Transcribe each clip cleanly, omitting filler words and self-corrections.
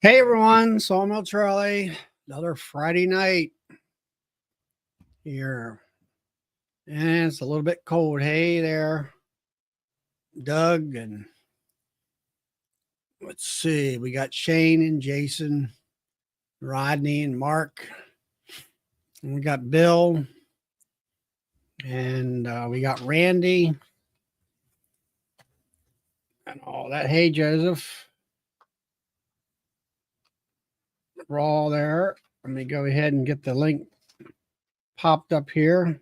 Hey everyone, Sawmill Charlie. Another Friday night here. And it's a little bit cold. Hey there, Doug. And let's see, we got Shane and Jason, Rodney and Mark. And we got Bill. And we got Randy. And all that. Hey, Joseph. We're all there. Let me go ahead and get the link popped up here.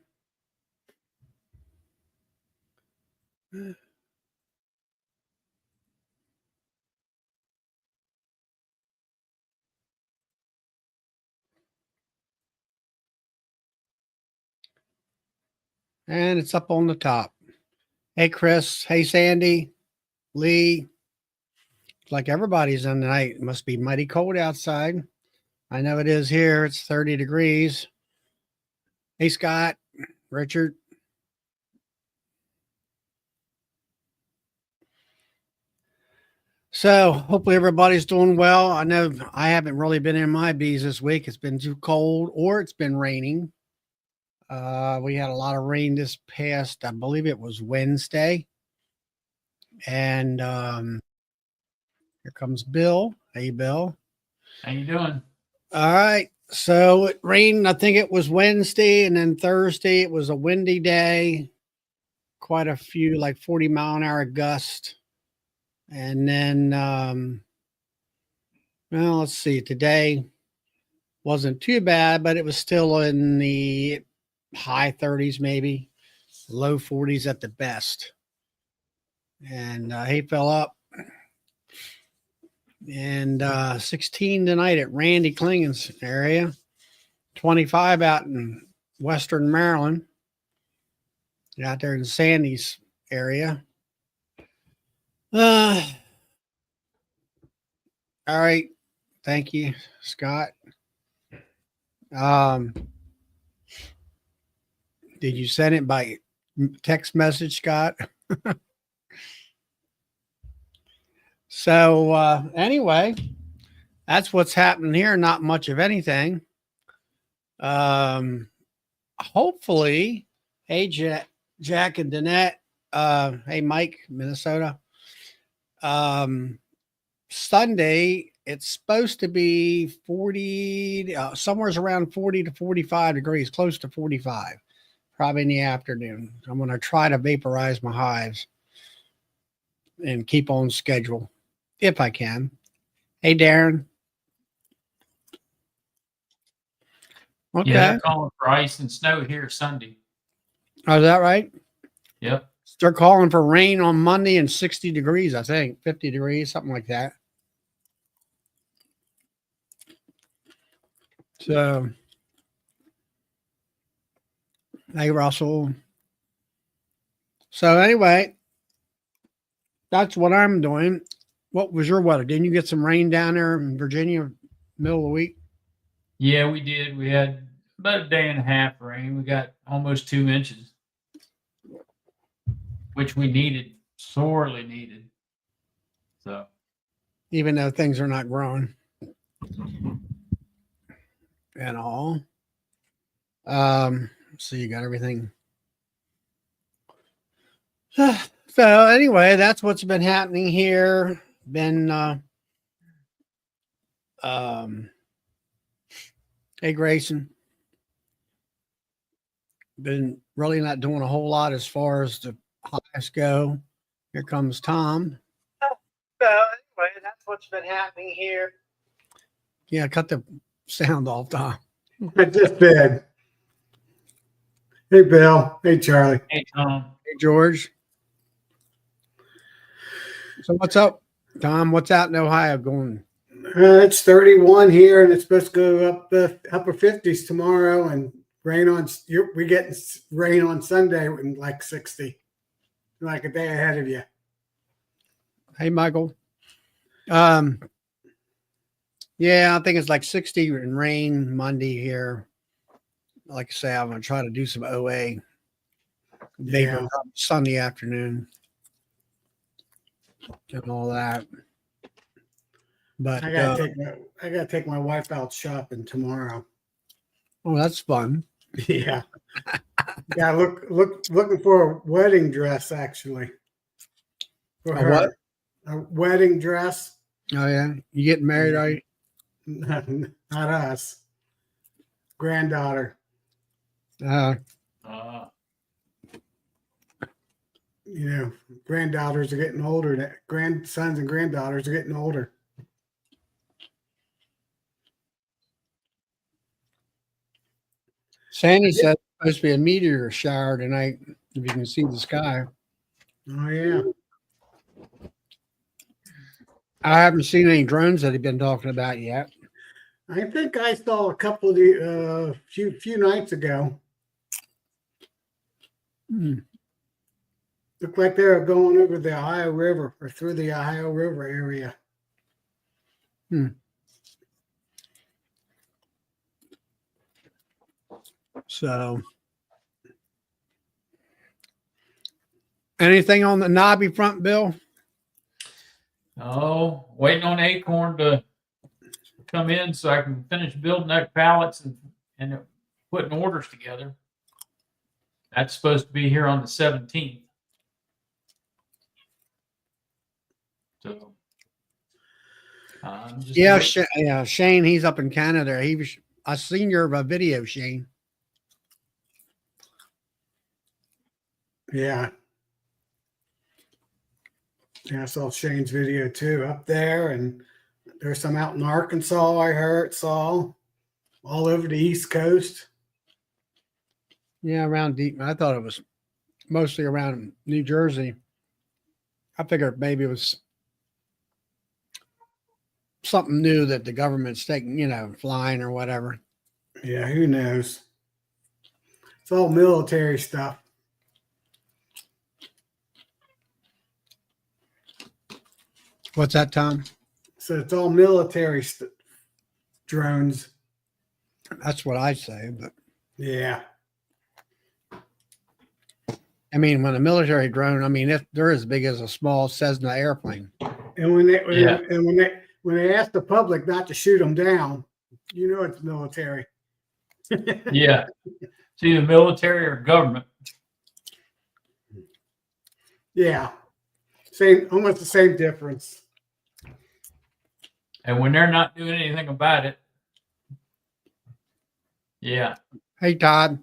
And it's up on the top. Hey, Chris. Hey, Sandy. Lee. Like everybody's on tonight. It must be mighty cold outside. I know it is here. It's 30 degrees. Hey, Scott. Richard. So hopefully everybody's doing well. I know I haven't really been in my bees this week. It's been too cold or it's been raining. We had a lot of rain this past, I believe it was Wednesday. And here comes Bill. Hey, Bill. How you doing? All right. So it rained, I think it was Wednesday, and then Thursday it was a windy day. Quite a few, like 40-mile-an-hour gust. And then well, let's see, today wasn't too bad, but it was still in the high 30s, maybe low 40s at the best. And he fell up. And 16 tonight at Randy Klingen's area, 25 out in Western Maryland, out there in Sandy's area. All right. Thank you, Scott. Did you send it by text message, Scott? So anyway, that's what's happening here. Not much of anything. Hopefully, hey Jack and Danette. Hey Mike, Minnesota. Sunday, it's supposed to be 40, somewhere around 40 to 45 degrees, close to 45, probably in the afternoon. I'm going to try to vaporize my hives and keep on schedule if I can. Hey, Darren. Okay. Yeah, they're calling for ice and snow here Sunday. Oh, is that right? Yep. They're calling for rain on Monday and 60 degrees, I think, 50 degrees, something like that. So, hey, Russell. So, anyway, that's what I'm doing. What was your weather? Didn't you get some rain down there in Virginia, middle of the week? Yeah, we did. We had about a day and a half rain. We got almost 2 inches, which we needed, sorely needed. So, even though things are not growing at all. So you got everything. So anyway, that's what's been happening here. Been hey Grayson. Been really not doing a whole lot as far as the hives go. Here comes Tom. So anyway, that's what's been happening here. Yeah, cut the sound off, Tom. I just did. Hey, Bill. Hey, Charlie. hey, Tom. Hey, George. So what's up, Tom? What's out in Ohio going? It's 31 here, and it's supposed to go up the upper 50s tomorrow, and rain on. We get rain on Sunday and like 60, like a day ahead of you. Hey, Michael. Yeah, I think it's like 60 and rain Monday here. Like I say, I'm going to try to do some OA vapor Sunday afternoon and all that. But I gotta take my wife out shopping tomorrow. oh, that's fun. Yeah. Yeah, looking for a wedding dress actually for A what? her. A wedding dress. Oh yeah, you getting married? Are you? Not us. Granddaughter. Uh, Uh, You know, granddaughters are getting older. Grandsons and granddaughters are getting older. Sandy said it's supposed to be a meteor shower tonight. If you can see the sky, Oh yeah. I haven't seen any drones that have been talking about yet. I think I saw a couple of the few nights ago. Hmm. Looked like they were going over the Ohio River or through the Ohio River area. So, anything on the knobby front, Bill? oh, waiting on Acorn to come in so I can finish building up pallets and putting orders together. That's supposed to be here on the 17th. So, just Yeah, waiting. yeah. Shane, he's up in Canada. I seen your video, Shane. Yeah. Yeah, I saw Shane's video too up there, and there's some out in Arkansas. I saw all over the East Coast. Yeah, around deep. I thought it was mostly around New Jersey. I figured maybe it was something new that the government's taking, flying or whatever. Yeah, who knows? It's all military stuff. What's that, Tom? So it's all military drones. That's what I say. But Yeah. I mean, when a military drone, I mean, if they're as big as a small Cessna airplane. And when they Yeah. and when they ask the public not to shoot them down, you know it's military. Yeah. It's either military or government. Yeah. Same, almost the same difference. And when they're not doing anything about it, yeah. Hey, Todd.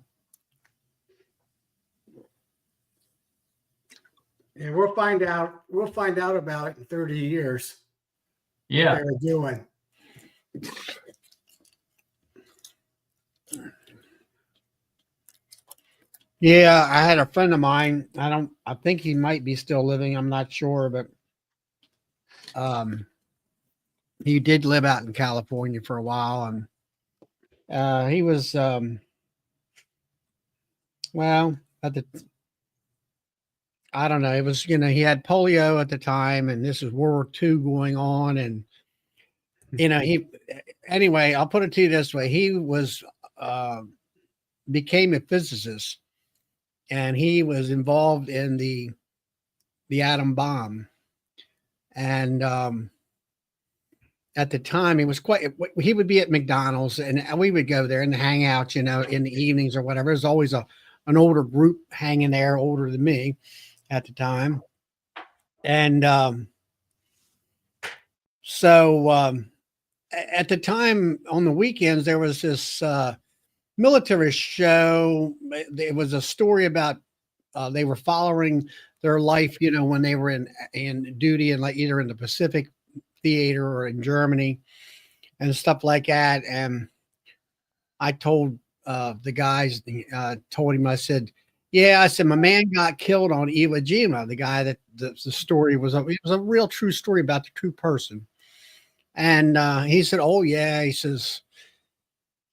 Yeah, we'll find out. We'll find out about it in 30 years. Yeah. What they're doing. Yeah, I had a friend of mine. I think he might be still living. I'm not sure, but he did live out in California for a while, and he was well, I don't know. It was, he had polio at the time, and this is World War II going on, and anyway, I'll put it to you this way: he was became a physicist, and he was involved in the atom bomb, and at the time, he would be at McDonald's, and we would go there and hang out, in the evenings or whatever. There's always an older group hanging there, older than me at the time. And so at the time on the weekends, there was this military show. It was a story about they were following their life, when they were in duty, and like either in the Pacific Theater or in Germany and stuff like that. And I told the guys, told him, I said, my man got killed on Iwo Jima. The guy that the story was, it was a real true story about the true person. And he said, oh yeah, he says,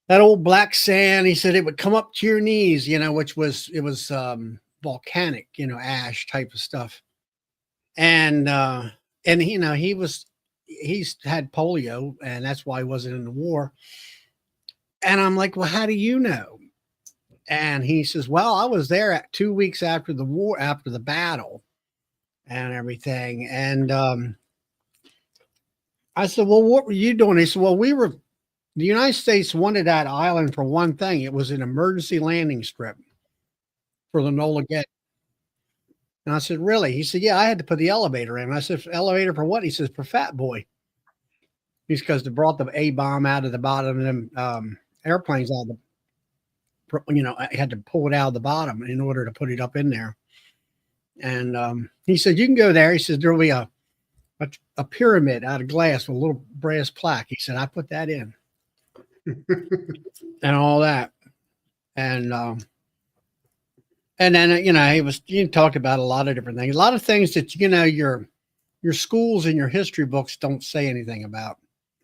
that old black sand, he said, it would come up to your knees, which was, it was volcanic, ash type of stuff. And he's had polio, and that's why he wasn't in the war. And I'm like, well, how do you know? And he says, well, I was there at 2 weeks after the war, after the battle and everything. And I said, well, what were you doing? He said, well, the United States wanted that island for one thing. It was an emergency landing strip for the Nola Get. And I said, really? He said, yeah, I had to put the elevator in. I said, elevator for what? He says, for Fat Boy. He's because they brought the A bomb out of the bottom of them airplanes out of the, I had to pull it out of the bottom in order to put it up in there. And he said, you can go there. He says, there'll be a pyramid out of glass with a little brass plaque. He said, I put that in and all that. And then, he talked about a lot of different things, a lot of things that, your schools and your history books don't say anything about.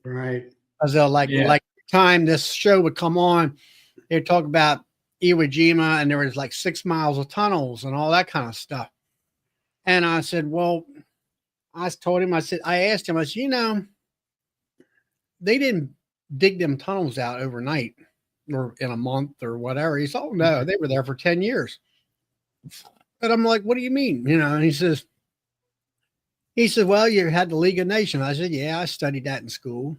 Right. Because they'll like time this show would come on, they'd talk about Iwo Jima and there was like 6 miles of tunnels and all that kind of stuff. And I said, well, I asked him, I said, they didn't dig them tunnels out overnight or in a month or whatever. He said, oh no, they were there for 10 years. And I'm like, what do you mean? And he said, well, you had the League of Nations. I said, yeah, I studied that in school.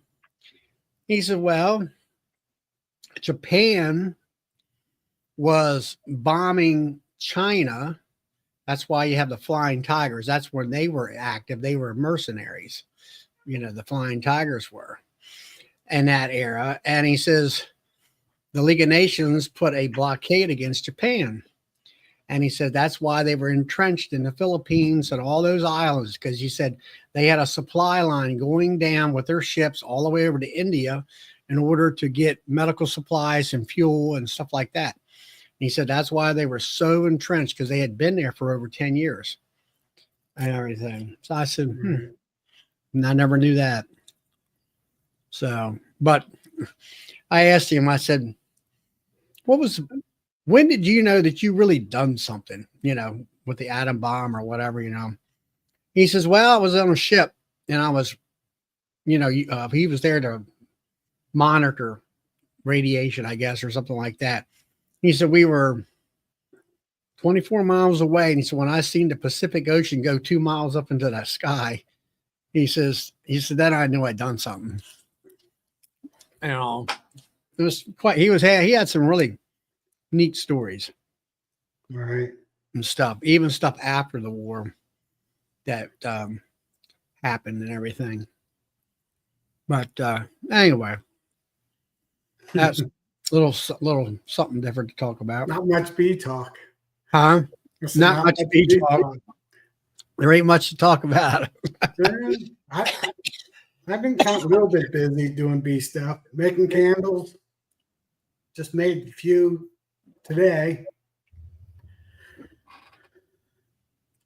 He said, well, Japan was bombing China. That's why you have the Flying Tigers. That's when they were active. They were mercenaries. The Flying Tigers were in that era. And he says, the League of Nations put a blockade against Japan. And he said that's why they were entrenched in the Philippines and all those islands, because he said they had a supply line going down with their ships all the way over to India in order to get medical supplies and fuel and stuff like that. And he said that's why they were so entrenched, because they had been there for over 10 years and everything. So I said, and I never knew that. So, but I asked him, I said, when did you know that you really done something, with the atom bomb or whatever, He says, well, I was on a ship and I was, he was there to monitor radiation, I guess, or something like that. He said, we were 24 miles away. And he said, when I seen the Pacific Ocean go 2 miles up into the sky, he said, then I knew I'd done something. It was he had some really neat stories. Right. And stuff, even stuff after the war that happened and everything. But anyway, that's a little something different to talk about. Not much bee talk. Huh? Not much bee talk. There ain't much to talk about. I've been kind of a little bit busy doing bee stuff, making candles. Just made a few today.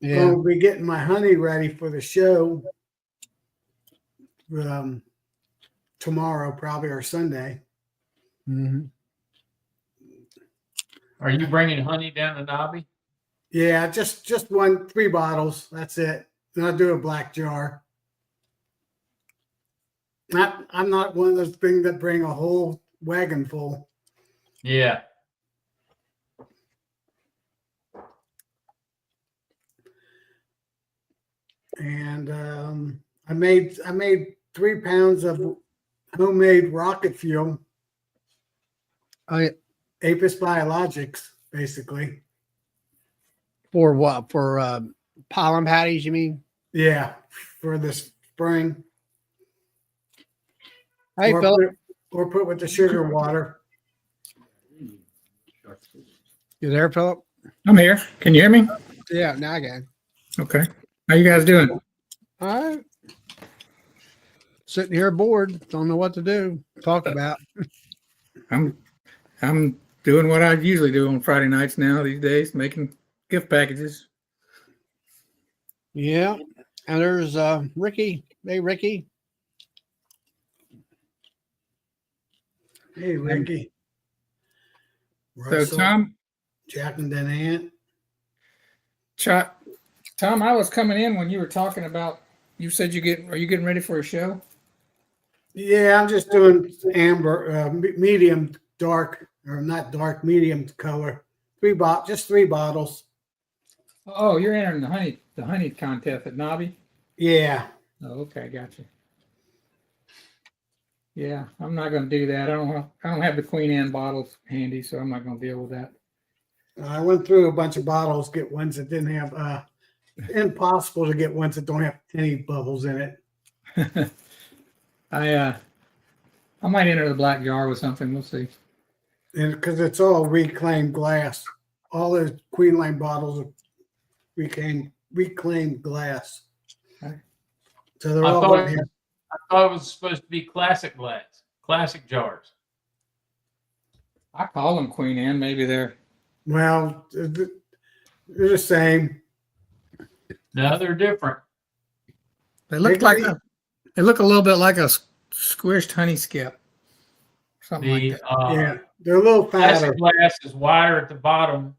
Yeah. I'll be getting my honey ready for the show tomorrow, probably, or Sunday. Mm-hmm. Are you bringing honey down to Nobby? Yeah, just 3 bottles. That's it. And I'll do a black jar. I'm not one of those things that bring a whole wagon full. Yeah. And I made 3 pounds of homemade rocket fuel. Apis Biologics, basically. For what? For pollen patties, you mean? Yeah, for the spring. Hey, Philip. Or put with the sugar water. You there, Philip? I'm here. Can you hear me? Yeah, now I can. Okay. How you guys doing? All right. Sitting here bored. Don't know what to do. Talk about. I'm doing what I usually do on Friday nights now these days, making gift packages. Yeah. And there's Ricky. Hey, Ricky. Hey, Ricky. So Tom, Jack and then Aunt. Tom, I was coming in when you were talking about. You said are you getting ready for a show? Yeah, I'm just doing amber, medium dark, or not dark, medium color. Just 3 bottles. Oh, you're entering the honey contest at Nobby? Yeah. Oh, okay, gotcha. Yeah, I'm not going to do that. I don't have the Queen Anne bottles handy, so I'm not going to deal with that. I went through a bunch of bottles, get ones that didn't have, impossible to get ones that don't have any bubbles in it. I might enter the black jar with something. We'll see. And because it's all reclaimed glass. All those Queen Lane bottles are reclaimed glass. Okay. So they're I all thought, in here. I thought it was supposed to be classic glass, classic jars. I call them Queen Anne. Maybe they're Well, they're the same. No, they're different. they look like they look a little bit like a squished honey skip, something like The that. Yeah, they're a little fatter. classic glass is wider at the bottom,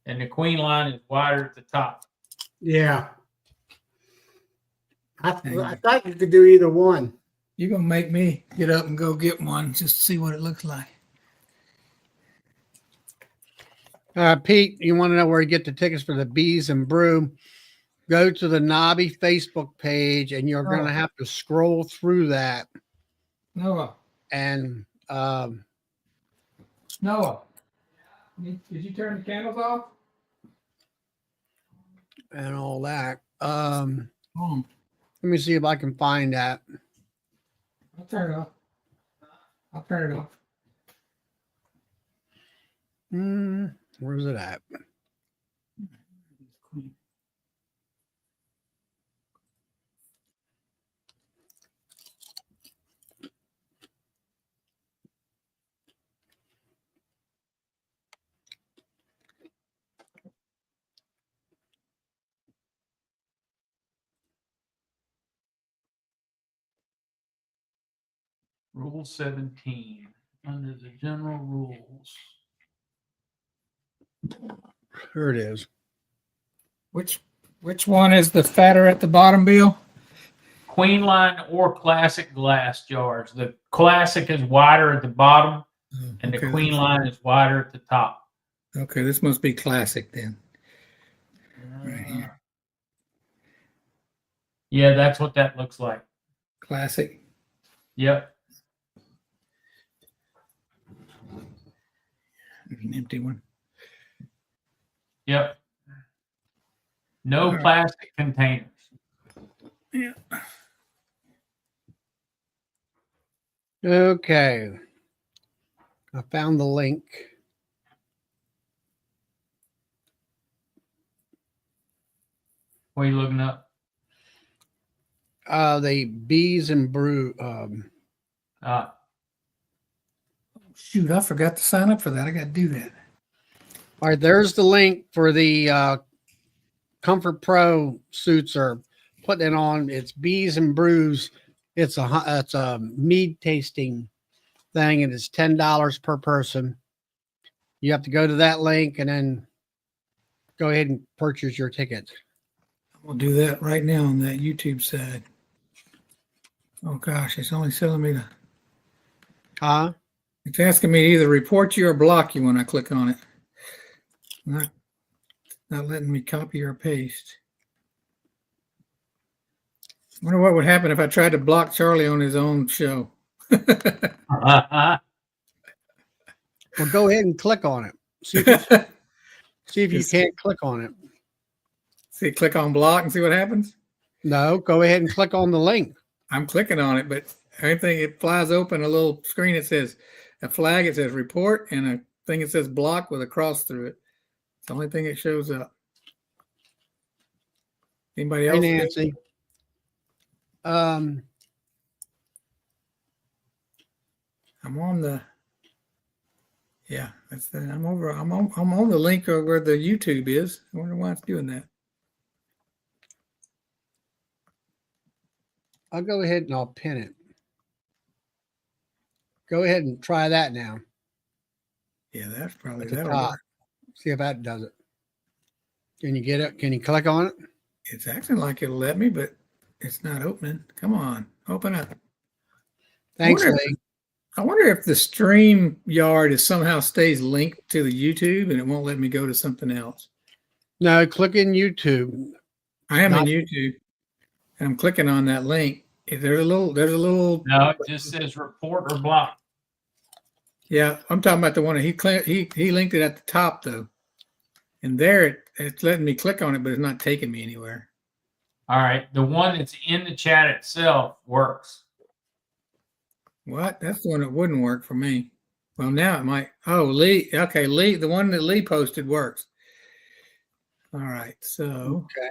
and the queen line is wider at the top. Yeah. I thought you could do either one. You're gonna make me get up and go get one just to see what it looks like. Pete, you want to know where you get the tickets for the Bees and Brew? Go to the Nobby Facebook page, and you're going to have to scroll through that. Noah, And Noah, did you turn the candles off? and all that. Oh, Let me see if I can find that. I'll turn it off. I'll turn it off. Where's it at? Rule 17 under the general rules. Here it is. Which one is the fatter at the bottom, Bill? Queen line or classic glass jars. The classic is wider at the bottom, and the queen line is wider at the top. Okay, this must be classic then. Right here. Yeah, that's what that looks like. Classic. Yep. There's an empty one. Yep. No Alright. plastic containers. Yeah. Okay. I found the link. What are you looking up? The Bees and Brew. Shoot, I forgot to sign up for that. I got to do that. All right, there's the link for the Comfort Pro suits are putting it on. It's Bees and Brews. It's a mead tasting thing, and it's $10 per person. You have to go to that link and then go ahead and purchase your ticket. We'll do that right now on that YouTube side. Oh gosh, it's only telling me to. It's asking me to either report you or block you when I click on it. Not letting me copy or paste. I wonder what would happen if I tried to block Charlie on his own show. Well, go ahead and click on it. See if you can't click on it. See, click on block and see what happens. No, go ahead and click on the link. I'm clicking on it, but everything, it flies open a little screen. It says a flag. It says report, and a thing that says block with a cross through it. It's the only thing that shows up. Anybody else? Hey, Nancy. I'm on the. Yeah, that's the. I'm over. I'm on the link where the YouTube is. I wonder why it's doing that. I'll go ahead and I'll pin it. Go ahead and try that now. Yeah, that's probably At the that'll top. work. See if that does it. Can you get it? Can you click on it? It's acting like it'll let me, but it's not opening. Come on, open up. Thanks, wonder Lee. I wonder if the stream yard is somehow stays linked to the YouTube and it won't let me go to something else. No, click in YouTube. I am Not- in YouTube and I'm clicking on that link There's a little. No, it just says report or block. Yeah, I'm talking about the one that he linked it at the top though, and there it's letting me click on it, but it's not taking me anywhere. All right. The one that's in the chat itself works. What? That's the one that wouldn't work for me. Well, now it might. Oh, Lee. Okay, Lee. The one that Lee posted works. All right. So. Okay.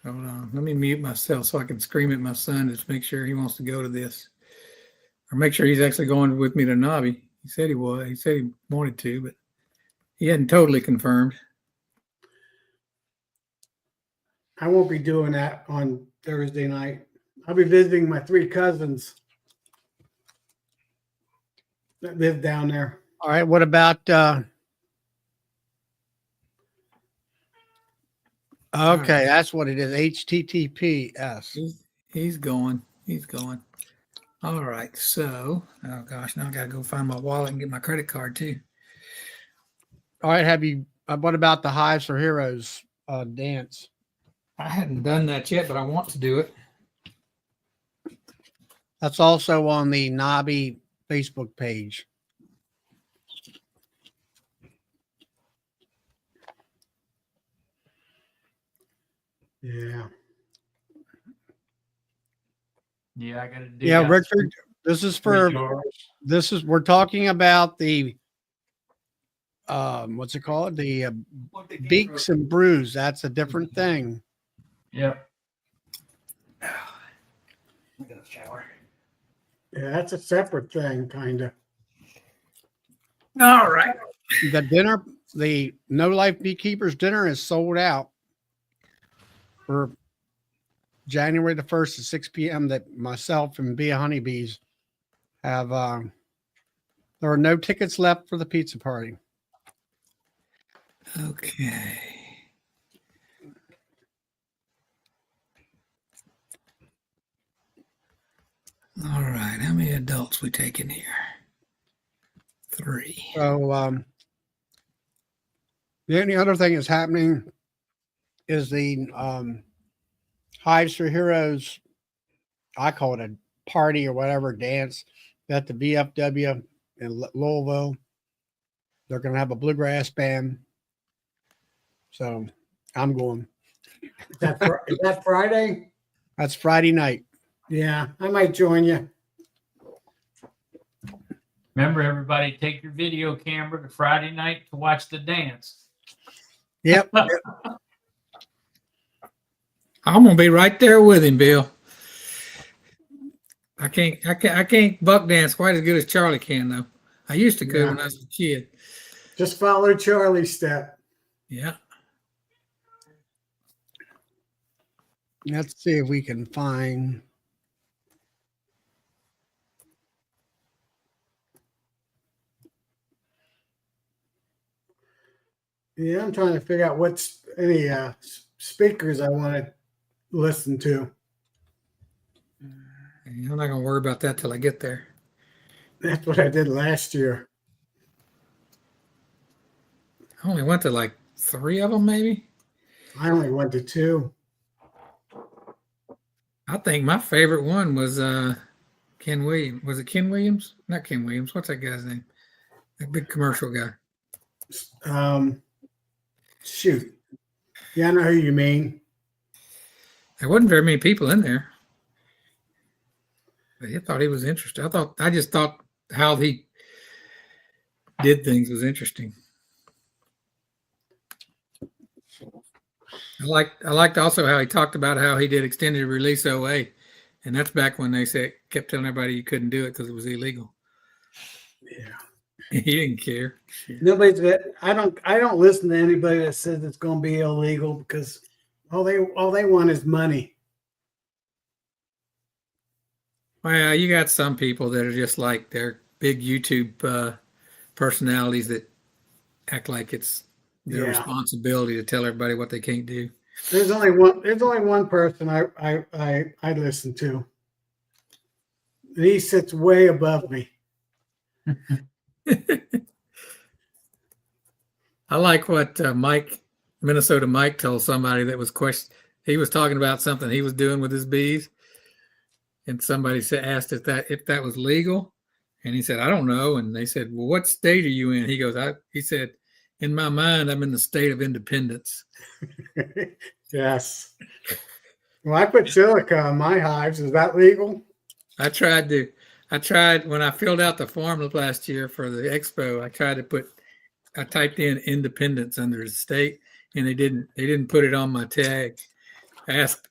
Hold on. Let me mute myself so I can scream at my son to make sure he wants to go to this, or make sure he's actually going with me to Nobby. He said he was. He said he wanted to, but he hadn't totally confirmed. I won't be doing that on Thursday night. I'll be visiting my 3 cousins that live down there. All right. What about okay, that's what it is. HTTPS. He's going. He's going. All right. So, oh gosh, now I got to go find my wallet and get my credit card too. All right. Have you? What about the Hives for Heroes dance? I hadn't done that yet, but I want to do it. That's also on the Nobby Facebook page. Yeah. Yeah, I got to do. Yeah, Richard. This is for we're talking about the what's it called? The Beaks and Brews. That's a different thing. Yep. I'm gonna shower. Yeah, that's a separate thing, kind of. All right. The dinner, the No Life Beekeepers dinner is sold out for January the 1st at 6 p.m. That myself and Bee Honeybees have. There are no tickets left for the pizza party. Okay. All right. How many adults we taking here? 3. So the only other thing that's happening is the Hives for Heroes. I call it a party or whatever dance at the VFW in Louisville. They're going to have a bluegrass band. So I'm going. Is that Friday? That's Friday night. Yeah, I might join you. Remember, everybody, take your video camera to Friday night to watch the dance. Yep. I'm gonna be right there with him, Bill. I can't buck dance quite as good as Charlie can, though. I used to could when I was a kid. Just follow Charlie's step. Yeah. Let's see if we can find. Yeah, I'm trying to figure out what's any speakers I want to listen to. I'm not gonna worry about that till I get there. That's what I did last year. I only went to like 3 of them, maybe. I only went to 2. I think my favorite one was Ken Williams. Was it Ken Williams? Not Ken Williams. What's that guy's name? That big commercial guy. Shoot. Yeah, I know who you mean. There wasn't very many people in there. But I thought he was interesting. I just thought how he did things was interesting. I liked also how he talked about how he did extended release OA, and that's back when they kept telling everybody you couldn't do it because it was illegal. Yeah. He didn't care. Nobody's got. I don't listen to anybody that says it's going to be illegal because all they want is money. Well, you got some people that are just like they're big YouTube personalities that act like it's their responsibility to tell everybody what they can't do. There's only one person I listen to. And he sits way above me. I like what Mike Minnesota Mike told somebody that was he was talking about something he was doing with his bees, and somebody asked if that was legal, and he said, I don't know. And they said, well, what state are you in? He goes, he said, in my mind, I'm in the state of independence. Yes. Well, I put silica on my hives. Is that legal? I tried when I filled out the form last year for the expo, I typed in independence under the state, and they didn't put it on my tag. I asked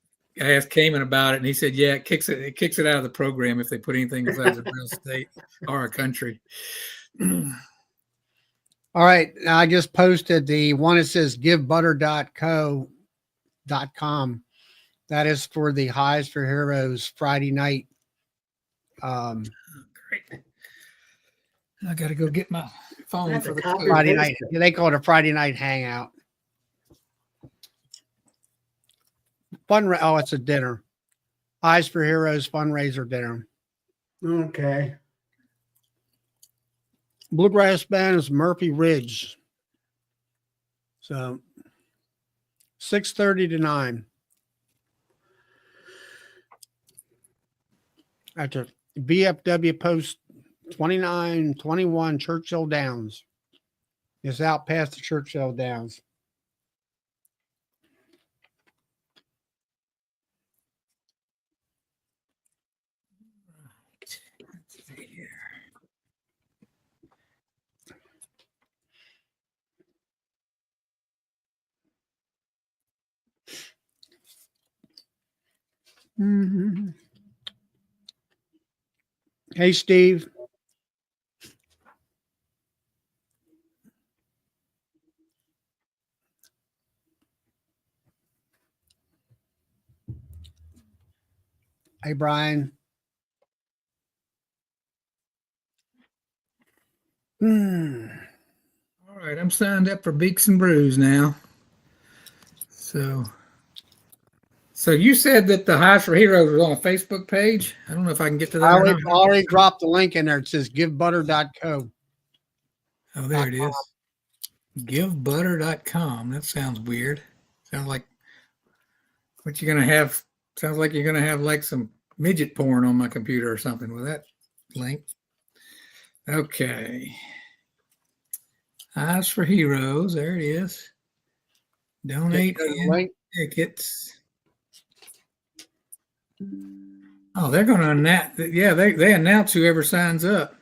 Cayman about it, and he said, yeah, it kicks it out of the program if they put anything besides a real state or a country. All right. I just posted the one that says givebutter.com. That is for the Hives for Heroes Friday night. Great. I got to go get my phone That's for a the copy. code. Friday night. They call it a Friday night hangout. It's a dinner. Hives for Heroes fundraiser dinner. Okay. Bluegrass band is Murphy Ridge. So 6:30 to 9. At the BFW Post 2921 Churchill Downs. It's out past the Churchill Downs. Let's see here. Mhm. Hey, Steve. Hey, Brian. All right, I'm signed up for Beaks and Brews now. So you said that the Hives for Heroes was on a Facebook page. I don't know if I can get to that I or not. already dropped the link in there. It says givebutter.co. Oh, there it is. Givebutter.com. That sounds weird. Sounds like what you're going to have. Sounds like you're going to have like some midget porn on my computer or something with that link. Okay. Hives for Heroes. There it is. Donate Link. tickets. Oh, they're going to announce. Yeah, they announce whoever signs up.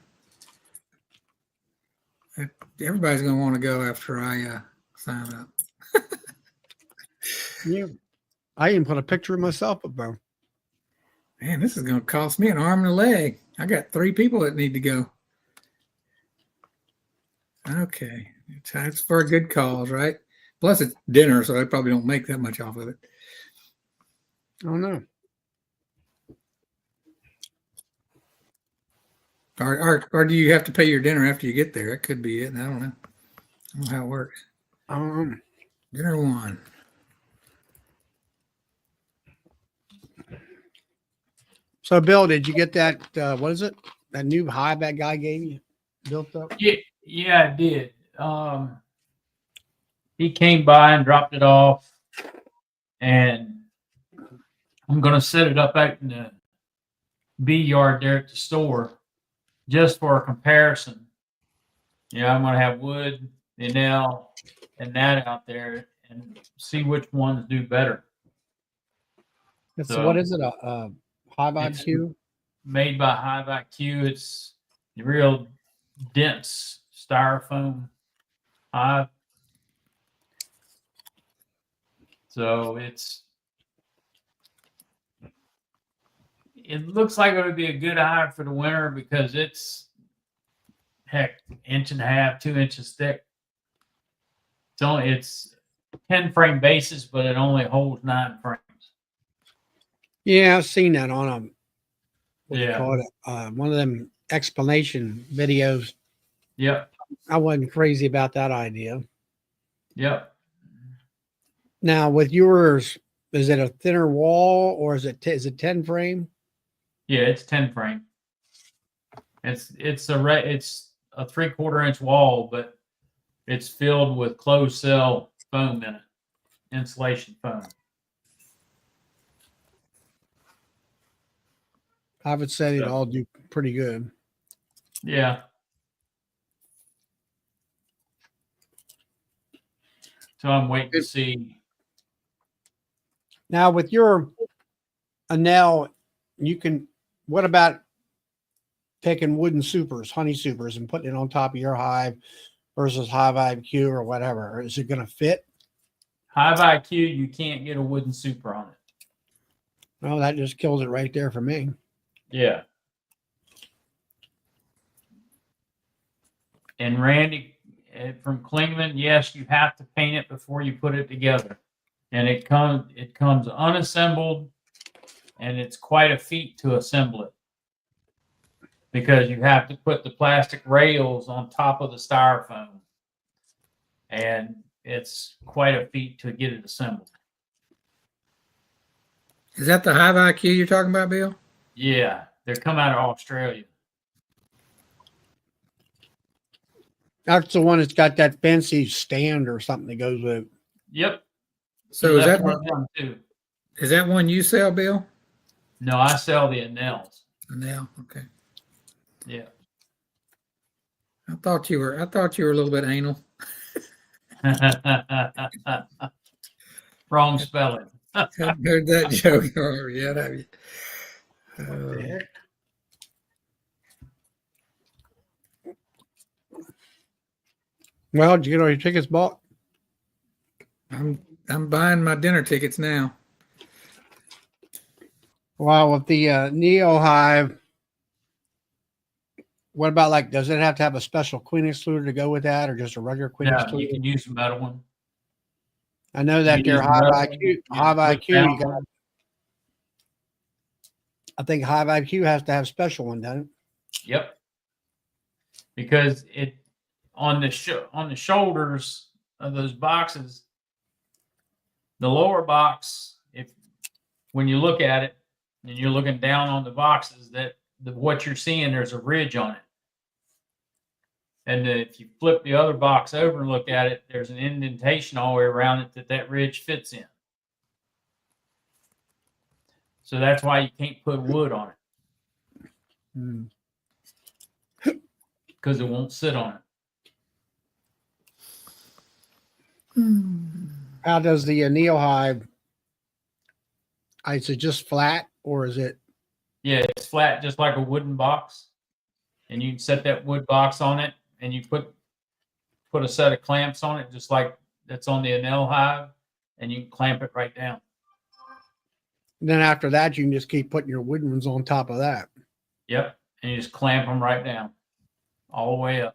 Everybody's going to want to go after I sign up. Yeah. I even put a picture of myself up there. Man, this is going to cost me an arm and a leg. I got 3 people that need to go. Okay. It's for a good cause, right? Plus, it's dinner, so I probably don't make that much off of it. I don't know. Or do you have to pay your dinner after you get there? It could be it. I don't know. I don't know how it works. Dinner 1. So, Bill, did you get that? What is it? That new hive that guy gave you built up? Yeah, I did. He came by and dropped it off, and I'm going to set it up out in the bee yard there at the store just for a comparison. Yeah, I'm going to have wood, enamel, and that out there and see which ones do better. So what is it? A Hive It's IQ? made by Hive IQ. It's real dense styrofoam hive. So it looks like it would be a good hive for the winter because it's heck 1.5 2 inches thick. It's 10 frame basis, but it only holds 9 frames. Yeah, I've seen that on a Yeah. one of them explanation videos. Yep. I wasn't crazy about that idea. Yep. Now with yours, is it a thinner wall or is it 10 frame? Yeah, it's 10 frame. It's a 3/4 inch wall, but it's filled with closed cell foam in it. insulation foam. I would say they'd So- all do pretty good. Yeah. So I'm waiting to see. Now with your Anel, you can, what about taking wooden supers, honey supers, and putting it on top of your hive versus Hive IQ or whatever? Is it going to fit? Hive IQ, you can't get a wooden super on it. Well, that just kills it right there for me. Yeah. And Randy from Klingman, yes, you have to paint it before you put it together. And it comes unassembled, and it's quite a feat to assemble it. Because you have to put the plastic rails on top of the styrofoam. And it's quite a feat to get it assembled. Is that the Hive IQ you're talking about, Bill? Yeah, they're come out of Australia. That's the one that's got that fancy stand or something that goes with it. Yep. So is that one too? is that one you sell, Bill? No, I sell the Anels. Now, okay. Yeah. I thought you were a little bit anal. Wrong spelling. Haven't heard that joke yet, have you? What the heck? Well, did you get all your tickets bought? I'm buying my dinner tickets now. Well, with the Neo Hive, what about like, does it have to have a special queen excluder to go with that or just a regular queen No, excluder? you can use a metal one. I know that You their use Hive metal, IQ, you Hive put IQ, down- you got, I think Hive IQ has to have a special one, doesn't it? Yep. Because it on the shoulders of those boxes, the lower box, if when you look at it and you're looking down on the boxes, what you're seeing, there's a ridge on it. And if you flip the other box over and look at it, there's an indentation all the way around it that ridge fits in. So that's why you can't put wood on it. Hmm. Because it won't sit on it. How does the Neo Hive? Is it just flat or is it? Yeah, it's flat, just like a wooden box. And you can set that wood box on it, and you put a set of clamps on it, just like that's on the Anel Hive, and you can clamp it right down. Then after that, you can just keep putting your wooden ones on top of that. Yep, and you just clamp them right down, all the way up.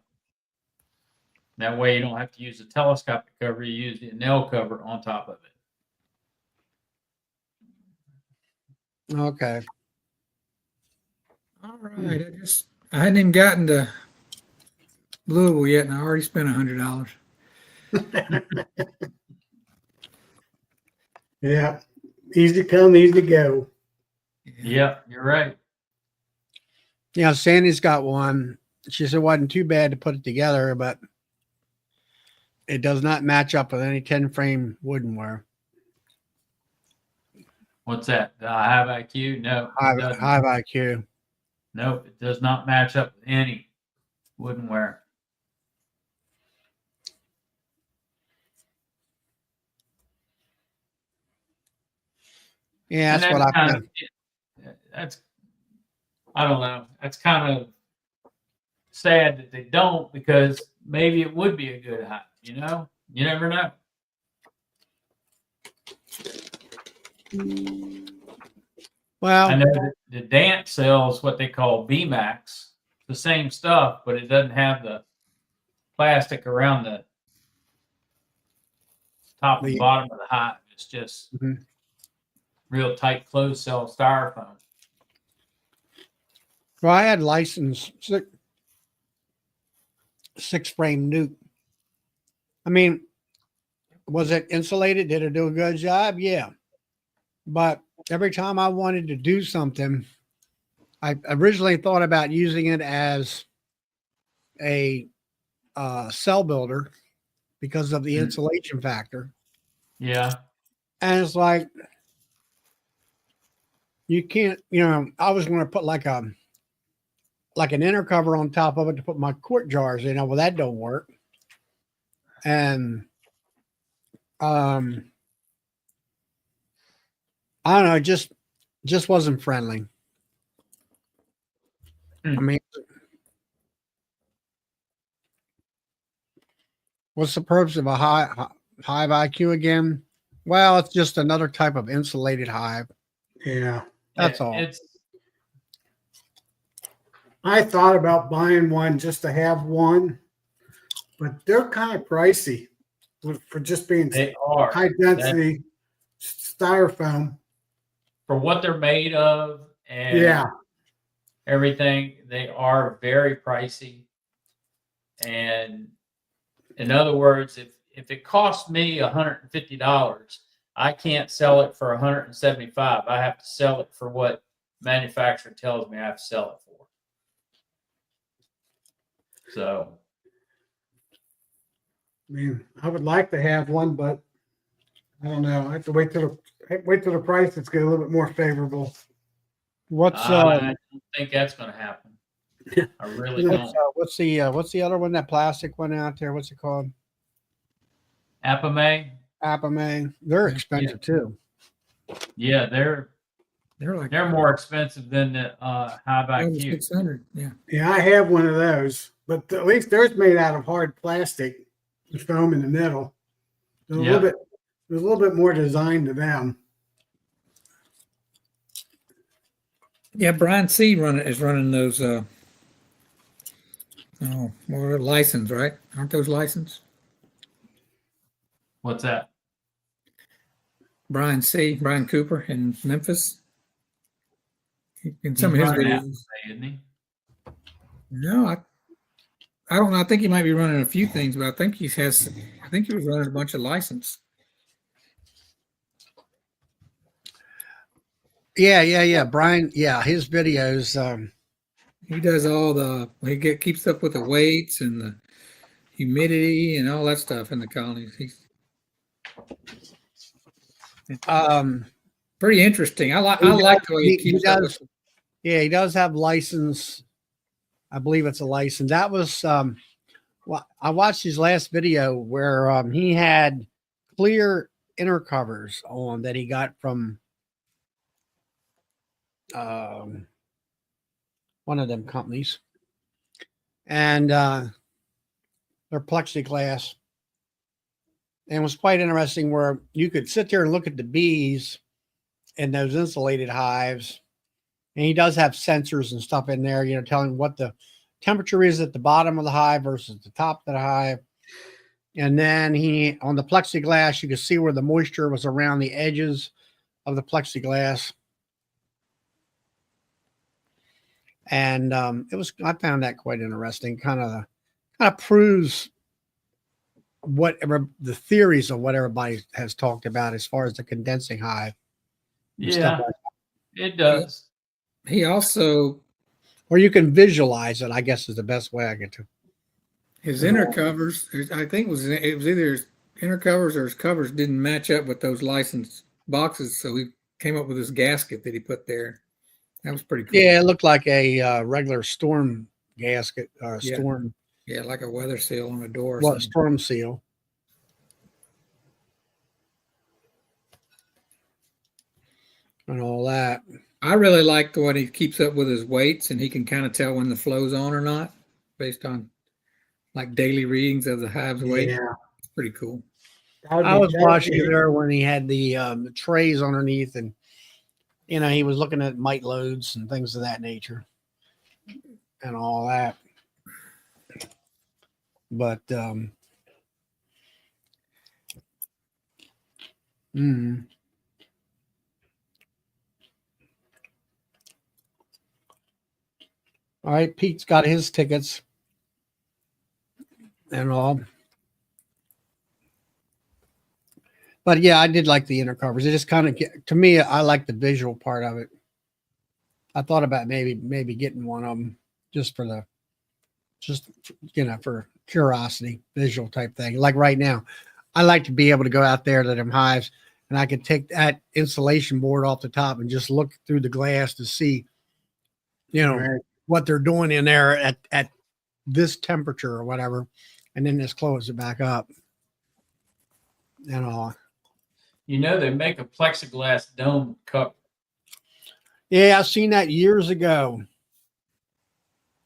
That way you don't have to use the telescopic cover, you use the Anel cover on top of it. Okay. All right. I hadn't even gotten to Louisville yet, and I already spent $100. Yeah. Easy come, easy go. Yep, you're right. Yeah, Sandy's got one. She said it wasn't too bad to put it together, but it does not match up with any 10 frame woodenware. What's that? The Hive IQ? No, it doesn't. Hive IQ. Nope, it does not match up with any woodenware. Yeah, And that's what I kind found. of, that's, I don't know. That's kind of sad that they don't, because maybe it would be a good hive, you know? You never know. Well, I know that the Dant sells what they call B-Max, the same stuff, but it doesn't have the plastic around the top and bottom of the hive. It's just real tight closed cell styrofoam. well, I had licensed six frame nuke. I mean, was it insulated? Did it do a good job? Yeah. But every time I wanted to do something, I originally thought about using it as a cell builder because of the insulation factor. Yeah. And it's like, you can't, I was going to put like an inner cover on top of it to put my quart jars in. Well, that don't work. And I don't know, just wasn't friendly. I mean, what's the purpose of a hive IQ again? Well, it's just another type of insulated hive. Yeah. That's all. I thought about buying one just to have one, but they're kind of pricey for just being They are high density styrofoam. for what they're made of and Yeah. everything. They are very pricey. And in other words, if it costs me $150, I can't sell it for $175. I have to sell it for what manufacturer tells me I have to sell it for. So, I mean, I would like to have one, but I don't know. I have to wait till the price gets a little bit more favorable. What's I don't think that's going to happen. I really don't. what's the other one? That plastic one out there? What's it called? Apame. Apame. They're expensive too. Yeah, they're more expensive than the Hive IQ. 600. Yeah. Yeah, I have one of those, but at least theirs made out of hard plastic with foam in the middle. There's a little bit more design to them. Yeah, Brian C. is running those. More licensed, right? Aren't those licensed? What's that? Brian Cooper in Memphis. In some of his videos, isn't he? No, I don't know. I think he might be running a few things, but I think he was running a bunch of license. Yeah. Brian, his videos. He does keeps up with the weights and the humidity and all that stuff in the colonies. He's pretty interesting. I like the way he keeps up with. Yeah, he does have license. I believe it's a license. That was well, I watched his last video where he had clear inner covers on that he got from one of them companies, and they're plexiglass, and it was quite interesting where you could sit there and look at the bees in those insulated hives. And he does have sensors and stuff in there, telling what the temperature is at the bottom of the hive versus the top of the hive. And then on the plexiglass, you could see where the moisture was around the edges of the plexiglass. And I found that quite interesting. Kind of proves whatever the theories of what everybody has talked about as far as the condensing hive. Yeah, it does. He also, or you can visualize it, I guess, is the best way I get to. His inner covers, I think it was either his inner covers or his covers didn't match up with those licensed boxes, so he came up with this gasket that he put there. That was pretty cool. Yeah, it looked like a regular storm gasket or storm. Yeah, like a weather seal on a door. Well, storm seal. And all that. I really like the way he keeps up with his weights, and he can kind of tell when the flow's on or not based on like daily readings of the hive's weight. Yeah, it's pretty cool. I was watching there when he had the trays underneath, and he was looking at mite loads and things of that nature, and all that. But all right, Pete's got his tickets and all. But yeah, I did like the inner covers. It just kind of, to me, I like the visual part of it. I thought about maybe getting one of them just for for curiosity, visual type thing. Like right now, I like to be able to go out there to them hives and I could take that insulation board off the top and just look through the glass to see, Right. what they're doing in there at this temperature or whatever. And then just close it back up. And all. They make a plexiglass dome cover. Yeah, I've seen that years ago.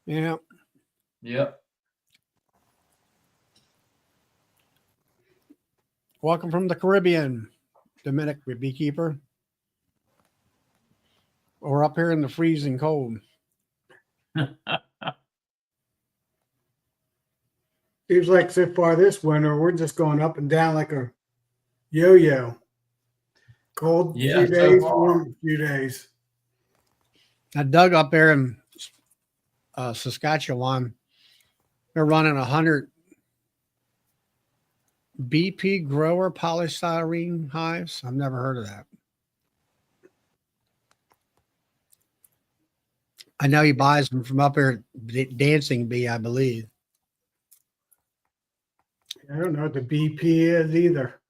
Yeah. Yep. Welcome from the Caribbean, Dominic, beekeeper. Or up here in the freezing cold. Seems like so far this winter, we're just going up and down like a yo-yo. Cold Yeah, few so days, far. warm few days. I dug up there in Saskatchewan. They're running 100 BP grower polystyrene hives. I've never heard of that. I know he buys them from up here at Dancing Bee, I believe. I don't know what the BP is either.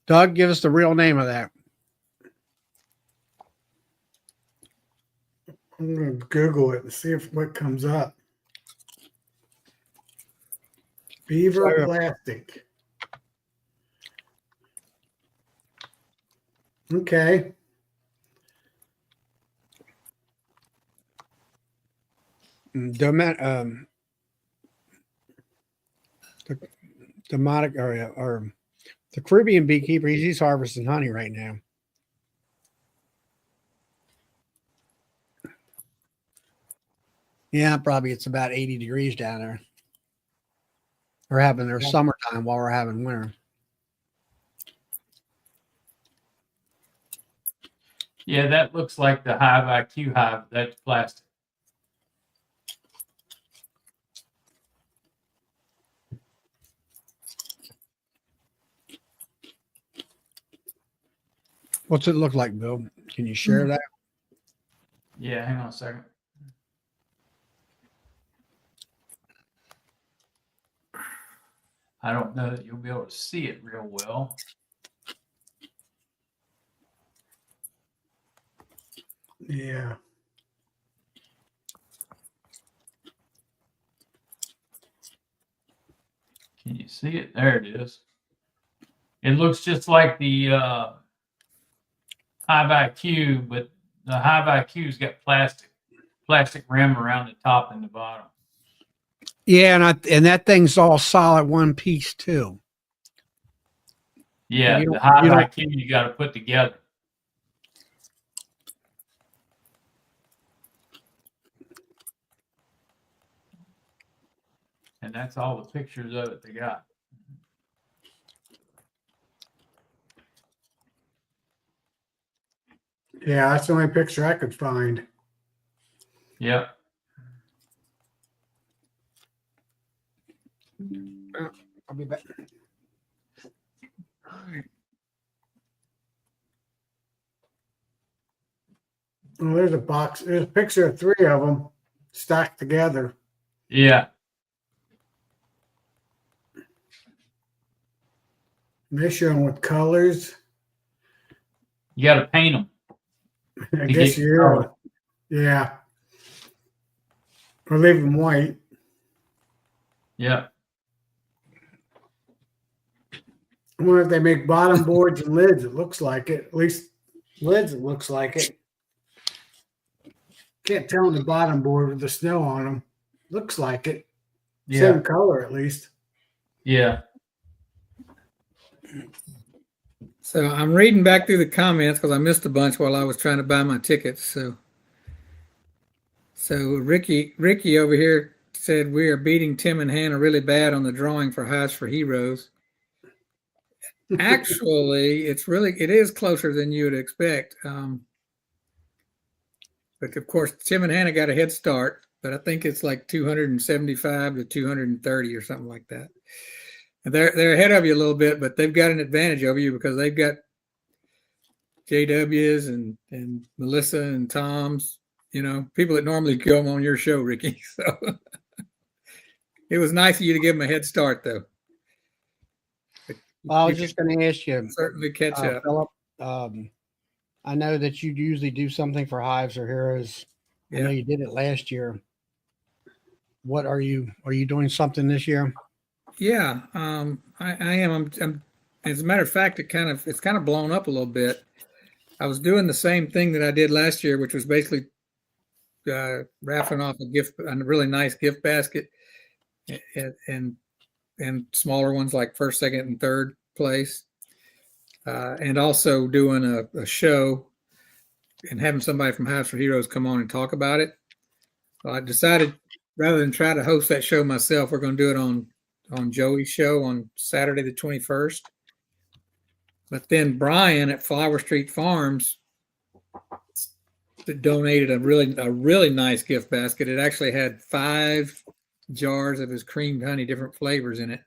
Doug, give us the real name of that. I'm going to Google it and see what comes up. Beaver Sorry. plastic. Okay. Demonic or the Caribbean beekeeper, he's harvesting honey right now. Yeah, probably it's about 80 degrees down there. We're having their summertime while we're having winter. Yeah, that looks like the Hive IQ hive. That's plastic. What's it look like, Bill? Can you share that? Yeah, hang on a second. I don't know that you'll be able to see it real well. Yeah. Can you see it? There it is. It looks just like the Hive IQ, but the Hive IQ's got plastic rim around the top and the bottom. Yeah, and that thing's all solid one piece too. Yeah, You the don't- Hive you don't- IQ you got to put together. And that's all the pictures of it they got. Yeah, that's the only picture I could find. Yep. I'll be back. Oh, there's a box. There's a picture of 3 of them stacked together. Yeah. And they show them with colors. You got to paint them. I To guess get you color. Yeah. Or leave them white. Yeah. I wonder if they make bottom boards and lids. It looks like it. At least lids, it looks like it. Can't tell on the bottom board with the snow on them. Looks like it. Yeah. Same color, at least. Yeah. So I'm reading back through the comments because I missed a bunch while I was trying to buy my tickets. So Ricky over here said we are beating Tim and Hannah really bad on the drawing for Hives for Heroes. Actually, it is closer than you would expect. But of course, Tim and Hannah got a head start, but I think it's like 275 to 230 or something like that. And they're ahead of you a little bit, but they've got an advantage over you because they've got JWs and Melissa and Tom's, people that normally come on your show, Ricky. So it was nice of you to give them a head start, though. Well, I was You just going to ask you, certainly catch up. Philip. I know that you usually do something for Hives or Heroes. I know Yeah. you did it last year. What are you doing something this year? Yeah, I am. As a matter of fact, it's kind of blown up a little bit. I was doing the same thing that I did last year, which was basically raffling off a really nice gift basket, and smaller ones like first, second, and third place, and also doing a show and having somebody from Hives for Heroes come on and talk about it. So I decided rather than try to host that show myself, we're going to do it on Joey's show on Saturday the 21st. But then Brian at Flower Street Farms donated a really nice gift basket. It actually had 5 jars of his creamed honey, different flavors in it.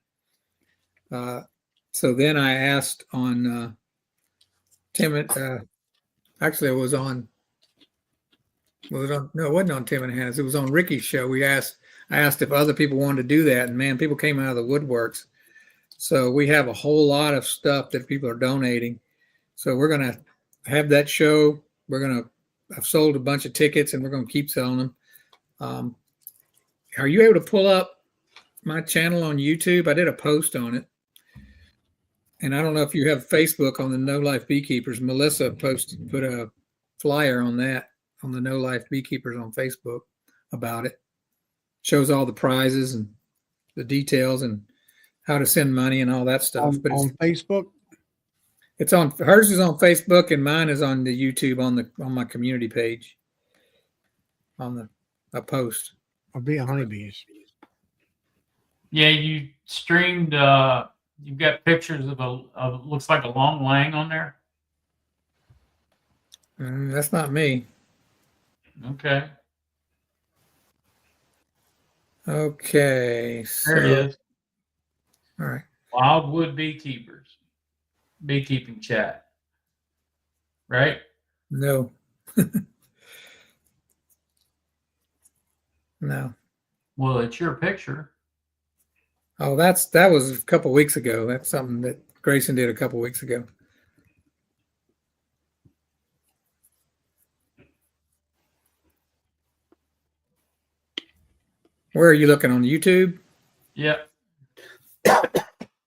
So then I asked on Tim. Actually, it was on. No, it wasn't on Tim and Hannah's. It was on Ricky's show. I asked if other people wanted to do that, and man, people came out of the woodworks. So we have a whole lot of stuff that people are donating. So we're gonna have that show. I've sold a bunch of tickets, and we're gonna keep selling them. Are you able to pull up my channel on YouTube? I did a post on it, and I don't know if you have Facebook on the No Life Beekeepers. Melissa put a flyer on that on the No Life Beekeepers on Facebook about it. Shows all the prizes and the details and how to send money and all that stuff. But on Facebook, it's on hers is on Facebook and mine is on the YouTube on my community page. On a post. I'll be a honeybees. Yeah, you streamed. You've got pictures of looks like a long lang on there. That's not me. Okay. Okay. So, There it is. All right. Wildwood Beekeepers. Beekeeping chat. Right? No. No. Well, it's your picture. Oh, that was a couple weeks ago. That's something that Grayson did a couple weeks ago. Where are you looking on YouTube? Yep.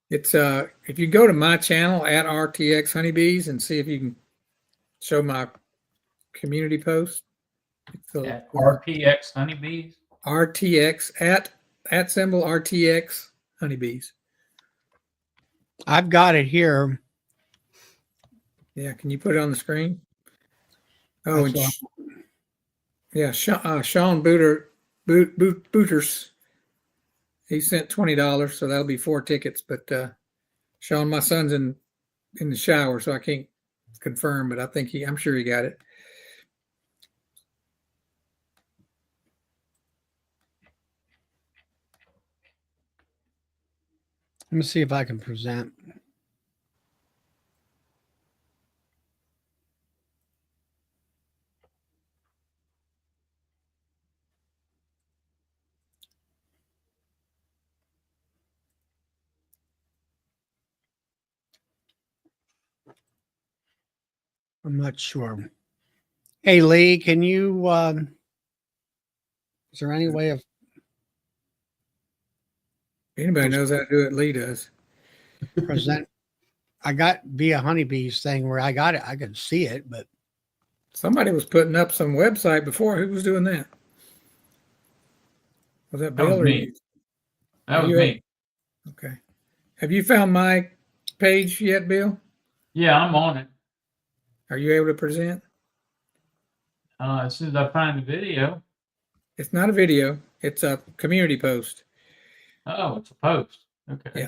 It's if you go to my channel at RTX Honeybees and see if you can show my community post. At RTX Honeybees. RTX at symbol RTX Honeybees. I've got it here. Yeah, can you put it on the screen? Oh, and yeah, Sean Booters. He sent $20, so that'll be 4 tickets. But Sean, my son's in the shower, so I can't confirm, but I'm sure he got it. Let me see if I can present. I'm not sure. Hey, Lee, can you, is there any way of Anybody knows how to do it, Lee does. present? I got via honeybees thing where I got it. I could see it, but somebody was putting up some website before. Who was doing that? Was that Bill? That was me. That was me. Okay. Have you found my page yet, Bill? Yeah, I'm on it. Are you able to present? As soon as I find the video. It's not a video. It's a community post. Oh, it's a post. Okay. Yeah.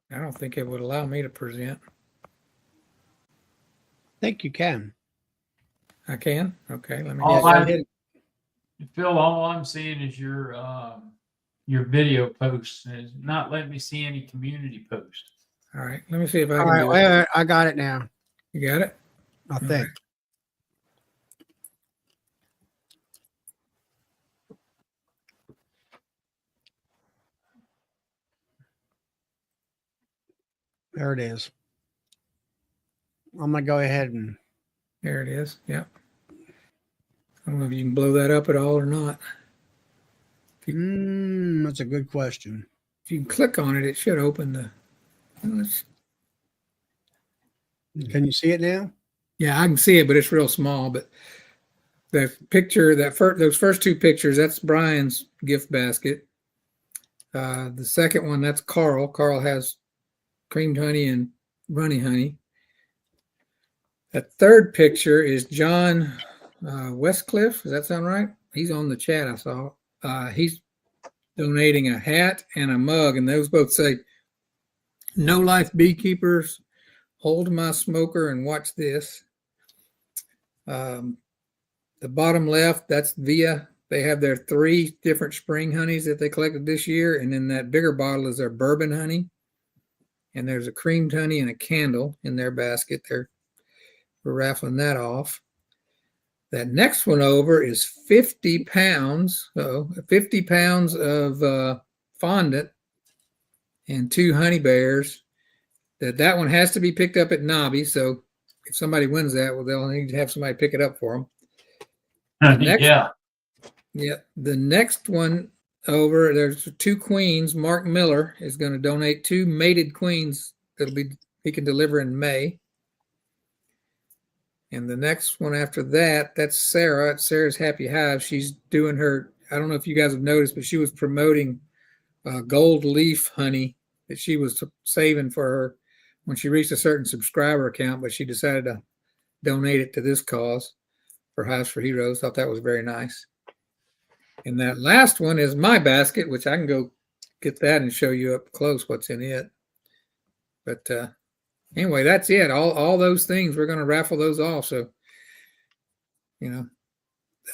I don't think it would allow me to present. I think you can. I can? Okay, let me Phil, all I'm seeing is your video posts. And it's not letting me see any community posts. All right. Let me see if I All can right, do wait, it. wait, I got it now. You got it? I think. There it is. I'm gonna go ahead and. There it is. Yep. I don't know if you can blow that up at all or not. That's a good question. If you can click on it, it should open the. Can you see it now? Yeah, I can see it, but it's real small. But the picture, those first two pictures, that's Brian's gift basket. The second one, that's Carl. Carl has creamed honey and runny honey. That third picture is John Westcliff. Does that sound right? He's on the chat. I saw. He's donating a hat and a mug, and those both say "No Life Beekeepers." Hold my smoker and watch this. The bottom left, that's Via. They have their 3 different spring honeys that they collected this year, and then that bigger bottle is their bourbon honey. And there's a creamed honey and a candle in their basket. We're raffling that off. That next one over is 50 pounds. 50 pounds of fondant and 2 honey bears. That one has to be picked up at Nobby. So if somebody wins that, well, they'll need to have somebody pick it up for them. The next one over, there's 2 queens. Mark Miller is going to donate 2 mated queens he can deliver in May. And the next one after that, that's Sarah at Sarah's Happy Hive. She's doing her, I don't know if you guys have noticed, but she was promoting gold leaf honey that she was saving for her when she reached a certain subscriber account, but she decided to donate it to this cause for Hives for Heroes. Thought that was very nice. And that last one is my basket, which I can go get that and show you up close what's in it. But anyway, that's it. All those things, we're going to raffle those off. So, I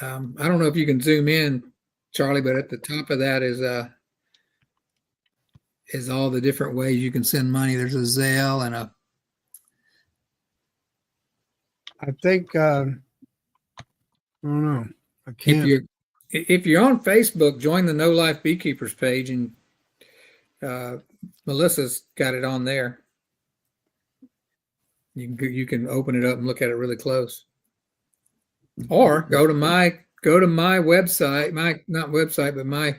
don't know if you can zoom in, Charlie, but at the top of that is all the different ways you can send money. There's a Zelle and I think. I don't know. I can't. If you're on Facebook, join the No Life Beekeepers page, and Melissa's got it on there. You can open it up and look at it really close, or go to my website, my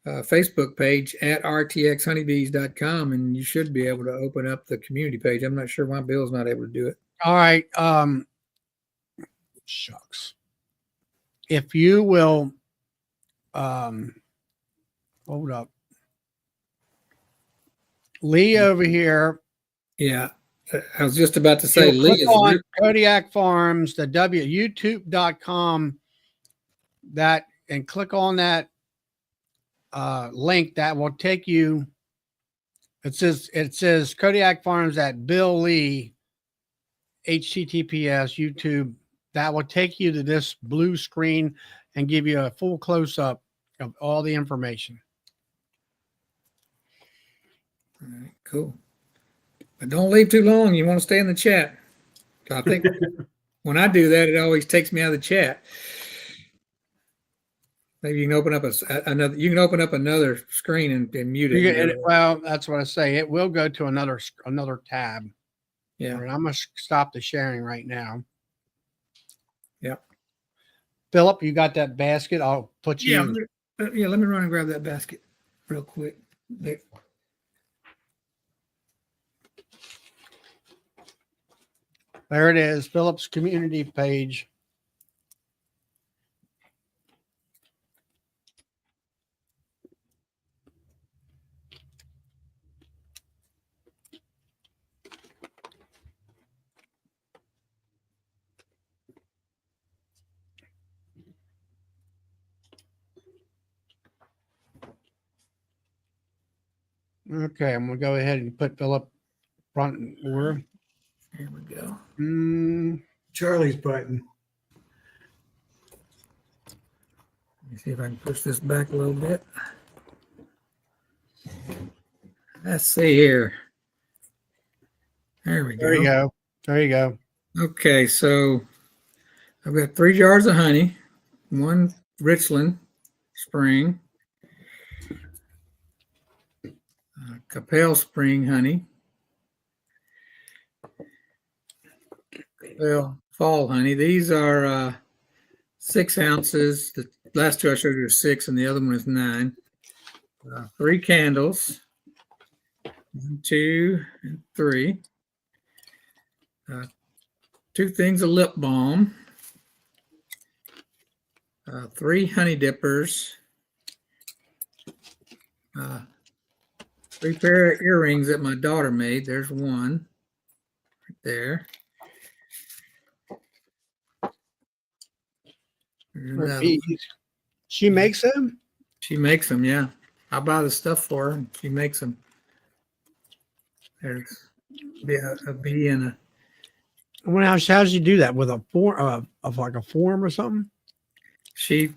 Facebook page at rtxhoneybees.com, and you should be able to open up the community page. I'm not sure why Bill's not able to do it. All right. Shucks. If you will, hold up. Lee over here. Yeah. I was just about to say, Lee is on Kodiak Farms, the youtube.com that, and click on that link that will take you. It says Kodiak Farms at Bill Lee, HTTPS YouTube. That will take you to this blue screen and give you a full close-up of all the information. All right, cool. But don't leave too long. You want to stay in the chat. I think when I do that, it always takes me out of the chat. Maybe you can open up another. You can open up another screen and mute it. Well, that's what I say. It will go to another tab. Yeah. Right, I'm gonna stop the sharing right now. Yep. Philip, you got that basket? I'll put you. Yeah. Let me run and grab that basket real quick. There. There it is, Philip's community page. Okay, I'm gonna go ahead and put Philip front and order. Here we go. Charlie's button. Let me see if I can push this back a little bit. Let's see here. There we There you go. go. There you go. Okay, so I've got 3 jars of honey, 1 Richland Spring, Capel Spring honey, Capel Fall honey. These are 6 ounces. The last 2 I showed you are 6, and the other one is 9. 3 candles, 1, 2, and 3. 2 things of lip balm. 3 honey dippers. 3 pair of earrings that my daughter made. There's one right there. There's For another bees. one. She makes them? She makes them, yeah. I buy the stuff for her, and she makes them. There's a bee and a. I wonder how does she do that with a form of like a form or something? She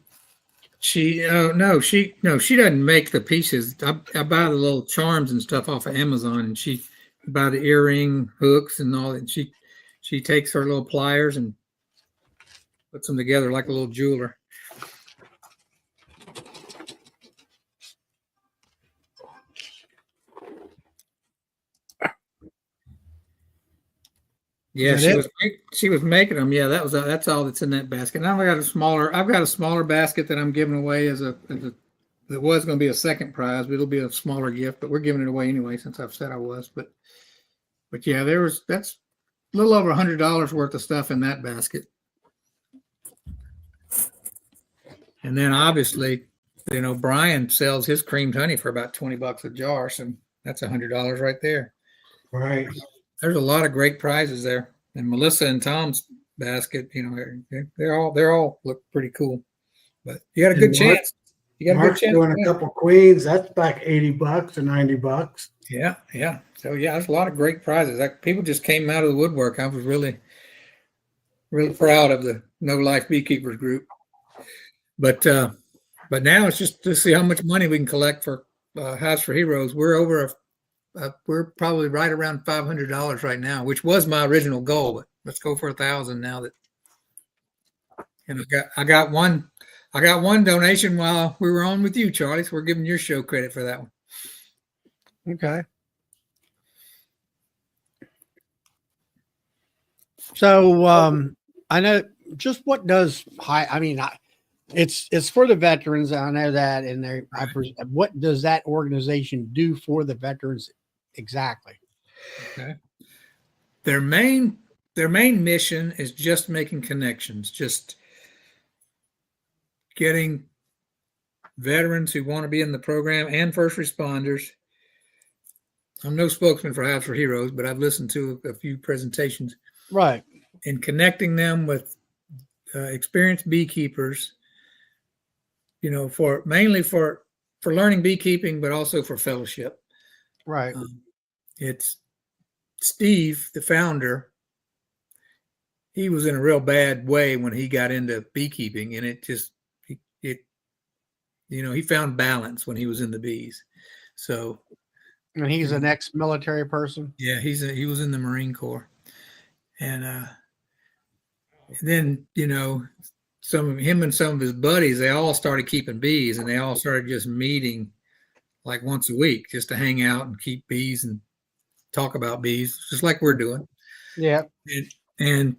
no, she doesn't make the pieces. I buy the little charms and stuff off of Amazon, and she buy the earring hooks and all that. And she takes her little pliers and puts them together like a little jeweler. Yeah, she was making them. Yeah, that's all that's in that basket. Now I've got a smaller basket that I'm giving away as a that was going to be a second prize, but it'll be a smaller gift. But we're giving it away anyway since I've said I was. But yeah, that's a little over $100 worth of stuff in that basket. And then obviously, Brian sells his creamed honey for about $20 a jar, so that's $100 right there. Right. There's a lot of great prizes there, and Melissa and Tom's basket, they're all look pretty cool. But you got a good chance. You got a good chance. Doing a couple queens. That's like $80 or $90. Yeah. So yeah, there's a lot of great prizes. People just came out of the woodwork. I was really, really proud of the No Life Beekeepers group. But now it's just to see how much money we can collect for Hives for Heroes. We're probably right around $500 right now, which was my original goal. But let's go for 1,000 now that. And I got one donation while we were on with you, Charlie. So we're giving your show credit for that one. Okay. So I know just what does it's for the veterans. I know that, and what does that organization do for the veterans exactly? Okay. Their main mission is just making connections, just getting veterans who want to be in the program and first responders. I'm no spokesman for Hives for Heroes, but I've listened to a few presentations. Right. And connecting them with experienced beekeepers, mainly for learning beekeeping, but also for fellowship. Right. It's Steve, the founder. He was in a real bad way when he got into beekeeping, and he found balance when he was in the bees. So, and he's an ex-military person. Yeah, he was in the Marine Corps, and then him and some of his buddies, they all started keeping bees, and they all started just meeting like once a week just to hang out and keep bees and talk about bees, just like we're doing. Yeah. And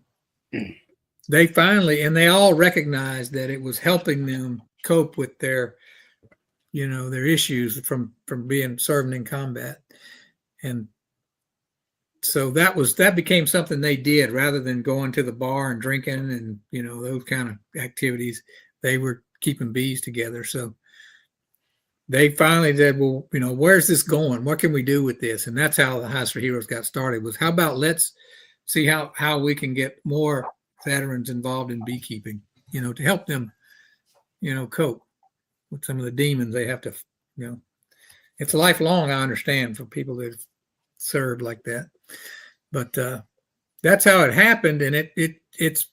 they all recognized that it was helping them cope with their issues from being serving in combat. And so that became something they did rather than going to the bar and drinking and, those kind of activities. They were keeping bees together. So they finally said, well, where's this going? What can we do with this? And that's how the Hives for Heroes got started, was how about let's see how we can get more veterans involved in beekeeping, to help them, cope with some of the demons they have to, it's lifelong, I understand, for people that served like that. But that's how it happened. And it's,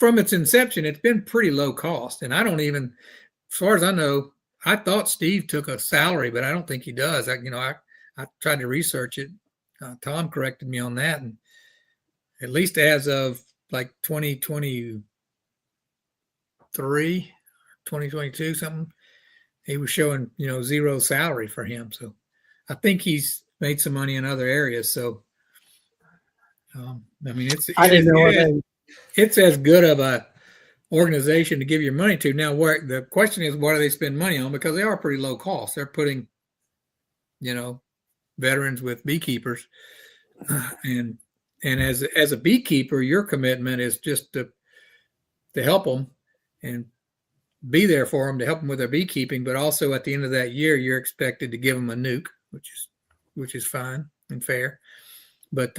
from its inception, it's been pretty low cost. And I don't even, as far as I know, I thought Steve took a salary, but I don't think he does. I tried to research it. Tom corrected me on that, and at least as of like 2023, 2022, something, he was showing, zero salary for him. So I think he's made some money in other areas. So, I mean, I didn't know it's as good of a organization to give your money to. Now, where the question is, what do they spend money on? Because they are pretty low cost. They're putting, veterans with beekeepers, and as a beekeeper, your commitment is just to help them and be there for them, to help them with their beekeeping. But also at the end of that year, you're expected to give them a nuke, which is fine and fair. But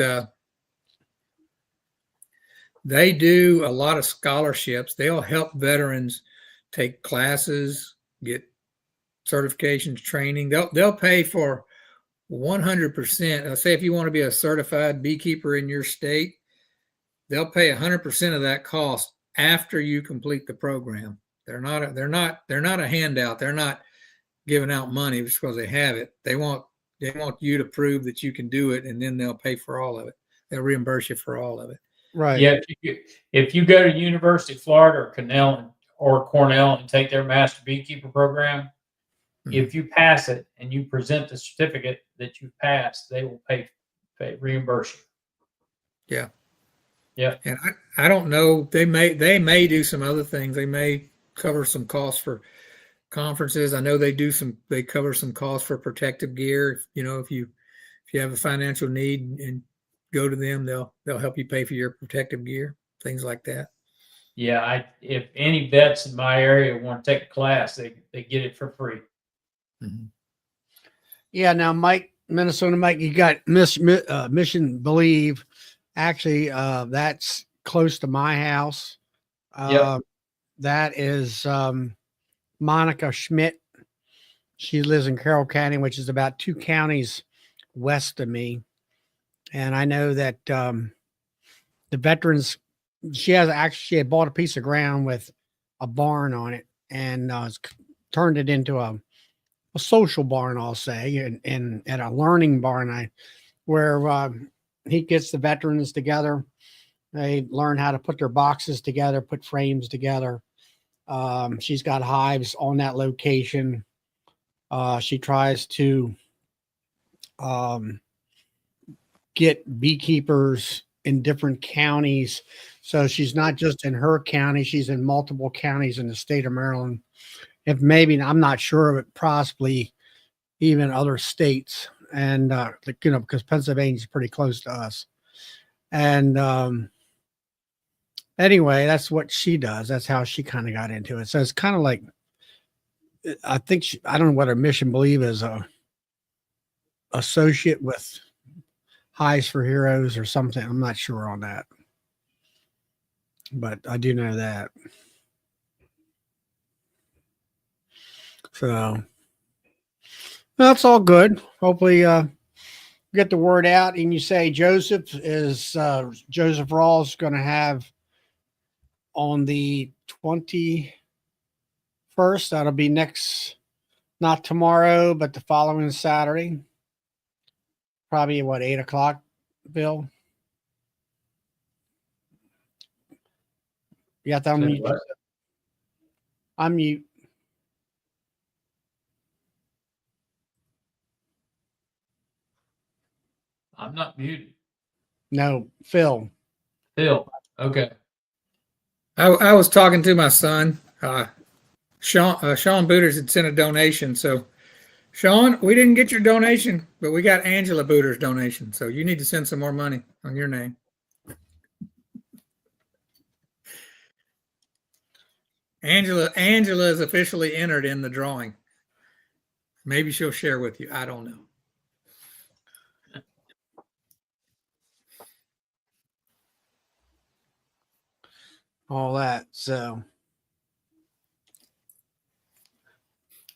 they do a lot of scholarships. They'll help veterans take classes, get certifications, training. They'll pay for 100%. Say if you want to be a certified beekeeper in your state, they'll pay 100% of that cost after you complete the program. They're not a handout. They're not giving out money just because they have it. They want you to prove that you can do it, and then they'll pay for all of it. They'll reimburse you for all of it. Right. Yeah. If you go to University of Florida or Cornell and take their master beekeeper program, if you pass it and you present the certificate that you passed, they will reimburse you. Yeah. Yeah. And I don't know. They may do some other things. They may cover some costs for conferences. I know they cover some costs for protective gear. If you have a financial need and go to them, they'll help you pay for your protective gear, things like that. Yeah. If any vets in my area want to take a class, they get it for free. Mm-hmm. Yeah. Now, Minnesota Mike, you got Mission Believe. Actually, that's close to my house. Yep. That is Monica Schmidt. She lives in Carroll County, which is about 2 counties west of me. And I know that the veterans, she had bought a piece of ground with a barn on it, and turned it into a social barn, I'll say, and a learning barn, where he gets the veterans together. They learn how to put their boxes together, put frames together. She's got hives on that location. She tries to get beekeepers in different counties. So she's not just in her county, she's in multiple counties in the state of Maryland. If maybe, I'm not sure of it, possibly even other states. And, because Pennsylvania is pretty close to us. And anyway, that's what she does. That's how she kind of got into it. So it's kind of like, I think, I don't know what her Mission Believe is, associate with Hives for Heroes or something. I'm not sure on that, but I do know that. So that's all good. Hopefully, get the word out. And you say Joseph Rawls going to have on the 21st. That'll be not tomorrow, but the following Saturday. Probably 8 o'clock, Bill? You have to unmute. Unmute. I'm not muted. No, Phil. Phil. Okay. I was talking to my son. Sean Booters had sent a donation. So, Sean, we didn't get your donation, but we got Angela Booters' donation. So you need to send some more money on your name. Angela is officially entered in the drawing. Maybe she'll share with you. I don't know. All that. So,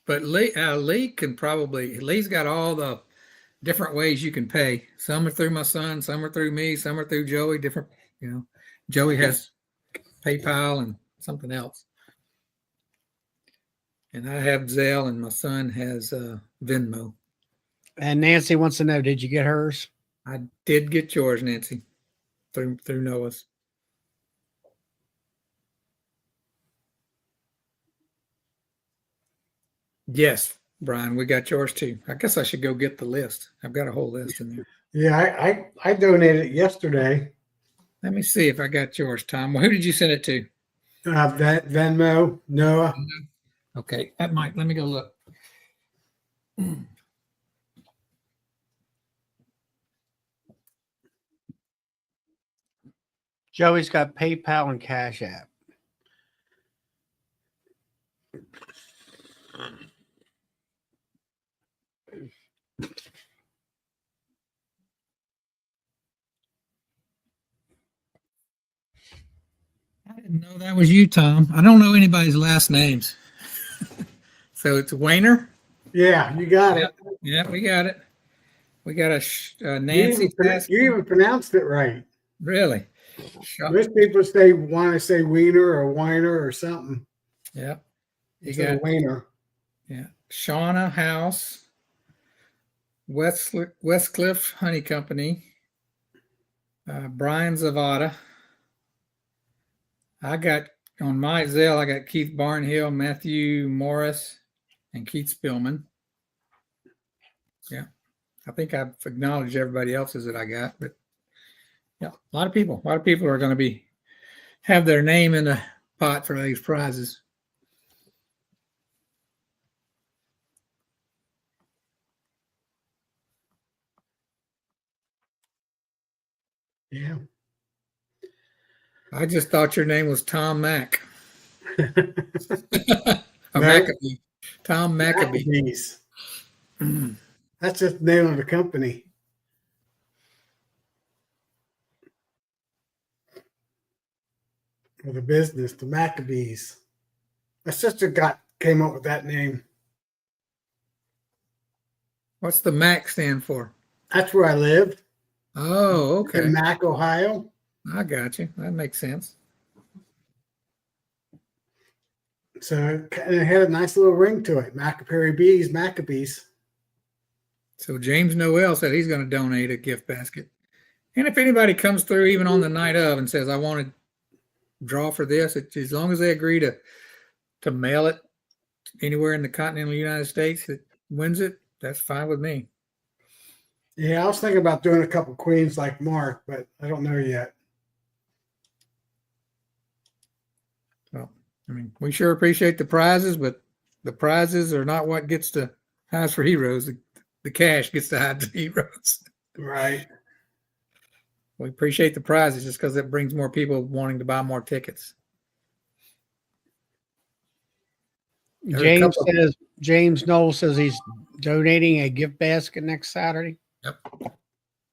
but Lee can probably. Lee's got all the different ways you can pay. Some are through my son, some are through me, some are through Joey. Different, Joey has PayPal and something else, and I have Zelle, and my son has Venmo. And Nancy wants to know, did you get hers? I did get yours, Nancy, through Noah's. Yes, Brian, we got yours too. I guess I should go get the list. I've got a whole list in there. Yeah, I donated it yesterday. Let me see if I got yours, Tom. Well, who did you send it to? Venmo, Noah. Okay, that might. Let me go look. Joey's got PayPal and Cash App. I didn't know that was you, Tom. I don't know anybody's last names. So it's Wayner? Yeah, you got it. Yeah, we got it. We got a You Nancy. even pronounced it right. Really? Most people want to say Wiener or Weiner or something. Yeah. You Instead of got Weiner. Yeah. Shauna House, Westcliff Honey Company, Brian Zavada. I got on my Zelle, I got Keith Barnhill, Matthew Morris, and Keith Spillman. Yeah. I think I've acknowledged everybody else's that I got, but yeah, a lot of people are going to have their name in the pot for these prizes. Yeah. I just thought your name was Tom Mack. No. Maccabee. Tom Maccabee. Maccabees. That's just the name of the company. Or the business, the Maccabees. My sister came up with that name. What's the Mac stand for? That's where I live. Oh, okay. In Mac, Ohio. I got you. That makes sense. So it had a nice little ring to it. Maccabees. So James Noel said he's going to donate a gift basket. And if anybody comes through even on the night of and says, I want to draw for this, as long as they agree to mail it anywhere in the continental United States that wins it, that's fine with me. Yeah, I was thinking about doing a couple queens like Mark, but I don't know yet. Well, I mean, we sure appreciate the prizes, but the prizes are not what gets to Hives for Heroes. The cash gets to Hives for Heroes. Right. We appreciate the prizes just because it brings more people wanting to buy more tickets. James Knoll says he's donating a gift basket next Saturday. Yep.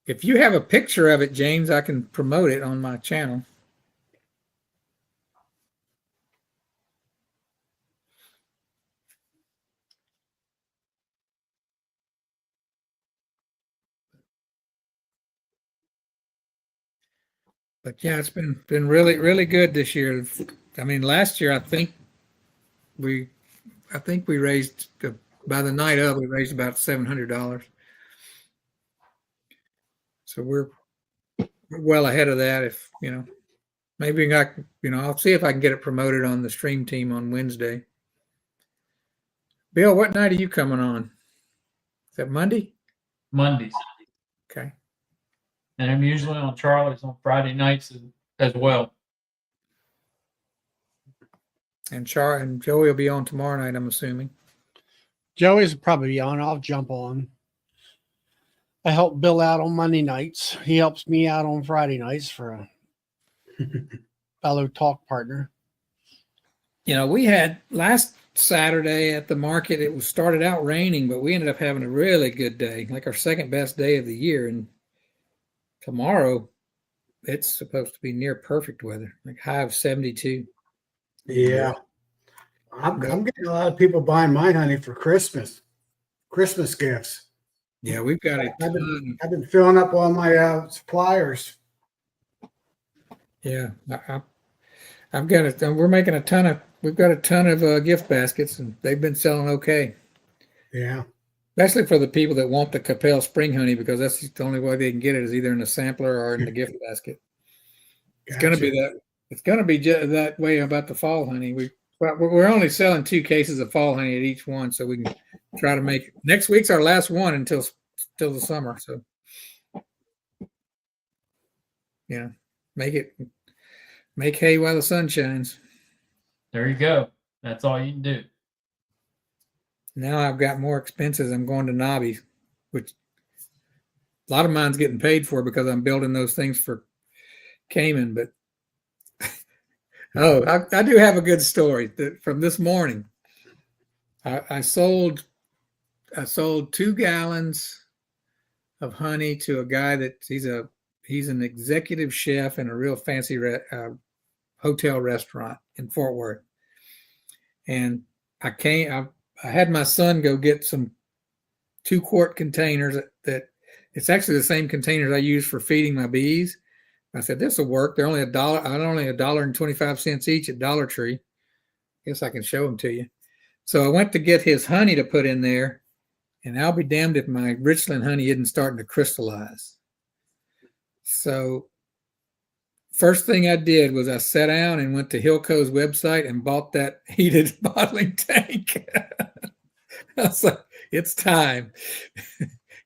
If you have a picture of it, James, I can promote it on my channel. But yeah, it's been really, really good this year. I mean, last year I think we raised by the night of we raised about $700. So we're well ahead of that. If maybe I'll see if I can get it promoted on the stream team on Wednesday. Bill, what night are you coming on? Is that Monday? Mondays. Okay. And I'm usually on Charlie's on Friday nights as well. And Joey will be on tomorrow night, I'm assuming. Joey's probably on. I'll jump on. I help Bill out on Monday nights. He helps me out on Friday nights for a fellow talk partner. We had last Saturday at the market, it started out raining, but we ended up having a really good day, like our second best day of the year. And tomorrow, it's supposed to be near perfect weather, like high of 72. Yeah. I'm getting a lot of people buying my honey for Christmas gifts. Yeah, we've got it. I've been filling up all my suppliers. Yeah, I've got it. We're making we've got a ton of gift baskets, and they've been selling okay. Yeah. especially for the people that want the Capel spring honey, because that's the only way they can get it is either in a sampler or in the gift basket. It's going to be that. It's going to be that way about the fall honey. We're only selling 2 cases of fall honey at each one, so we can try to make next week's our last one until the summer. So, make hay while the sun shines. There you go. That's all you can do. Now I've got more expenses. I'm going to Nobby's, which a lot of mine's getting paid for because I'm building those things for Cayman. But I do have a good story from this morning. I sold 2 gallons of honey to a guy that he's an executive chef in a real fancy hotel restaurant in Fort Worth. And I had my son go get some 2-quart containers that it's actually the same containers I use for feeding my bees. I said, this will work. They're only $1.25 each at Dollar Tree. Guess I can show them to you. So I went to get his honey to put in there, and I'll be damned if my Richland honey isn't starting to crystallize. So first thing I did was I sat down and went to Hilco's website and bought that heated bottling tank. I was like, it's time.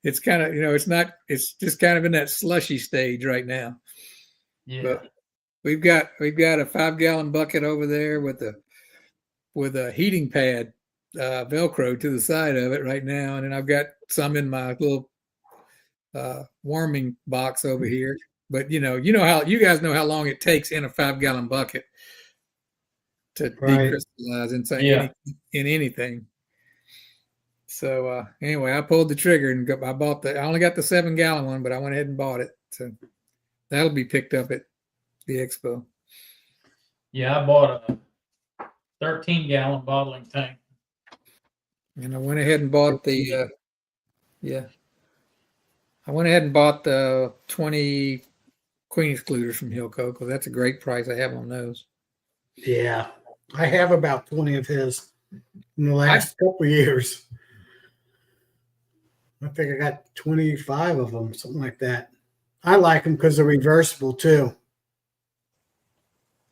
It's kind of, it's just kind of in that slushy stage right now. Yeah. But we've got a 5-gallon bucket over there with a heating pad, Velcro to the side of it right now. And then I've got some in my little warming box over here. But you guys know how long it takes in a 5-gallon bucket to decrystallize in anything. So anyway, I pulled the trigger and I only got the 7-gallon one, but I went ahead and bought it. So that'll be picked up at the expo. Yeah, I bought a 13-gallon bottling tank. And I went ahead and bought the 20 queen excluders from Hilco, because that's a great price I have on those. Yeah, I have about 20 of his in the last couple of years. I think I got 25 of them, something like that. I like them because they're reversible too.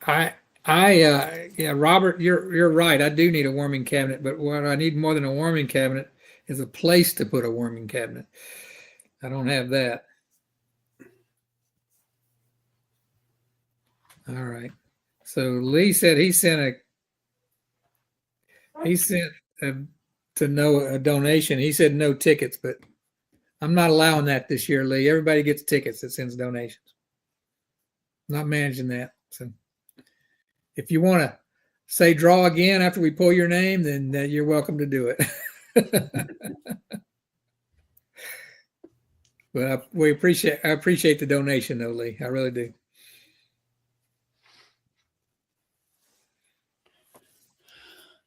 Robert, you're right. I do need a warming cabinet, but what I need more than a warming cabinet is a place to put a warming cabinet. I don't have that. All right. So Lee said he sent a donation. He said no tickets, but I'm not allowing that this year, Lee. Everybody gets tickets that sends donations. I'm not managing that. So if you want to say draw again after we pull your name, then you're welcome to do it. But I appreciate the donation though, Lee. I really do.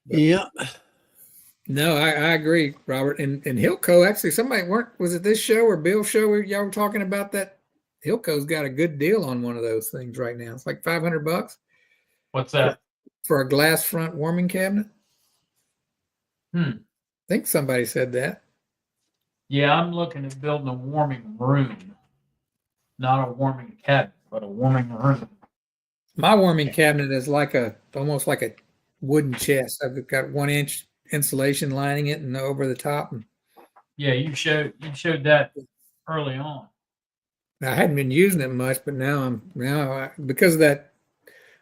But, yeah. No, I agree, Robert. And Hilco, actually, was it this show or Bill's show where y'all were talking about that? Hilco's got a good deal on one of those things right now. It's like $500. What's that? For a glass front warming cabinet? I think somebody said that. Yeah, I'm looking at building a warming room. Not a warming cabinet, but a warming room. My warming cabinet is almost like a wooden chest. I've got 1-inch insulation lining it and over the top. Yeah, you showed that early on. I hadn't been using it much, but now because of that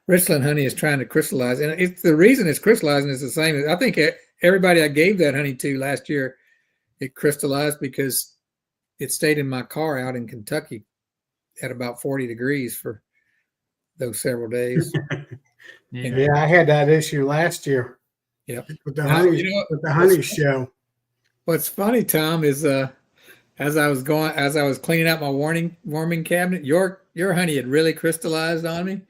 Richland honey is trying to crystallize, and the reason it's crystallizing is the same. I think everybody I gave that honey to last year, it crystallized because it stayed in my car out in Kentucky at about 40 degrees for those several days. Yeah, I had that issue last year. Yep. With the honey show. What's funny, Tom, is as I was cleaning out my warming cabinet, your honey had really crystallized on me.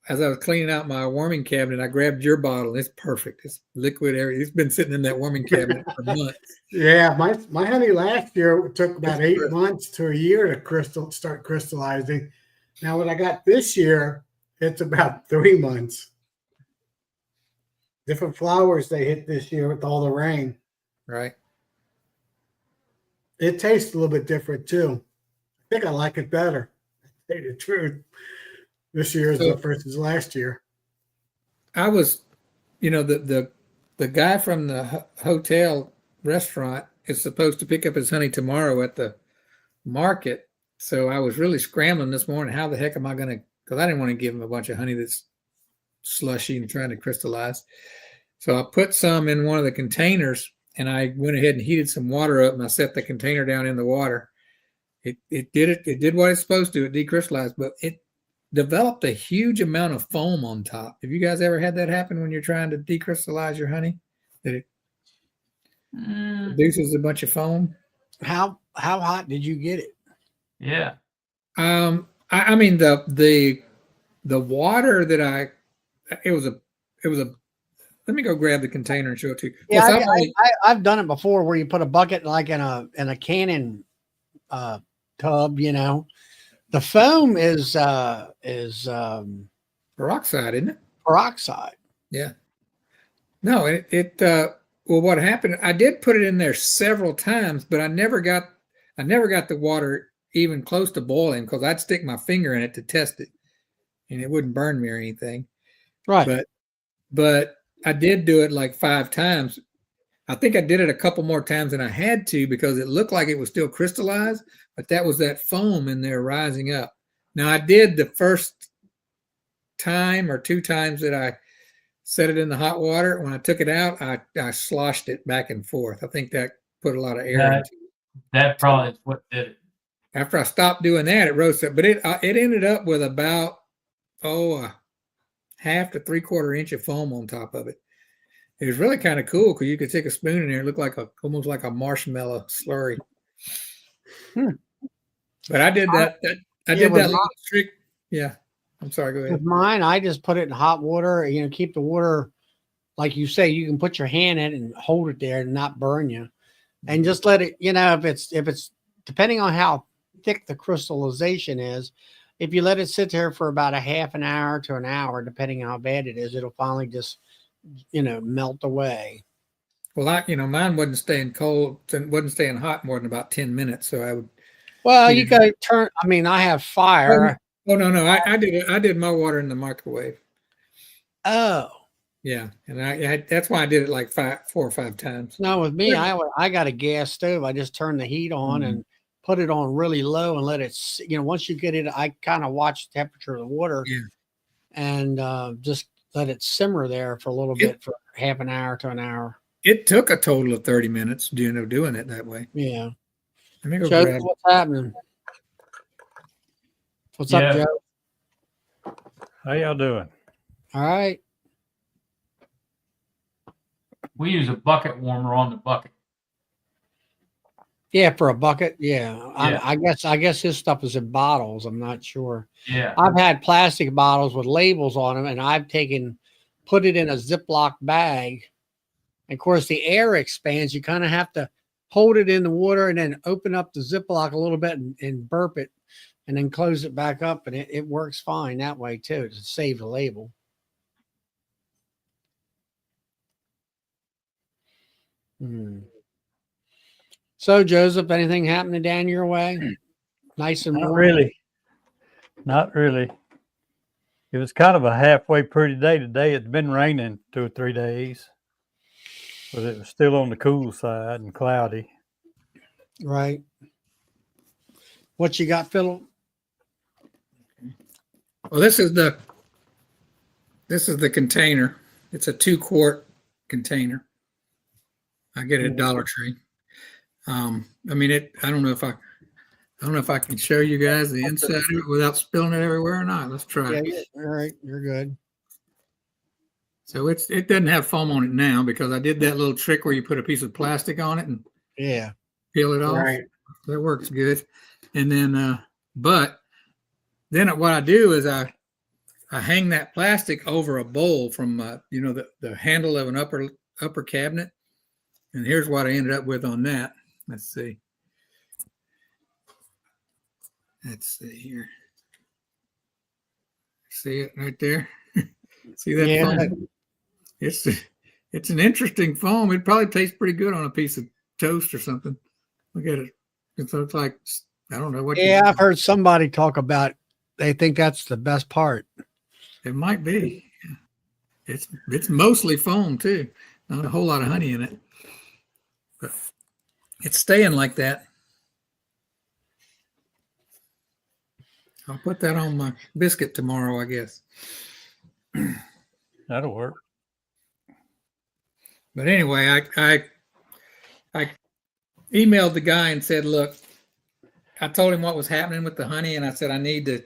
As I was cleaning out my warming cabinet, I grabbed your bottle. It's perfect. It's liquid area. It's been sitting in that warming cabinet for months. Yeah, my honey last year took about 8 months to a year to start crystallizing. Now what I got this year, it's about 3 months. Different flowers they hit this year with all the rain. Right. It tastes a little bit different too. I think I like it better. To tell you the truth, this year's So- versus last year. I was, the guy from the hotel restaurant is supposed to pick up his honey tomorrow at the market. So I was really scrambling this morning. How the heck am I going to? Because I didn't want to give him a bunch of honey that's slushy and trying to crystallize. So I put some in one of the containers, and I went ahead and heated some water up, and I set the container down in the water. It did what it's supposed to. It decrystallized, but it developed a huge amount of foam on top. Have you guys ever had that happen when you're trying to decrystallize your honey? That it produces a bunch of foam? How hot did you get it? Yeah. I mean the water that it was a let me go grab the container and show it to you. Yeah, I've done it before where you put a bucket like in a cannon tub, The foam is peroxide, isn't it? peroxide. Yeah. No, well, what happened, I did put it in there several times, but I never got the water even close to boiling because I'd stick my finger in it to test it and it wouldn't burn me or anything. Right. But I did do it like 5 times. I think I did it a couple more times than I had to because it looked like it was still crystallized, but that was that foam in there rising up. Now I did the first time or 2 times that I set it in the hot water. When I took it out, I sloshed it back and forth. I think that put a lot of air into it. That probably is what did it. After I stopped doing that, it rose up, but it ended up with about a half to 3/4 inch of foam on top of it. It was really kind of cool because you could take a spoon in there, it looked like almost like a marshmallow slurry. But I did that. I did that little trick. Yeah, I'm sorry. Go ahead. With mine, I just put it in hot water. Keep the water, like you say, you can put your hand in it and hold it there and not burn you, and just let it. If it's depending on how thick the crystallization is, if you let it sit there for about a half an hour to an hour, depending on how bad it is, it'll finally just melt away. Well, mine wasn't staying cold and wasn't staying hot more than about 10 minutes. So I would. Well, you got to turn. I mean, I have fire. Oh no! I did it. I did my water in the microwave. Oh, yeah, and that's why I did it like 4 or 5 times. no, with me, I got a gas stove. I just turn the heat on and put it on really low and let it. Once you get it, I kind of watch the temperature of the water, and just let it simmer there for a little bit for half an hour to an hour. It took a total of 30 minutes, doing it that way. Yeah. Let me go Joe, grab. what's happening? What's up, Joe? How y'all doing? All right. We use a bucket warmer on the bucket. Yeah, for a bucket. Yeah. Yeah. I guess his stuff is in bottles. I'm not sure. Yeah. I've had plastic bottles with labels on them, and I've put it in a Ziploc bag. And of course, the air expands. You kind of have to hold it in the water and then open up the Ziploc a little bit and burp it, and then close it back up. And it works fine that way too, to save the label. So, Joseph, anything happening down your way? Nice and Not warm? really. Not really. It was kind of a halfway pretty day today. It's been raining 2 or 3 days, but it was still on the cool side and cloudy. Right. What you got, Philip? Well, this is the container. It's a 2-quart container. I get it at Dollar Tree. I don't know if I can show you guys the inside of it without spilling it everywhere or not. Let's try. Yeah, all right, you're good. So it doesn't have foam on it now because I did that little trick where you put a piece of plastic on it and peel it off. Right. That works good. And then, but then what I do is I hang that plastic over a bowl from the handle of an upper cabinet. And here's what I ended up with on that. Let's see. Let's see here. See it right there? See that foam? It's an interesting foam. It probably tastes pretty good on a piece of toast or something. Look at it It looks like, I don't know what. Yeah, I've heard somebody talk about they think that's the best part. It might be. It's mostly foam too. Not a whole lot of honey in it. But it's staying like that. I'll put that on my biscuit tomorrow, I guess. That'll work. But anyway, I emailed the guy and said, look, I told him what was happening with the honey, and I said I need to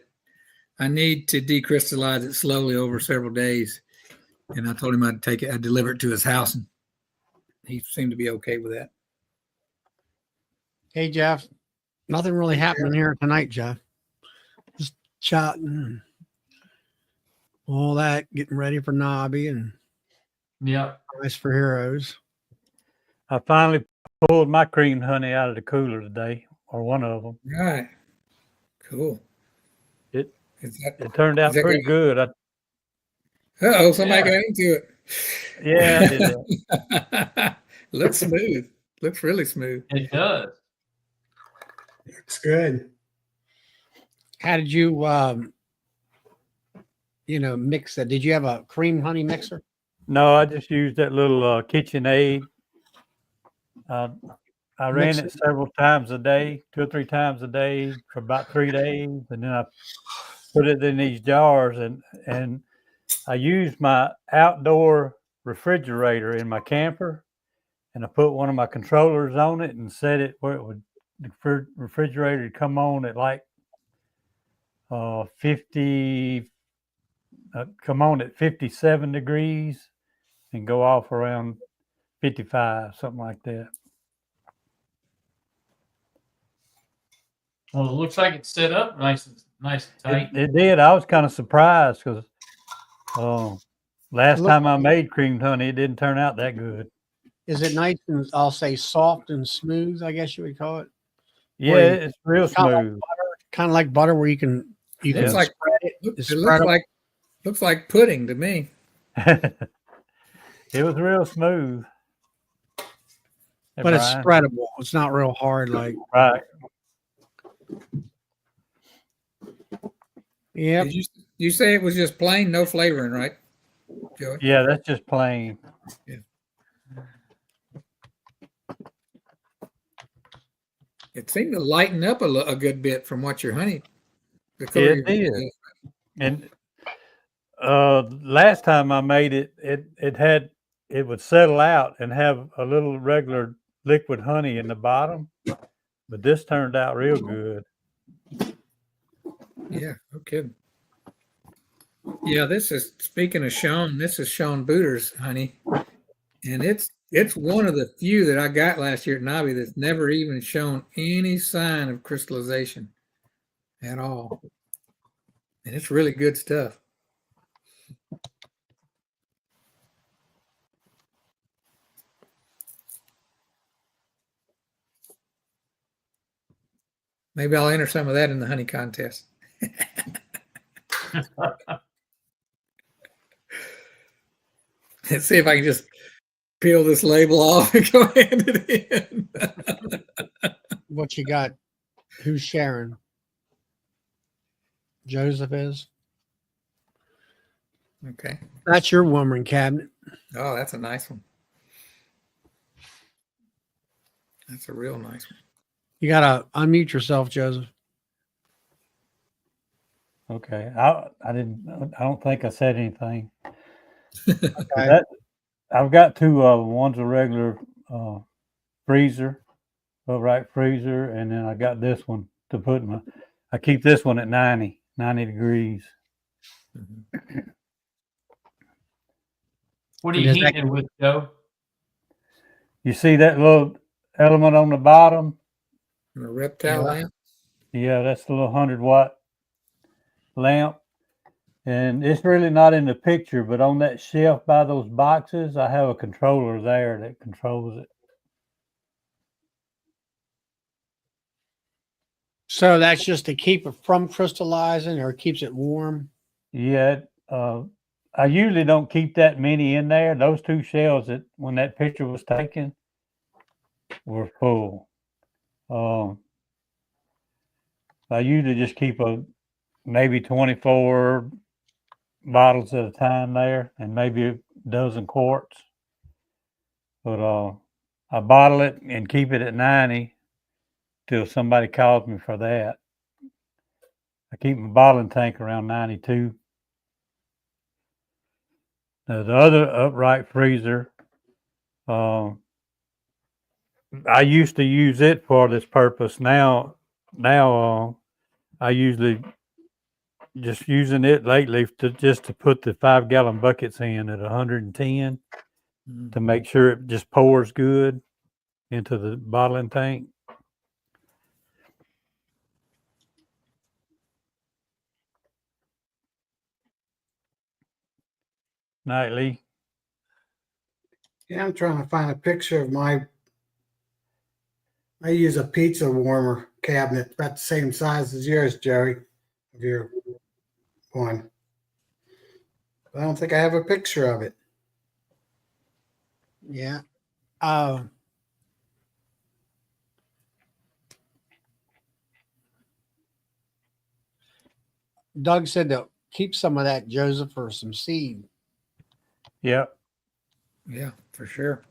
decrystallize it slowly over several days. And I told him I'd deliver it to his house, and he seemed to be okay with that. Hey, Jeff. Nothing really happening here tonight, Jeff. Just chatting. All that, getting ready for Nobby and Yep. Ice for Heroes. I finally pulled my creamed honey out of the cooler today, or one of them. Right. Cool. It Is that, It turned out is that pretty good. uh-oh, somebody Yeah. got into Yeah, I did that. it. Looks smooth. Looks really smooth. It does. It's good. How did you, mix that? Did you have a cream honey mixer? No, I just used that little KitchenAid. I ran Mix it several times a day, 2 or 3 times a day for about 3 days, and then I put it in these jars, and I used my outdoor refrigerator in my camper, and I put one of my controllers on it and set it where it would the refrigerator would come on at like 50. Come on at 57 degrees and go off around 55, something like that. Well, it looks like it's set up nice and tight. It did. I was kind of surprised because last Look- time I made creamed honey, it didn't turn out that good. Is it nice and I'll say soft and smooth, I guess you would call it? Yeah, Where you- it's real Kind of like smooth. Kind of like butter where you can Looks like spread it. it Spread looks them. like pudding to me. It was real smooth. Hey, But it's Brian. spreadable. It's not real hard. Like, Right. yep. Did you say it was just plain, no flavoring, right, Joey? Yeah, that's just plain. It seemed to lighten up a good bit from what your honey. It did. And last time I made it, it would settle out and have a little regular liquid honey in the bottom. But this turned out real good. Yeah, no kidding. Yeah, this is speaking of Sean. This is Sean Booter's honey, and it's one of the few that I got last year at Nobby that's never even shown any sign of crystallization at all, and it's really good stuff. Maybe I'll enter some of that in the honey contest. Let's see if I can just peel this label off and go hand it in. What you got? Who's sharing? Joseph is. Okay. That's your warming cabinet. Oh, that's a nice one. That's a real nice one. You gotta unmute yourself, Joseph. Okay. I don't think I said anything. Okay. I've got 2 of them. One's a regular freezer, upright freezer, and then I got this one to put I keep this one at 90 degrees. Mm-hmm. What are you Does heating that- it with, Joe? You see that little element on the bottom? And a reptile Yeah. lamp. Yeah, that's the little 100-watt lamp. And it's really not in the picture, but on that shelf by those boxes, I have a controller there that controls it. So that's just to keep it from crystallizing or keeps it warm. Yeah, I usually don't keep that many in there. Those 2 shelves when that picture was taken were full. I usually just keep maybe 24 bottles at a time there, and maybe a dozen quarts. But I bottle it and keep it at 90 till somebody calls me for that. I keep my bottling tank around 92. Now, the other upright freezer, I used to use it for this purpose. Now, I usually just using it lately to put the 5-gallon buckets in at 110 to make sure it just pours good into the bottling tank. Nightly. Yeah, I'm trying to find a picture of I use a pizza warmer cabinet about the same size as yours, Jerry, of your one. I don't think I have a picture of it. Yeah. Doug said to keep some of that, Joseph, for some seed. Yep. Yeah, for sure.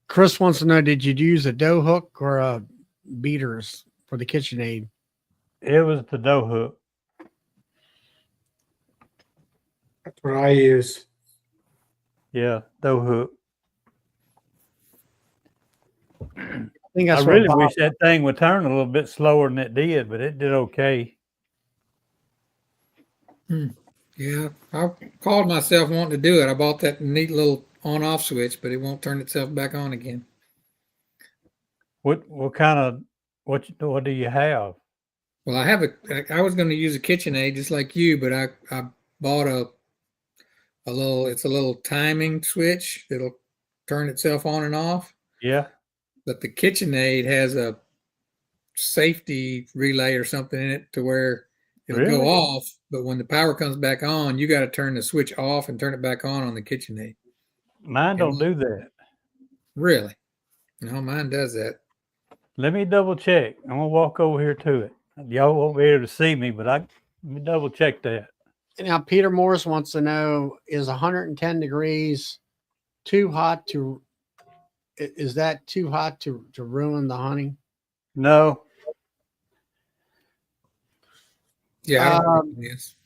Chris wants to know, did you use a dough hook or a beaters for the KitchenAid? It was the dough hook. That's what I use. Yeah, dough hook. I think I that's really what wish that thing would turn a little bit slower than it did, but it did okay. Yeah, I called myself wanting to do it. I bought that neat little on-off switch, but it won't turn itself back on again. What do you have? Well, I was going to use a KitchenAid just like you, but I bought it's a little timing switch that'll turn itself on and off. Yeah. But the KitchenAid has a safety relay or something in it to where it'll go Really? off, but when the power comes back on, you got to turn the switch off and turn it back on the KitchenAid. Mine don't do that. Really? No, mine does that. Let me double check. I'm gonna walk over here to it. Y'all won't be able to see me, but let me double check that. Now, Peter Morris wants to know, is 110 degrees too hot is that too hot to ruin the honey? No. Yeah, I don't think it is.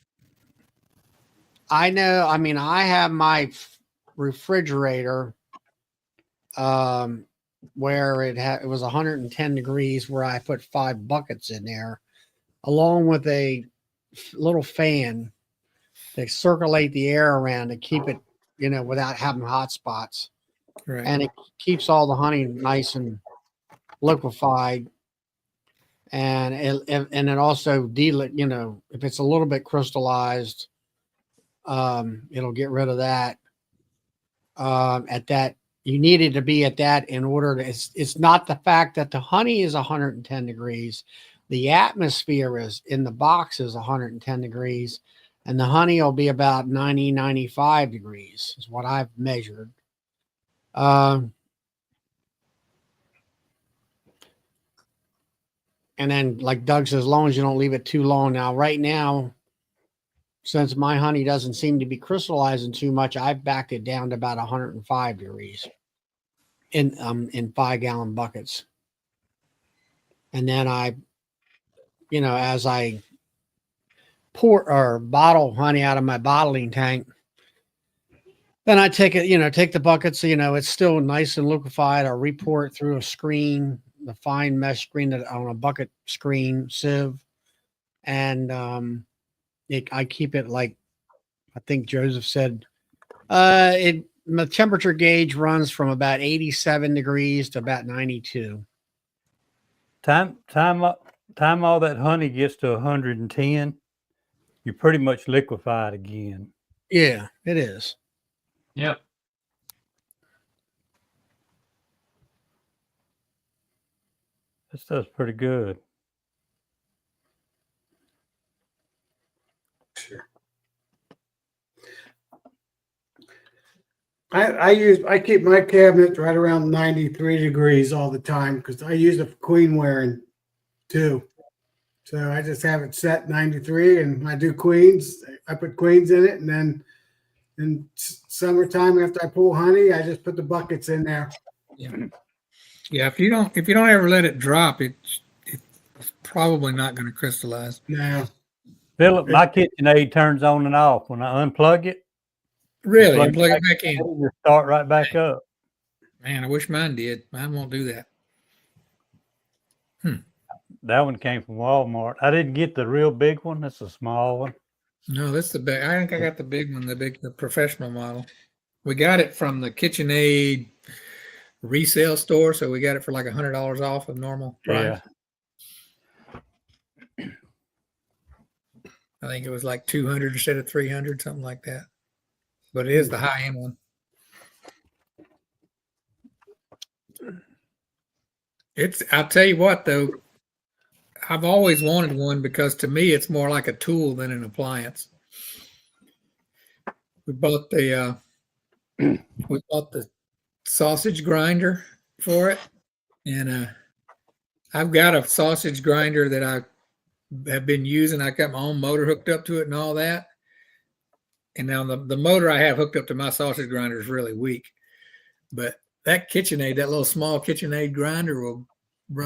I know. I mean, I have my refrigerator where it was 110 degrees, where I put 5 buckets in there, along with a little fan to circulate the air around to keep it, without having hot spots. Right. And it keeps all the honey nice and liquefied. And it also if it's a little bit crystallized, it'll get rid of that. At that, you need it to be at that in order to. It's not the fact that the honey is 110 degrees. The atmosphere is in the box is 110 degrees, and the honey will be about 90, 95 degrees is what I've measured. And then, like Doug says, as long as you don't leave it too long. Now, right now, since my honey doesn't seem to be crystallizing too much, I've backed it down to about 105 degrees in 5-gallon buckets. And then as I pour or bottle honey out of my bottling tank, then I take it, take the buckets, it's still nice and liquefied. I'll re-pour it through a screen, the fine mesh screen on a bucket screen sieve. And I keep it like, I think Joseph said, the temperature gauge runs from about 87 degrees to about 92. Time all that honey gets to 110, you're pretty much liquefied again. Yeah, it is. Yep. This stuff's pretty good. Sure. I keep my cabinet right around 93 degrees all the time because I use it for queen wearing too. So I just have it set 93 and I do queens. I put queens in it, and then in summertime after I pull honey, I just put the buckets in there. Yeah, if you don't ever let it drop, it's probably not going to crystallize. No. Philip, my KitchenAid turns on and off. When I unplug it, Really? plug And plug it back back in. it'll just start right back up. Man, I wish mine did. Mine won't do that. That one came from Walmart. I didn't get the real big one. That's a small one. No, that's the big. I think I got the big one, the professional model. We got it from the KitchenAid resale store, so we got it for like $100 off of normal price. Yeah. I think it was like 200 instead of 300, something like that. But it is the high end one. I'll tell you what though, I've always wanted one because to me it's more like a tool than an appliance. We bought the sausage grinder for it, and I've got a sausage grinder that I have been using. I got my own motor hooked up to it and all that. And now the motor I have hooked up to my sausage grinder is really weak, but that KitchenAid, that little small KitchenAid grinder will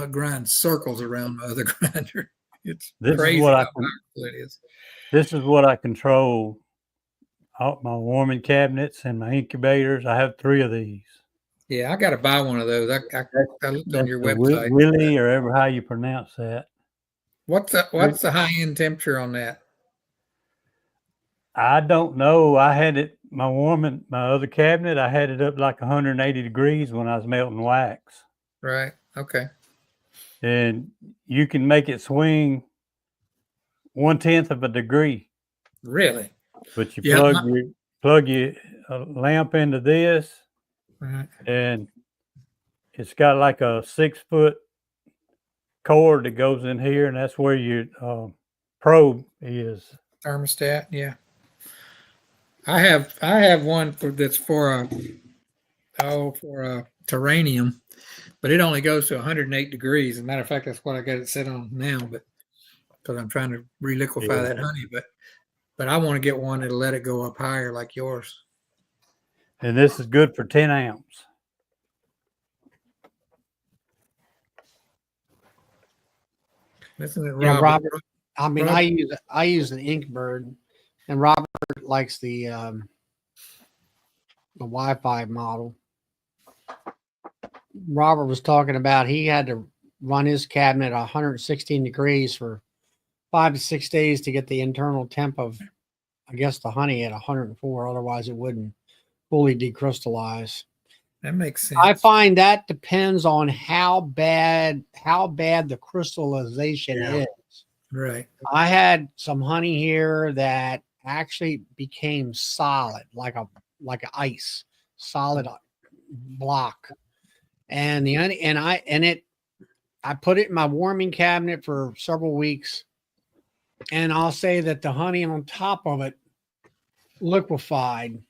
grind circles around my other grinder. It's crazy how powerful it is. This is what I control. All my warming cabinets and my incubators. I have 3 of these. Yeah, I got to buy one of those. I looked on your website. Willie, or ever how you pronounce that. What's the high end temperature on that? I don't know. I had it, my other cabinet, I had it up like 180 degrees when I was melting wax. Right. Okay. And you can make it swing 1/10 of a degree. Really? But you plug your lamp into this, right, and it's got like a 6-foot cord that goes in here, and that's where your probe is. Thermostat, yeah. I have one that's for a terrarium, but it only goes to 108 degrees. As a matter of fact, that's what I got it set on now, but because I'm trying to reliquefy that honey, but I want to get one that'll let it go up higher like yours. And this is good for 10 amps. Isn't it, Yeah, Robert? Robert. I mean, I use the Inkbird, and Robert likes the Wi-Fi model. Robert was talking about he had to run his cabinet 116 degrees for 5 to 6 days to get the internal temp of, I guess, the honey at 104. Otherwise, it wouldn't fully decrystallize. That makes sense. I find that depends on how bad the crystallization is. Right. I had some honey here that actually became solid, like a ice, solid block. And the honey, I put it in my warming cabinet for several weeks, and I'll say that the honey on top of it liquefied.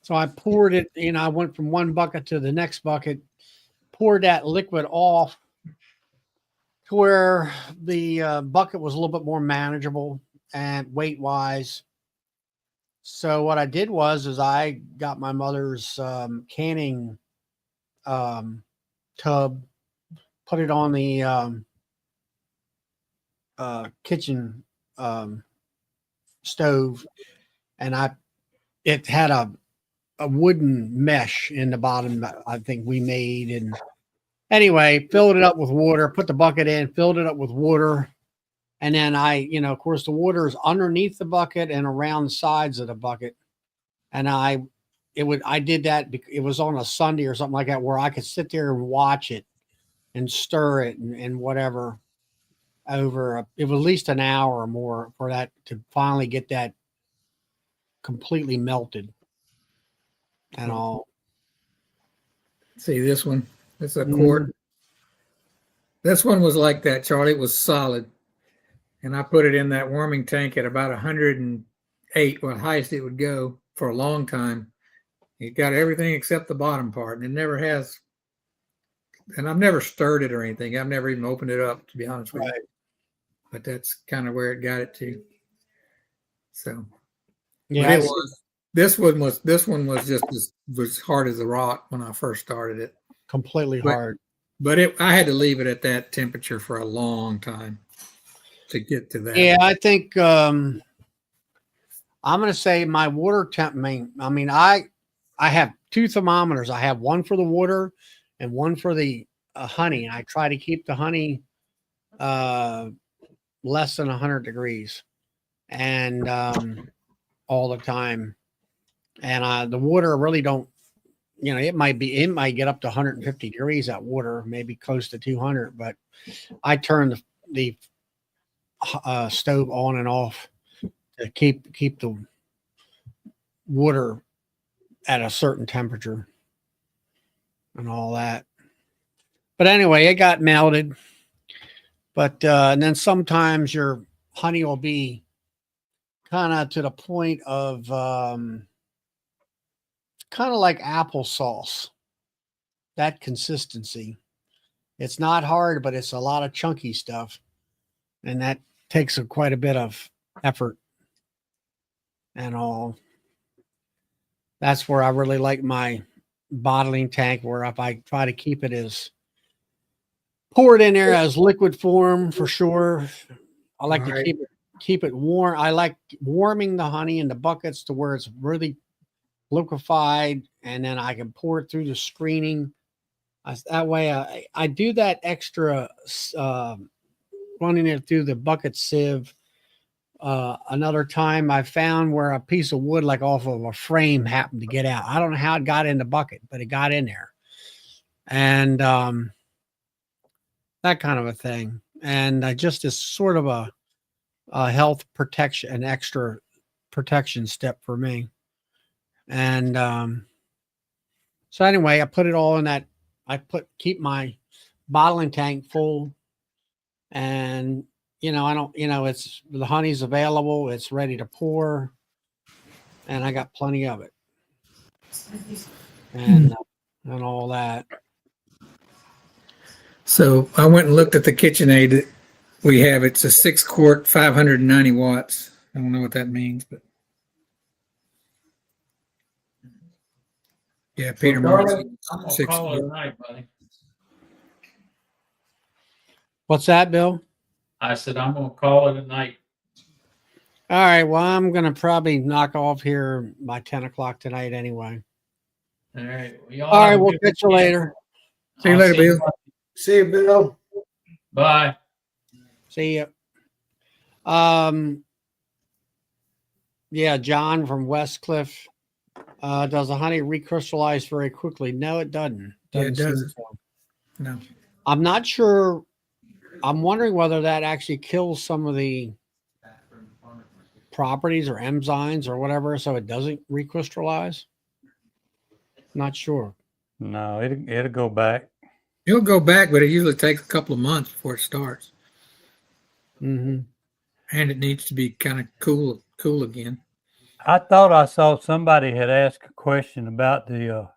So I poured it, I went from one bucket to the next bucket, poured that liquid off to where the bucket was a little bit more manageable and weight wise. So what I did was I got my mother's canning tub, put it on the kitchen stove, and it had a wooden mesh in the bottom that I think we made. And anyway, filled it up with water, put the bucket in, filled it up with water. And then of course the water is underneath the bucket and around the sides of the bucket. And I did that. It was on a Sunday or something like that, where I could sit there and watch it and stir it and whatever over it was at least an hour or more for that to finally get that completely melted and all. See this one? It's a quart. This one was like that, Charlie. It was solid. And I put it in that warming tank at about 108, well, highest it would go for a long time. It got everything except the bottom part, and it never has. And I've never stirred it or anything. I've never even opened it up, to be honest with you. But that's kind of where it got it to. So, Yeah, but it was. This one was just was hard as a rock when I first started it. completely But- hard. But I had to leave it at that temperature for a long time to get to that. Yeah, I think I'm going to say my water temp. I have two thermometers. I have one for the water and one for the honey. I try to keep the honey less than 100 degrees, and all the time. And the water really don't. It might get up to 150 degrees. That water, maybe close to 200. But I turn the stove on and off to keep the water at a certain temperature and all that. But anyway, it got melted. But and then sometimes your honey will be kind of to the point of kind of like applesauce, that consistency. It's not hard, but it's a lot of chunky stuff, and that takes quite a bit of effort and all. That's where I really like my bottling tank, where if I try to keep it as pour it in there as liquid form for sure. I like to keep it warm. I like warming the honey in the buckets to where it's really liquefied, and then I can pour it through the screening. That way, I do that extra running it through the bucket sieve. Another time I found where a piece of wood, like off of a frame, happened to get out. I don't know how it got in the bucket, but it got in there, and that kind of a thing. And just as sort of a health protection, an extra protection step for me. And so anyway, I put it all in that. Keep my bottling tank full, and I don't. It's the honey's available. It's ready to pour, and I got plenty of it, and all that. So I went and looked at the KitchenAid that we have. It's a 6-quart, 590 watts. I don't know what that means, but yeah, Peter Morris. I'm gonna call it a night, buddy. What's that, Bill? I said I'm gonna call it a night. All right. Well, I'm gonna probably knock off here by 10 o'clock tonight anyway. All right. All right. We'll catch you later. See you later, Bill. See you, Bill. Bye. See ya. Yeah, John from Westcliff. Does the honey recrystallize very quickly? No, it doesn't. Yeah, it seem doesn't. so. No. I'm not sure. I'm wondering whether that actually kills some of the properties or enzymes or whatever, so it doesn't recrystallize. Not sure. No, it'll go back. It'll go back, but it usually takes a couple of months before it starts. Mm-hmm. And it needs to be kind of cool again. I thought I saw somebody had asked a question about the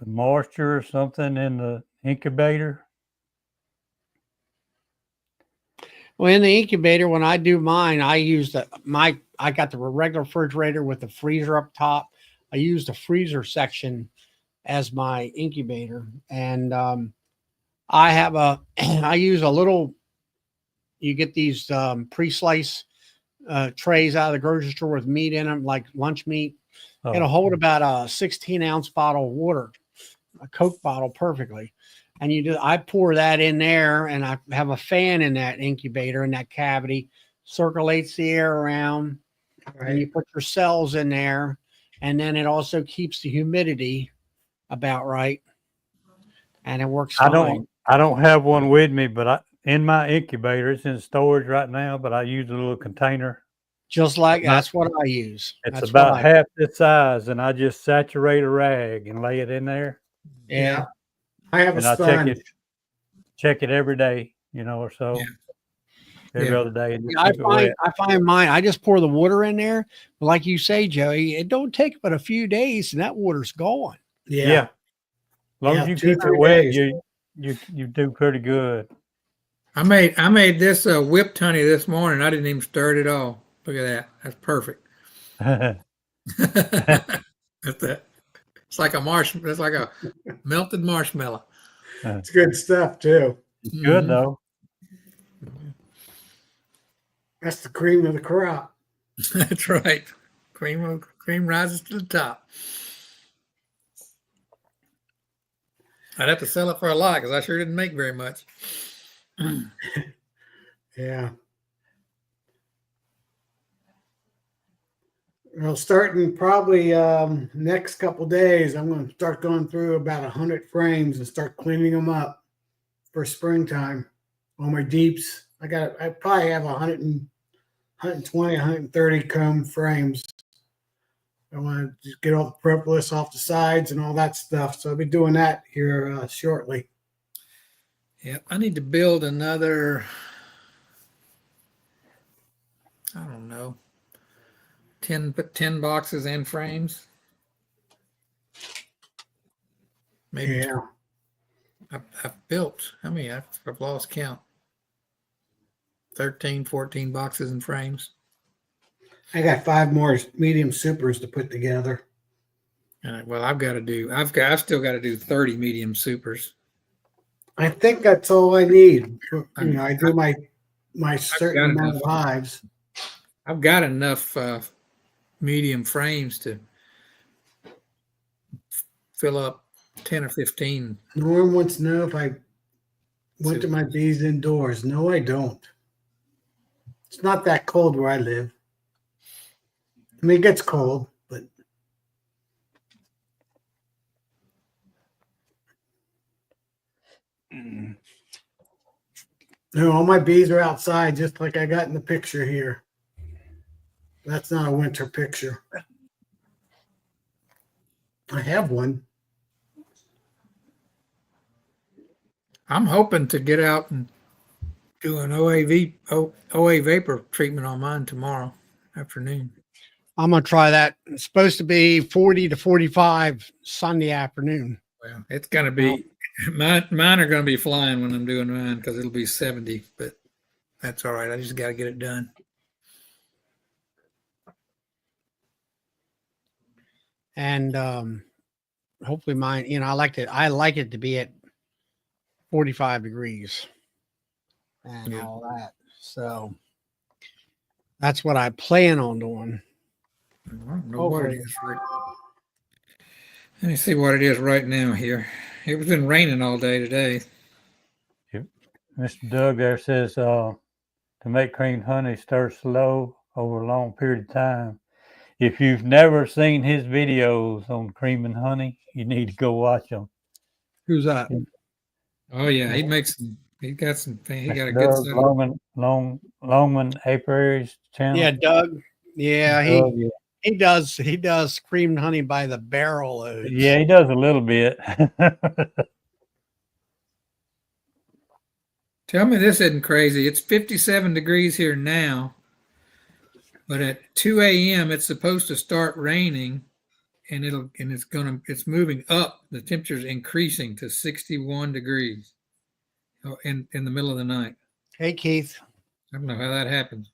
moisture or something in the incubator. Well, in the incubator, when I do mine, I use I got the regular refrigerator with the freezer up top. I use the freezer section as my incubator, and I have I use a little. You get these pre-slice trays out of the grocery store with meat in them, like lunch meat. Oh. It'll hold about a 16-ounce bottle of water, a Coke bottle, perfectly. And I pour that in there, and I have a fan in that incubator, in that cavity, circulates the air around, and you put your cells in there, and then it also keeps the humidity about right, and it works fine. I don't have one with me, but in my incubator, it's in storage right now, but I use a little container. Just like that's what I use. It's That's about half this size, and I just saturate a rag and lay it in there. Yeah. I have And a I sponge. check it every day, or so. Yeah. every Yeah. other day and just I keep it wet. find mine. I just pour the water in there. But like you say, Joey, it don't take but a few days and that water's gone. Yeah. As long as you keep it wet, you do pretty good. I made this whipped honey this morning. I didn't even stir it at all. Look at that. That's perfect. That's that. It's like it's like a melted marshmallow. It's good stuff too. It's good Mhm. though. That's the cream of the crop. That's right. Cream rises to the top. I'd have to sell it for a lot because I sure didn't make very much. Yeah. Well, starting probably next couple days, I'm going to start going through about 100 frames and start cleaning them up for springtime. On my deeps, I probably have 120, 130 comb frames. I want to just get all the propolis off the sides and all that stuff. So I'll be doing that here shortly. Yeah, I need to build another, I don't know, 10 boxes and frames. Maybe Yeah. I've built, how many? I've lost count. 13, 14 boxes and frames. I got 5 more medium supers to put together. Well, I've still got to do 30 medium supers. I think that's all I need. I do my certain got amount of hives. I've got enough medium frames to fill up 10 or 15. Norm wants to know if I went to my bees indoors. No, I don't. It's not that cold where I live. I mean, it gets cold, but all my bees are outside, just like I got in the picture here. That's not a winter picture. I have one. I'm hoping to get out and do an OA vapor treatment on mine tomorrow afternoon. I'm going to try that. It's supposed to be 40 to 45 Sunday afternoon. Well, it's going to be, mine are going to be flying when I'm doing mine because it'll be 70, but that's all right. I just got to get it done. And hopefully mine, I like it to be at 45 degrees and all that. So that's what I plan on doing. I don't know what it is. Let me see what it is right now here. It's been raining all day today. Mr. Doug there says to make cream honey, stir slow over a long period of time. If you've never seen his videos on cream and honey, you need to go watch them. Who's that? Oh yeah, he got a good Doug stuff. Longman Apiaries channel. Yeah, Doug. Yeah, Doug, he does creamed honey by the barrel loads. yeah, he does a little bit. Tell me this isn't crazy. It's 57 degrees here now, but at 2 a.m. it's supposed to start raining, and it's moving up. The temperature's increasing to 61 degrees in the middle of the night. Hey, Keith. I don't know how that happens.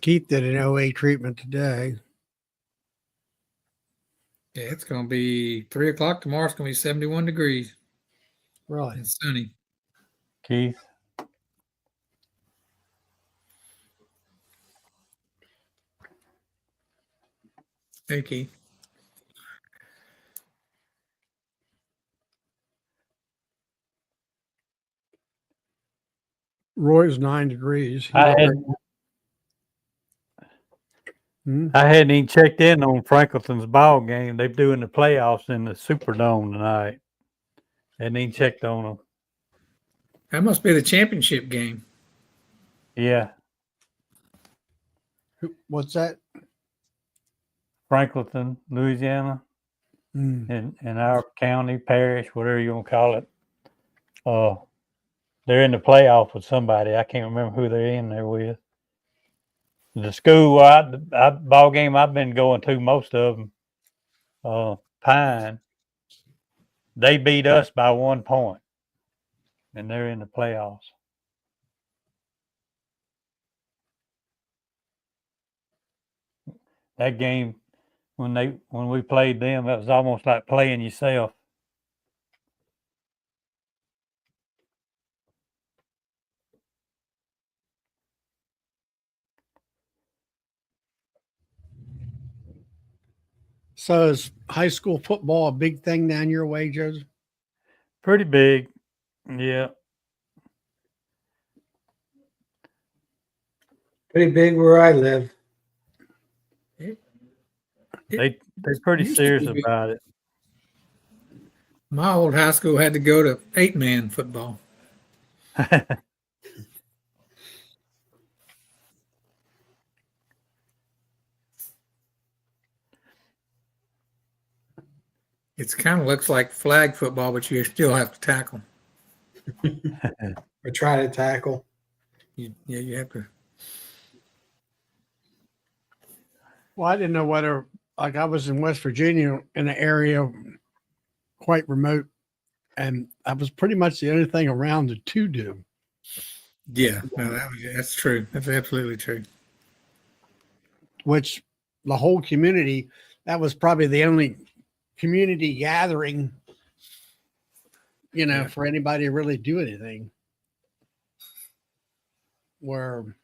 Keith did an OA treatment today. Yeah, it's going to be 3 o'clock tomorrow. It's going to be 71 degrees. Really? It's sunny. Keith. Hey, Keith. Roy's 9 degrees. I hadn't even checked in on Franklin's ball game. They're doing the playoffs in the Superdome tonight. Hadn't even checked on them. That must be the championship game. Yeah. What's that? Franklinton, Louisiana, in our county, parish, whatever you want to call it. they're in the playoff with somebody. I can't remember who they're in there with. The school ball game I've been going to, most of them, Pine, they beat us by 1 point, and they're in the playoffs. That game, when we played them, it was almost like playing yourself. So is high school football a big thing down your way, Joseph? Pretty big, yeah. Pretty big where I live. They're pretty used to serious be big. about it. My old high school had to go to 8-man football. It kind of looks like flag football, but you still have to tackle. Or try to tackle. You have to. Well, I didn't know whether, like, I was in West Virginia in an area quite remote, and I was pretty much the only thing around to do. Yeah, no, that's true. That's absolutely true. Which the whole community, that was probably the only community gathering, Yeah. for anybody to really do anything. Where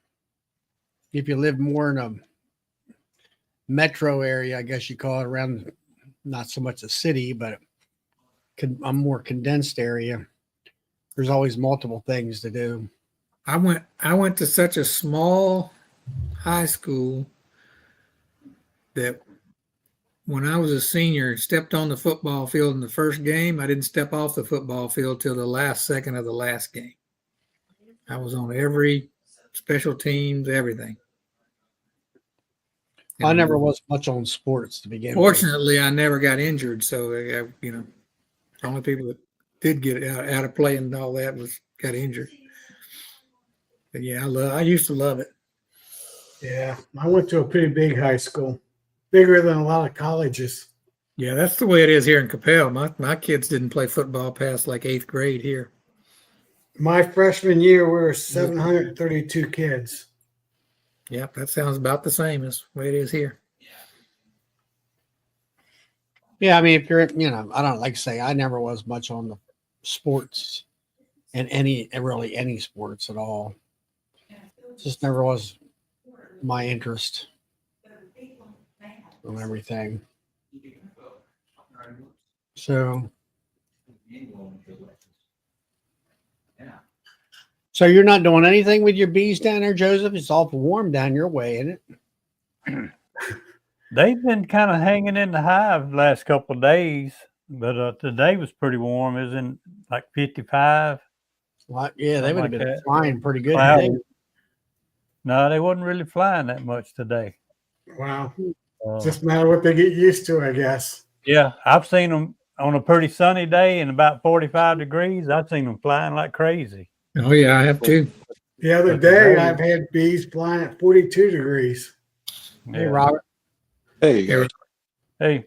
if you live more in a metro area, I guess you call it, around not so much a city, but a more condensed area, there's always multiple things to do. I went to such a small high school that when I was a senior and stepped on the football field in the first game, I didn't step off the football field till the last second of the last game. I was on every special teams, everything. I never was much on sports to begin with. Fortunately, I never got injured, so the only people that did get out of playing and all that got injured. But yeah, I used to love it. Yeah, I went to a pretty big high school, bigger than a lot of colleges. Yeah, that's the way it is here in Capel. My kids didn't play football past like 8th grade here. My freshman year, we were 732 kids. Yep, that sounds about the same as the way it is here. Yeah, I mean, if you're, I don't like to say I never was much on the sports and really any sports at all. Just never was my interest on everything. So you're not doing anything with your bees down there, Joseph? It's awful warm down your way, isn't it? They've been kind of hanging in the hive the last couple of days, but today was pretty warm. It was in like 55. Well, yeah, they would have like been that. flying pretty good Cloudy. today. No, they wasn't really flying that much today. Wow. Just a matter what they get used to, I guess. Yeah, I've seen them on a pretty sunny day and about 45 degrees. I've seen them flying like crazy. Oh yeah, I have too. The other day, I've had bees flying at 42 degrees. Hey, Robert. Hey, guys. Hey,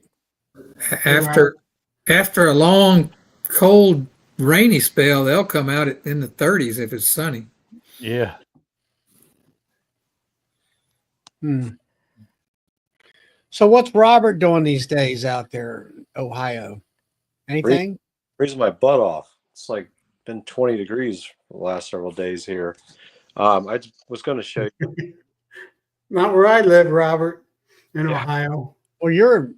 After a long, cold, rainy spell, they'll come out in the 30s if it's sunny. yeah. So what's Robert doing these days out there in Ohio? Anything? Freezing my butt off. It's like been 20 degrees for the last several days here. I was going to show you. Not where I live, Robert, in Ohio. Well, you're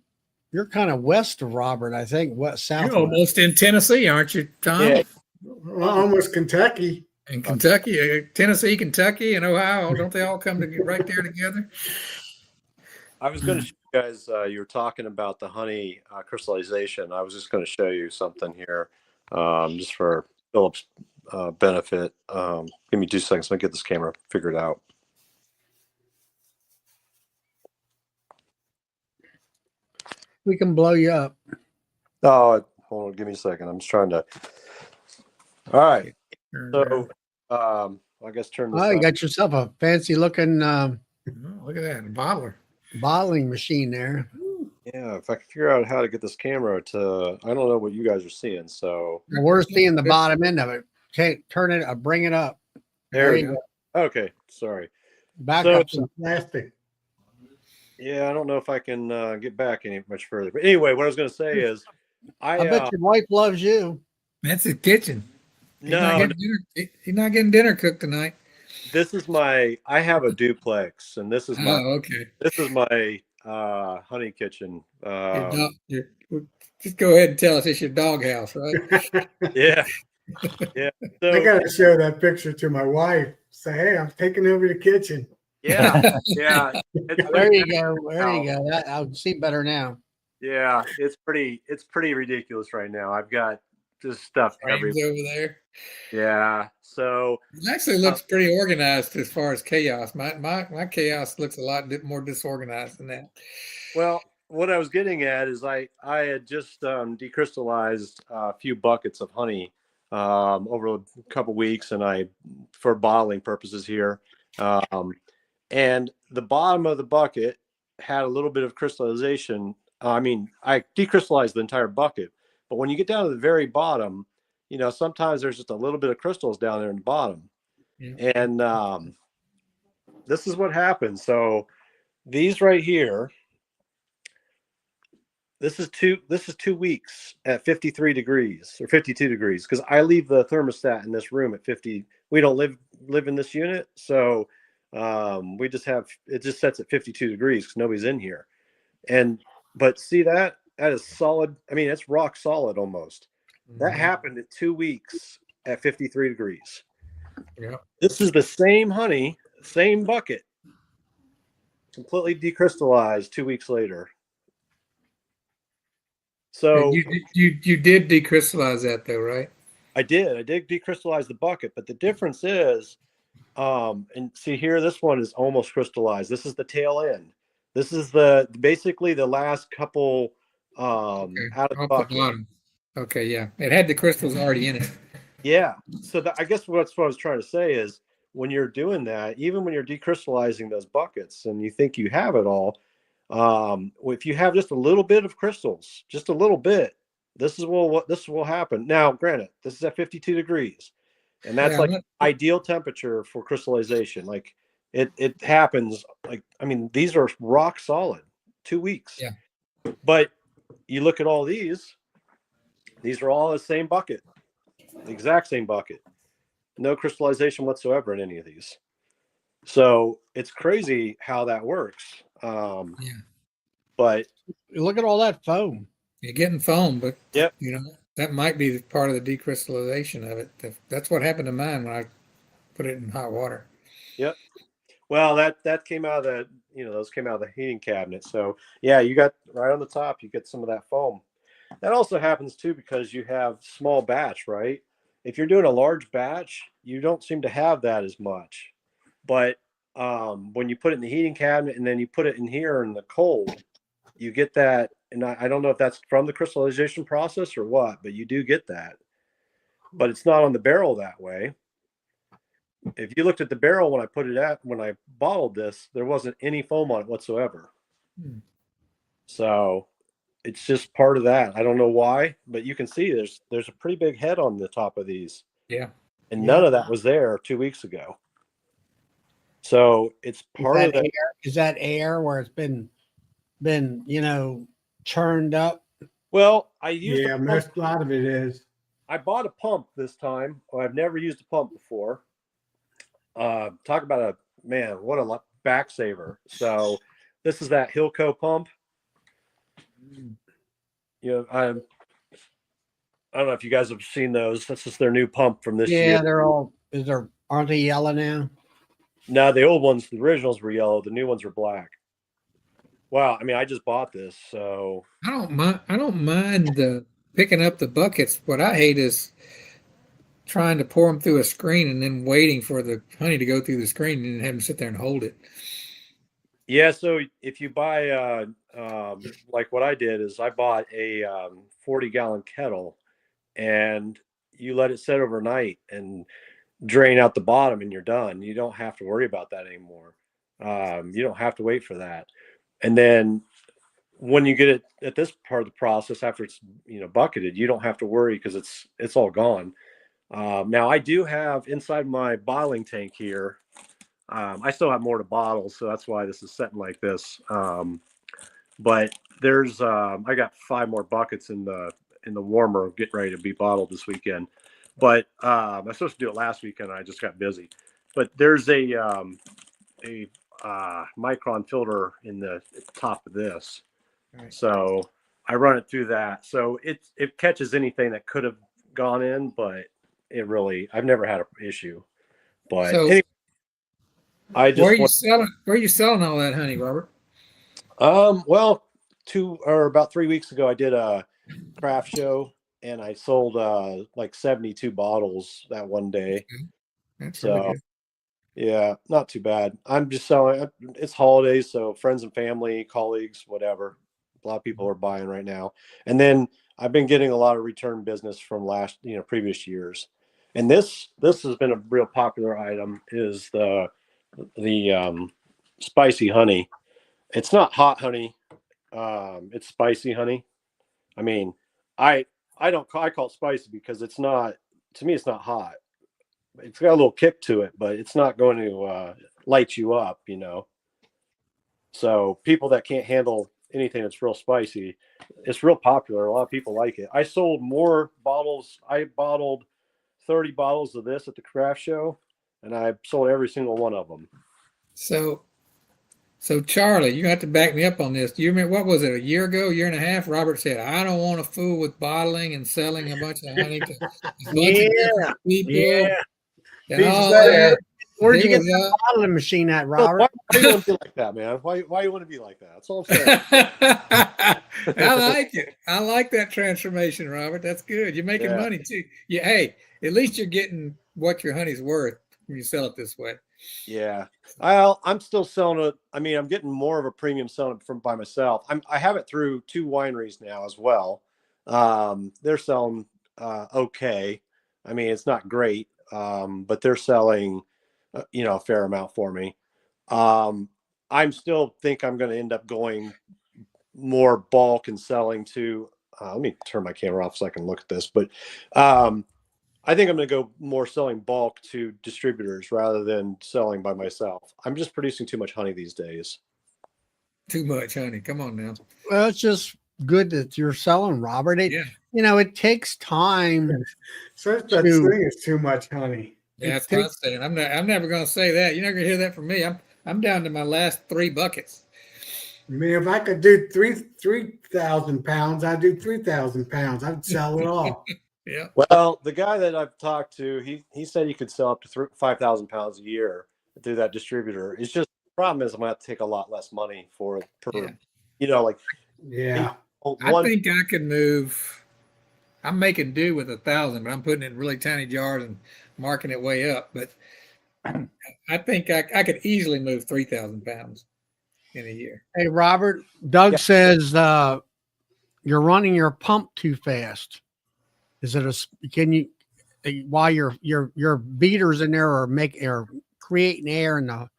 kind of west of Robert, I think. South. You're almost in Tennessee, aren't you, Tom? Yeah. Well, almost Kentucky. And Kentucky, Tennessee, Kentucky, and Ohio, don't they all come right there together? I was going to show you guys, you were talking about the honey crystallization. I was just going to show you something here just for Philip's benefit. Give me 2 seconds. Let me get this camera figured out. We can blow you up. Oh, hold on. Give me a second. I'm just trying to. All right. So, I guess turn this Oh, you up. got yourself a fancy looking Oh, look at that, a bottler. bottling machine there. Yeah, if I can figure out how to get this camera to, I don't know what you guys are seeing. So Well, we're seeing the bottom end of it. Okay, turn it, bring it up. there we you go. Okay, sorry. Back So- up some. Plastic. Yeah, I don't know if I can get back any much further. But anyway, what I was going to say is, I bet your wife loves you. That's his kitchen. He's not no, getting dinner. He's not getting dinner cooked tonight. this is my. I have a duplex, and this is my. Oh, okay. This is my honey kitchen. Just go ahead and tell us it's your doghouse, right? Yeah, yeah. I So gotta show that picture to my wife. Say, hey, I'm taking over the kitchen. yeah, yeah. It's There you go. There you go. That I'll see better now. Yeah, it's pretty ridiculous right now. I've got just stuff Frames everywhere. over there. Yeah. So It actually looks pretty organized as far as chaos. My chaos looks a lot more disorganized than that. well, what I was getting at is I had just decrystallized a few buckets of honey over a couple weeks, and for bottling purposes here, and the bottom of the bucket had a little bit of crystallization. I mean, I decrystallized the entire bucket, but when you get down to the very bottom, sometimes there's just a little bit of crystals down there in the bottom. Yeah. And this is what happens. So these right here, this is 2 weeks at 53 degrees or 52 degrees, because I leave the thermostat in this room at 50. We don't live in this unit, so we just have it just sets at 52 degrees because nobody's in here. But see that is solid. I mean, it's rock solid almost. That happened at 2 weeks at 53 degrees. Yeah. This is the same honey, same bucket, completely decrystallized 2 weeks later. So you did decrystallize that though, right? I did decrystallize the bucket, but the difference is, and see here, this one is almost crystallized. This is the tail end. This is basically the last couple out of the bucket. Bottom. Okay, yeah, it had the crystals already in it. Yeah. So I guess what I was trying to say is, when you're doing that, even when you're decrystallizing those buckets and you think you have it all, if you have just a little bit of crystals, just a little bit, this will happen. Now, granted, this is at 52 degrees, and that's ideal temperature for crystallization. Like it happens. Like, I mean, these are rock solid 2 weeks. Yeah. But you look at all these are all the same bucket, the exact same bucket. No crystallization whatsoever in any of these. So it's crazy how that works. But Look at all that foam. You're getting foam, but yep, that might be part of the decrystallization of it. That's what happened to mine when I put it in hot water. Yep. Well, that came out of those came out of the heating cabinet. So yeah, you got right on the top, you get some of that foam. That also happens too because you have small batch, right? If you're doing a large batch, you don't seem to have that as much. But when you put it in the heating cabinet and then you put it in here in the cold, you get that. And I don't know if that's from the crystallization process or what, but you do get that. But it's not on the barrel that way. If you looked at the barrel when I bottled this, there wasn't any foam on it whatsoever. So it's just part of that. I don't know why, but you can see there's a pretty big head on the top of these. Yeah. And none of that was there 2 weeks ago. So it's part of that. Is that air where it's been churned up? Well, I used a lot of it is. I bought a pump this time. I've never used a pump before. Talk about what a back saver. So this is that Hilco pump. I don't know if you guys have seen those. This is their new pump from this year. Yeah, aren't they yellow now? No, the old ones, the originals were yellow. The new ones are black. Wow. I mean, I just bought this, so I don't mind picking up the buckets. What I hate is trying to pour them through a screen and then waiting for the honey to go through the screen and have them sit there and hold it. yeah. So if you buy, like what I did is I bought a 40-gallon kettle, and you let it sit overnight and drain out the bottom and you're done. You don't have to worry about that anymore. You don't have to wait for that. And then when you get it at this part of the process, after it's, bucketed, you don't have to worry because it's all gone. Now I do have inside my bottling tank here. I still have more to bottle, so that's why this is setting like this. But there's I got 5 more buckets in the warmer getting ready to be bottled this weekend. But I was supposed to do it last weekend. I just got busy. But there's a micron filter in the top of this. Right. So I run it through that. So it catches anything that could have gone in, but I've never had an issue. But So anyway, I just where are you selling all that honey, Robert? well, about 3 weeks ago, I did a craft show and I sold like 72 bottles that one day. That's So really good. yeah, not too bad. I'm just selling. It's holidays, so friends and family, colleagues, whatever. A lot of people are buying right now. And then I've been getting a lot of return business from previous years. And this has been a real popular item is the spicy honey. It's not hot honey. It's spicy honey. I mean, I call it spicy because it's not, to me, it's not hot. It's got a little kick to it, but it's not going to light you up, So people that can't handle anything that's real spicy, it's real popular. A lot of people like it. I sold more bottles. I bottled 30 bottles of this at the craft show, and I sold every single one of them. So Charlie, you have to back me up on this. Do you remember, what was it, a year and a half? Robert said, I don't want to fool with bottling and selling a bunch of honey to a bunch of different people. Yeah. And all that. Where'd you He get the was bottling machine at, Why Robert? you want to be like that, man? Why you want to be like that? That's all I'm saying. I like it. I like that transformation, Robert. That's good. You're making money too. Yeah. Hey, at least you're getting what your honey's worth when you sell it this way. Yeah. I'm still selling it. I mean, I'm getting more of a premium selling it by myself. I have it through 2 wineries now as well. They're selling okay. I mean, it's not great, but they're selling, a fair amount for me. I'm still think I'm going to end up going more bulk and selling to. Let me turn my camera off so I can look at this. But I think I'm going to go more selling bulk to distributors rather than selling by myself. I'm just producing too much honey these days. Too much honey. Come on now. Well, it's just good that you're selling, Robert. It takes time. Such that thing is too much honey. Yeah, that's what I'm saying. I'm never going to say that. You're not going to hear that from me. I'm down to my last 3 buckets. I mean, if I could do 3,000 pounds, I'd do 3,000 pounds. I'd sell it all. Yeah. Well, the guy that I've talked to, he said he could sell up to 5,000 pounds a year through that distributor. It's just the problem is I'm going to have to take a lot less money for it per, Yeah. I think I could move. I'm making do with 1,000, but I'm putting it in really tiny jars and marking it way up. But I think I could easily move 3,000 pounds in a year. Hey, Robert, Doug says you're running your pump too fast. Is it can you, while your beaters in there are creating air in the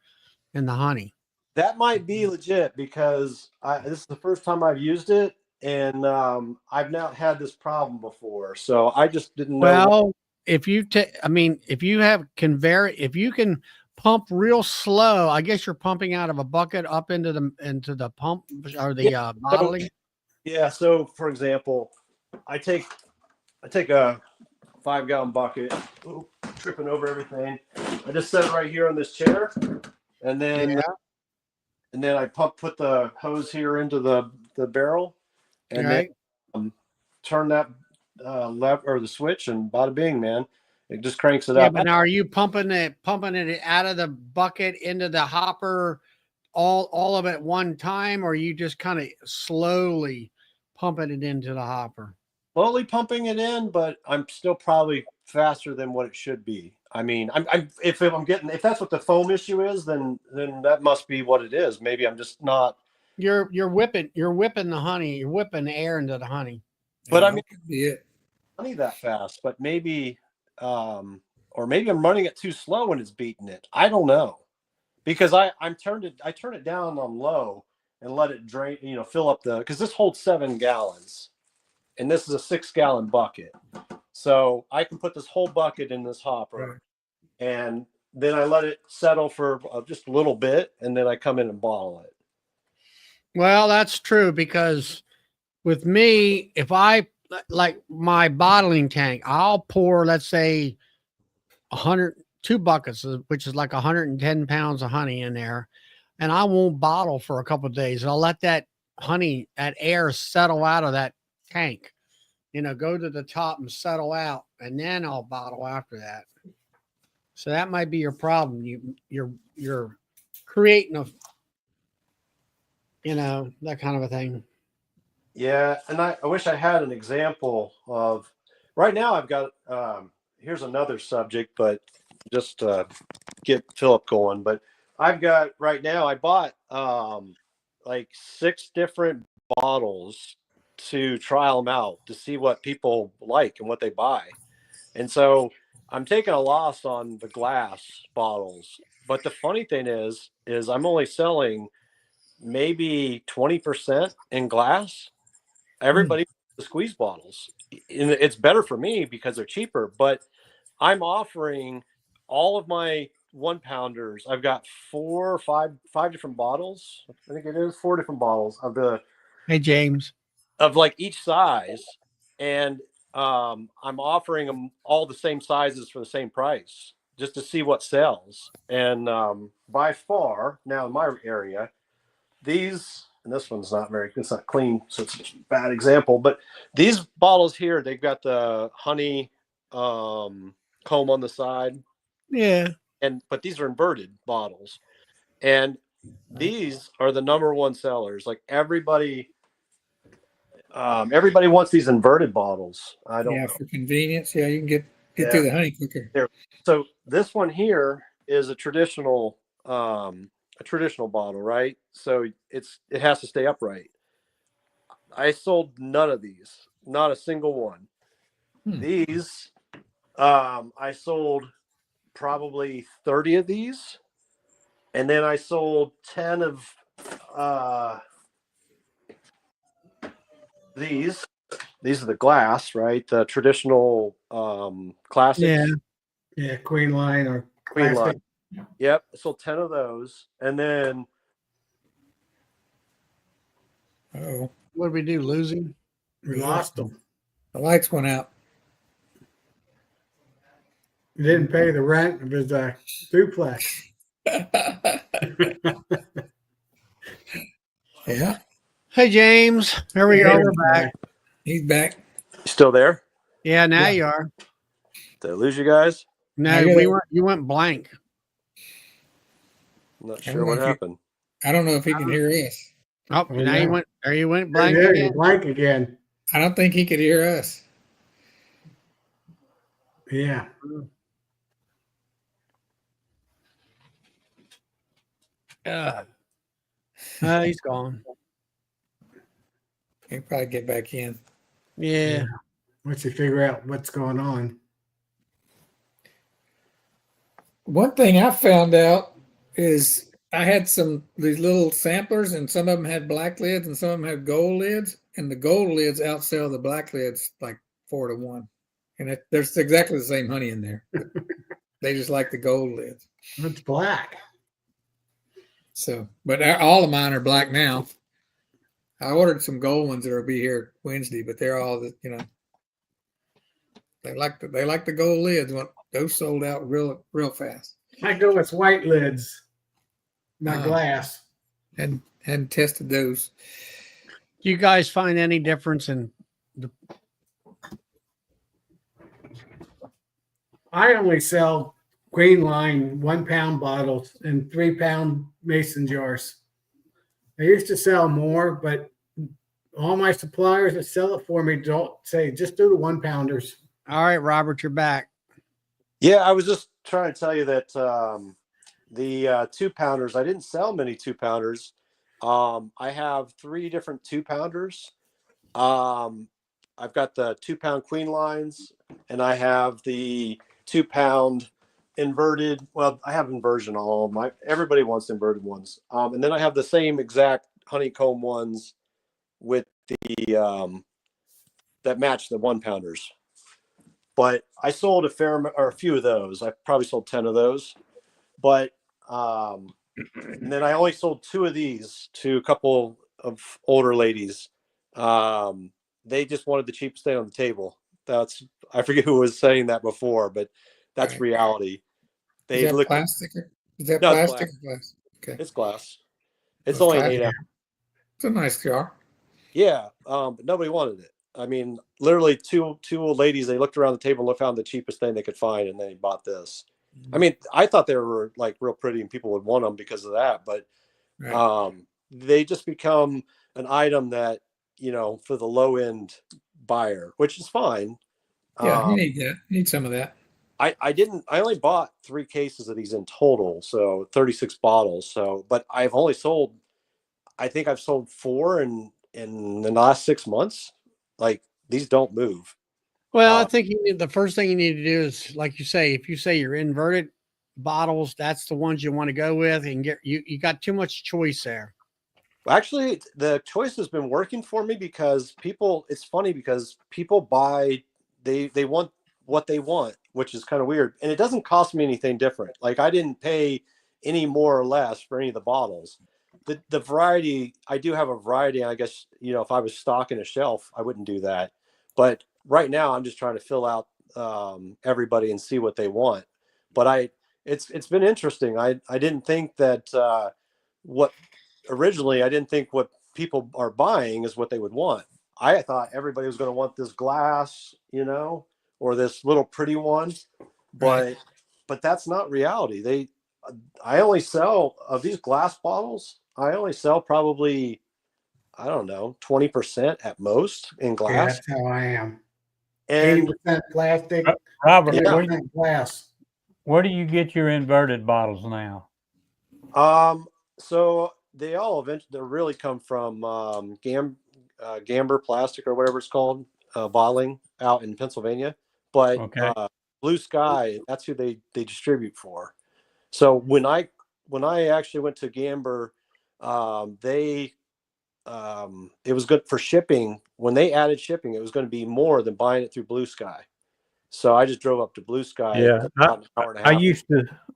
honey? That might be legit because this is the first time I've used it, and I've not had this problem before. So I just didn't know. Well, if you can pump real slow, I guess you're pumping out of a bucket up into the pump or the bottling. Yeah. So for example, I take a 5-gallon bucket, tripping over everything. I just set it right here on this chair, and then I put the hose here into the barrel, and then turn that lever or the switch, and bada bing, man, it just cranks it up. But now are you pumping it out of the bucket into the hopper, all of it at one time, or are you just kind of slowly pumping it into the hopper? Slowly pumping it in, but I'm still probably faster than what it should be. I mean, if that's what the foam issue is, then that must be what it is. Maybe I'm just not. You're whipping the honey. You're whipping the air into the honey. But I mean, yeah. honey that fast, but maybe, or maybe I'm running it too slow when it's beating it. I don't know, because I turn it down on low and let it drain, fill up because this holds 7 gallons and this is a 6-gallon bucket. So I can put this whole bucket in this hopper and then I let it settle for just a little bit. And then I come in and bottle it. Well, that's true because with me, if I like my bottling tank, I'll pour, let's say, 2 buckets, which is like 110 pounds of honey in there, and I won't bottle for a couple of days. I'll let that honey, that air settle out of that tank, go to the top and settle out, and then I'll bottle after that. So that might be your problem. You're creating that kind of a thing. Yeah, and I wish I had an example of. Right now, I've got. Here's another subject, but just get Philip going. But I've got right now. I bought like 6 different bottles to trial them out to see what people like and what they buy, and so I'm taking a loss on the glass bottles. But the funny thing is I'm only selling maybe 20% in glass. Everybody the squeeze bottles. And it's better for me because they're cheaper, but I'm offering all of my 1-pounders. I've got 4 or 5 different bottles. I think it is 4 different bottles Hey, James. of like each size. And I'm offering them all the same sizes for the same price just to see what sells. And by far now in my area, these, and this one's it's not clean, so it's a bad example, but these bottles here, they've got the honey comb on the side. Yeah. But these are inverted bottles. And these are the #1 sellers. Like everybody wants these inverted bottles. I don't know. For convenience. Yeah, you can get through the honey quicker. There. So this one here is a traditional bottle, right? So it has to stay upright. I sold none of these, not a single one. These, I sold probably 30 of these, and then I sold 10 of these. These are the glass, right? The traditional classics. Yeah, Queen Line or Queen Classic. Line. Yep, I sold 10 of those, and then. Oh, What did we do? Losing? We lost them. the lights went out. He didn't pay the rent of his duplex. Yeah, Hey, James. Here we go. We're back. he's back. You still there? Yeah, now you are. Did I lose you guys? No, you went blank. I'm not sure what happened. I don't know if he can hear us. Oh, Oh, now yeah. you went blank There, again. you're blank again. I don't think he could hear us. Yeah. He's gone. He'll probably get back in. Yeah. Once you figure out what's going on. One thing I found out is I had these little samplers, and some of them had black lids and some of them had gold lids, and the gold lids outsell the black lids like 4 to 1. And there's exactly the same honey in there. They just like the gold lids. It's black. So, but all of mine are black now. I ordered some gold ones that will be here Wednesday, but they're all they like the gold lids. Those sold out real fast. I go with white lids, not glass. And hadn't tested those. Do you guys find any difference in I only sell Queen Line 1-pound bottles and 3-pound mason jars. I used to sell more, but all my suppliers that sell it for me don't say just do the 1-pounders. All right, Robert, you're back. Yeah, I was just trying to tell you that the 2-pounders, I didn't sell many 2-pounders. I have 3 different 2-pounders. I've got the 2-pound queen lines, and I have the 2-pound inverted. Well, I have inversion on all of my. Everybody wants inverted ones. And then I have the same exact honeycomb ones with the that match the 1-pounders. But I sold a few of those. I probably sold 10 of those. But and then I only sold 2 of these to a couple of older ladies. They just wanted the cheapest thing on the table. I forget who was saying that before, but that's Right. reality. Is They that look. plastic? Is that No, it's plastic? glass. Or glass? Okay. It's glass. It's Well, only an plastic. 8 ounce. It's a nice jar. Yeah, but nobody wanted it. I mean, literally two old ladies. They looked around the table and found the cheapest thing they could find, and they bought this. I mean, I thought they were like real pretty, and people would want them because of that. But Right. they just become an item that for the low end buyer, which is fine. Yeah, you need that. You need some of that. I only bought 3 cases of these in total, so 36 bottles. So, but I think I've sold 4 in the last 6 months. Like, these don't move. Well, I think the first thing you need to do is, like you say, if you say you're inverted bottles, that's the ones you want to go with, and you got too much choice there. Actually, the choice has been working for me because it's funny because people buy, they want what they want, which is kind of weird. And it doesn't cost me anything different. Like, I didn't pay any more or less for any of the bottles. The variety, I do have a variety. I guess, if I was stocking a shelf, I wouldn't do that. But right now I'm just trying to fill out everybody and see what they want. But it's been interesting. I didn't think that originally I didn't think what people are buying is what they would want. I thought everybody was going to want this glass, or this little pretty one, but that's not reality. I only sell of these glass bottles. I only sell probably, I don't know, 20% at most in Yeah, glass. that's how I am. And 80% plastic, Robert, Yeah. 20% glass. where do you get your inverted bottles now? so they really come from Gamber Plastic or whatever it's called, bottling out in Pennsylvania. But Okay. Blue Sky, that's who they distribute for. So when I actually went to Gamber, it was good for shipping. When they added shipping, it was going to be more than buying it through Blue Sky. So I just drove up to Blue Sky. Yeah, About an hour and a half.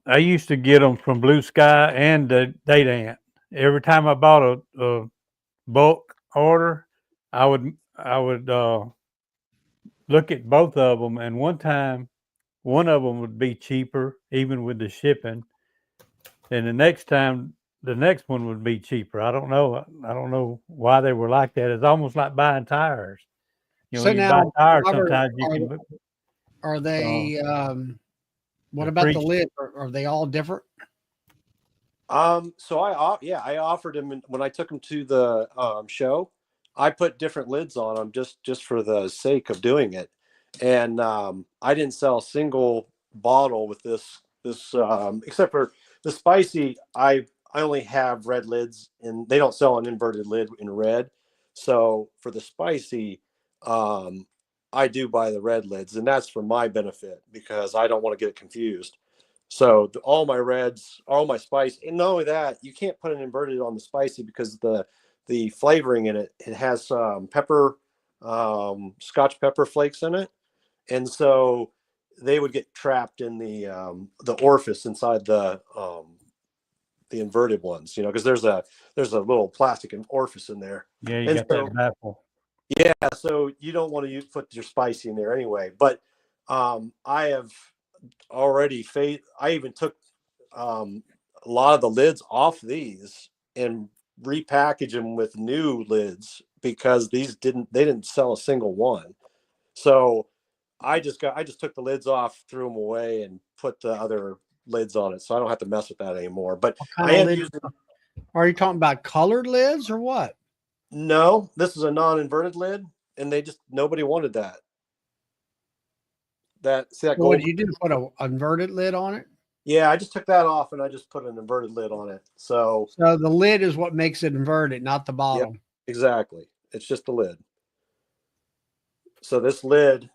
I used to get them from Blue Sky and Date Ant. Every time I bought a bulk order, I would look at both of them, and one time, one of them would be cheaper, even with the shipping, and the next time, the next one would be cheaper. I don't know why they were like that. It's almost like buying tires. So when you buy now, tires, Robert, sometimes you can. are they? What the about the preach- lid? Are they all different? So I offered him when I took him to the show. I put different lids on them just for the sake of doing it, and I didn't sell a single bottle with this except for the spicy. I only have red lids, and they don't sell an inverted lid in red. So for the spicy, I do buy the red lids, and that's for my benefit because I don't want to get confused. So all my reds, all my spice, and not only that, you can't put an inverted on the spicy because the flavoring in it has pepper, Scotch pepper flakes in it, and so they would get trapped in the orifice inside the inverted ones, because there's a little plastic orifice in there. Yeah, you And got so that baffle. yeah, so you don't want to put your spicy in there anyway. But I have already I even took a lot of the lids off these and repackage them with new lids because they didn't sell a single one. So I just took the lids off, threw them away, and put the other lids on it, so I don't have to mess with that anymore. But What kind I of am lid? using. Are you talking about colored lids or what? No, this is a non-inverted lid, and nobody wanted that. See that What gold? did you do? Put a inverted lid on it? Yeah, I just took that off and I just put an inverted lid on it. So So the lid is what makes it inverted, not the bottom. exactly. It's just the lid. So this lid,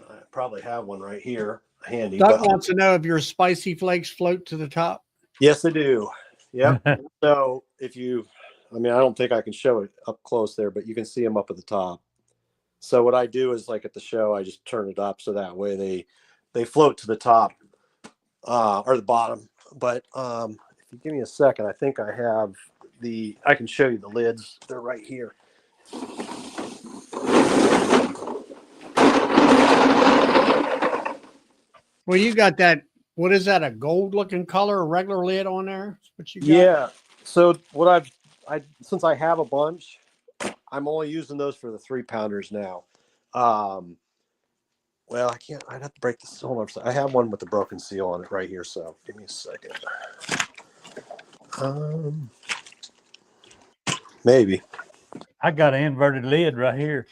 I probably have one right here handy. Doug But wants to know if your spicy flakes float to the top. yes, they do. Yep. So if you, I mean, I don't think I can show it up close there, but you can see them up at the top. So what I do is like at the show, I just turn it up so that way they float to the top or the bottom. But if you give me a second, I think I have I can show you the lids. They're right here. Well, you got that. What is that? A gold looking color, a regular lid on there? That's what you got? Yeah. So what since I have a bunch, I'm only using those for the 3-pounders now. Well, I can't. I'd have to break this. Hold on. I have one with the broken seal on it right here. So give me a second. Maybe. I got an inverted lid right here.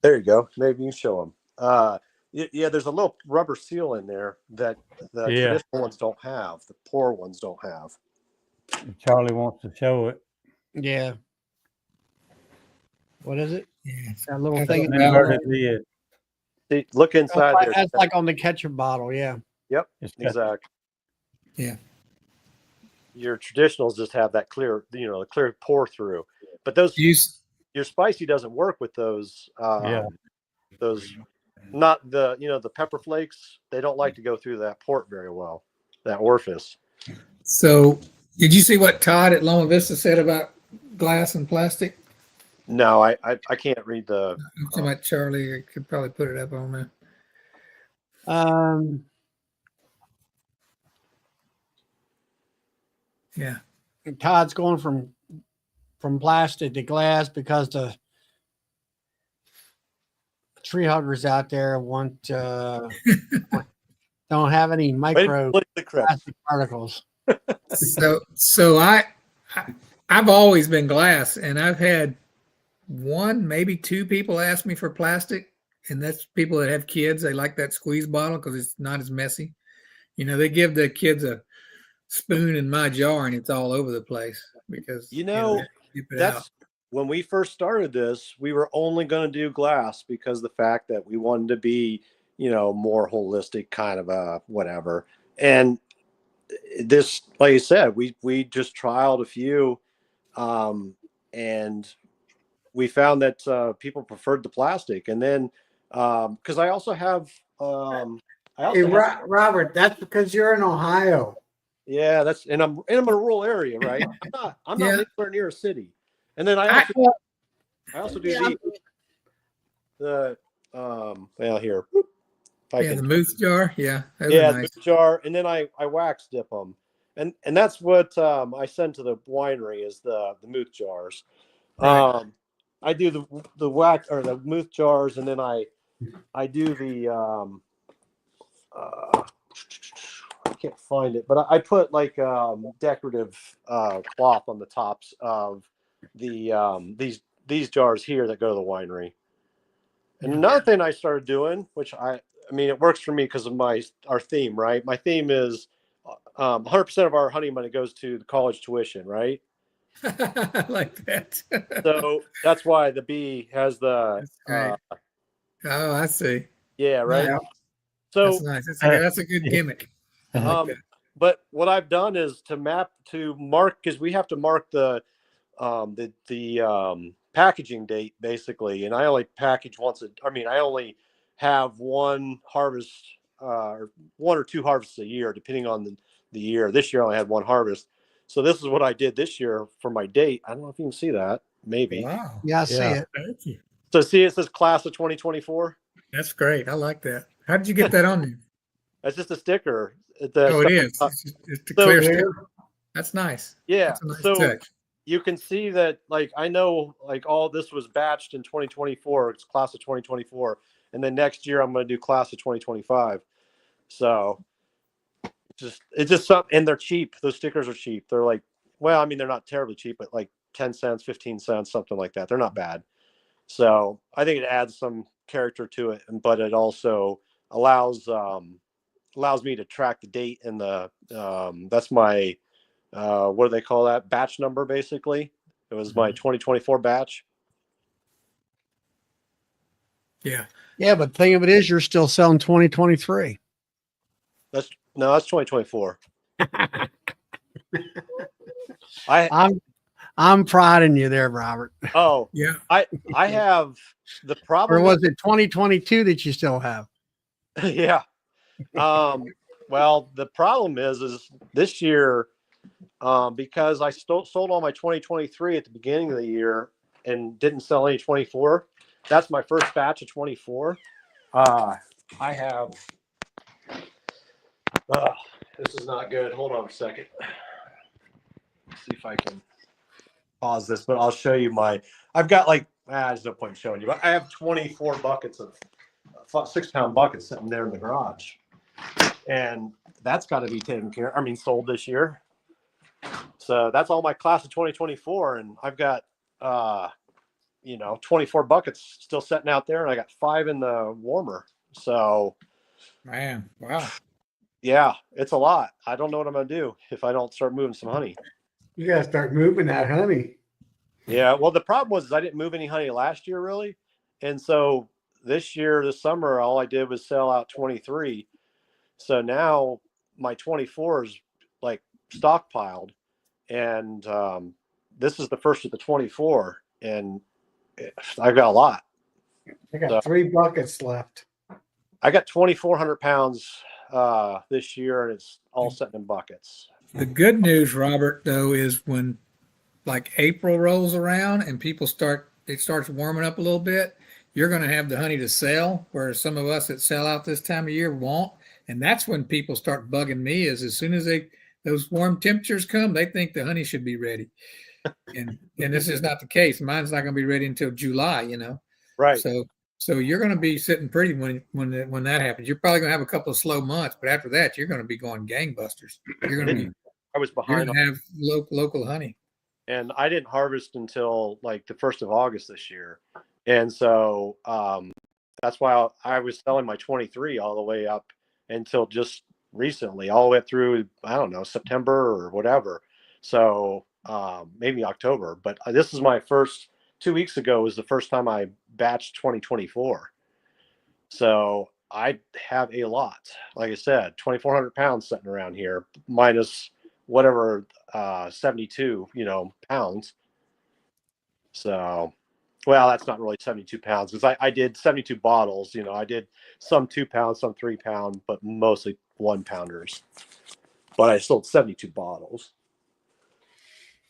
There you go. Maybe you show them. Yeah, there's a little rubber seal in there that the traditional ones don't have. The poor ones don't have. Charlie wants to show it. Yeah. What is it? Yeah. That little That's thing. An what Val- inverted lid. See, look inside there. That's like on the ketchup bottle. Yeah. Yep, It's got- exactly. Yeah. Your traditionals just have that clear, the clear pour through. But those, your spicy doesn't work with those. Those, not the pepper flakes. They don't like to go through that port very well. That orifice. So, did you see what Todd at Loma Vista said about glass and plastic? No, I can't read the. I'm talking about Charlie. I could probably put it up on there. Yeah. Todd's going from plastic to glass because the tree huggers out there don't have any micro plastic particles. So I've always been glass, and I've had one, maybe two people ask me for plastic, and that's people that have kids. They like that squeeze bottle because it's not as messy. They give the kids a spoon in my jar, and it's all over the place because that's when we first started this. We were only going to do glass because the fact that we wanted to be, more holistic, kind of a whatever. And this, like I said, we just trialed a few, and we found that people preferred the plastic. And then because I also have Robert, that's because you're in Ohio. Yeah, I'm in a rural area, right? I'm not anywhere near a city. And then I also do the here. The mousse jar. Yeah. Yeah, nice. The jar. And then I wax dip them. And that's what I send to the winery is the mousse jars. Right. I do the wax or the mousse jars, and then I do the I can't find it, but I put like decorative cloth on the tops of the these jars here that go to the winery. And another thing I started doing, which I mean, it works for me because of our theme, right? My theme is 100% of our honey money goes to the college tuition, right? I like that. So that's why the bee has the. Oh, I see. Yeah, right. Yeah. So that's nice. That's a good gimmick. But what I've done is to mark because we have to mark the packaging date basically, and I only package once. I only have one harvest, or one or two harvests a year, depending on the year. This year I only had one harvest, so this is what I did this year for my date. I don't know if you can see that. Maybe. Wow. Yeah, I see it. Thank you. So see, it says class of 2024. That's great. I like that. How did you get that on there? That's just a sticker. It is. It's a clear sticker. That's nice. Yeah. That's a nice so touch. You can see that, like, I know, like, all this was batched in 2024. It's class of 2024, and then next year I'm going to do class of 2025. So it's just something, and they're cheap. Those stickers are cheap. They're like, well, I mean, they're not terribly cheap, but like 10 cents, 15 cents, something like that. They're not bad. So I think it adds some character to it, but it also allows me to track the date and that's my what do they call that? Batch number, basically. It was my 2024 batch. Yeah. Yeah, but the thing of it is, you're still selling 2023. That's 2024. I'm prodding you there, Robert. Oh, Yeah. I have the Or problem. was it 2022 that you still have? Yeah. Well, the problem is this year, because I sold all my 2023 at the beginning of the year and didn't sell any 24. That's my first batch of 24. I have. This is not good. Hold on a second. Let's see if I can pause this, but I'll show you I've got there's no point in showing you, but I have 24 buckets of 6-pound buckets sitting there in the garage. And that's got to be sold this year. So that's all my class of 2024. And I've got, 24 buckets still sitting out there, and I got 5 in the warmer. So, Man, wow. yeah, it's a lot. I don't know what I'm going to do if I don't start moving some honey. You got to start moving that honey. Yeah. Well, the problem was I didn't move any honey last year, really. And so this summer, all I did was sell out 23. So now my 24 is stockpiled, and this is the first of the 24, and I've got a lot. I got 3 buckets left. I got 2,400 pounds this year, and it's all sitting in buckets. The good news, Robert, though, is when April rolls around and it starts warming up a little bit, you're going to have the honey to sell, whereas some of us that sell out this time of year won't. And that's when people start bugging me, is as soon as those warm temperatures come, they think the honey should be ready. And this is not the case. Mine's not going to be ready until July, Right. So you're going to be sitting pretty when that happens. You're probably going to have a couple of slow months, but after that, you're going to be going gangbusters. You're going to I was behind. have local honey. And I didn't harvest until the 1st of August this year. And so that's why I was selling my 23 all the way up until just recently, all the way through, I don't know, September or whatever. So maybe October. But this is my first, 2 weeks ago was the first time I batched 2024. So I have a lot. Like I said, 2,400 pounds sitting around here, minus whatever 72 pounds. So well, that's not really 72 pounds, because I did 72 bottles. I did some 2 pounds, some 3 pound, but mostly 1 pounders. But I sold 72 bottles.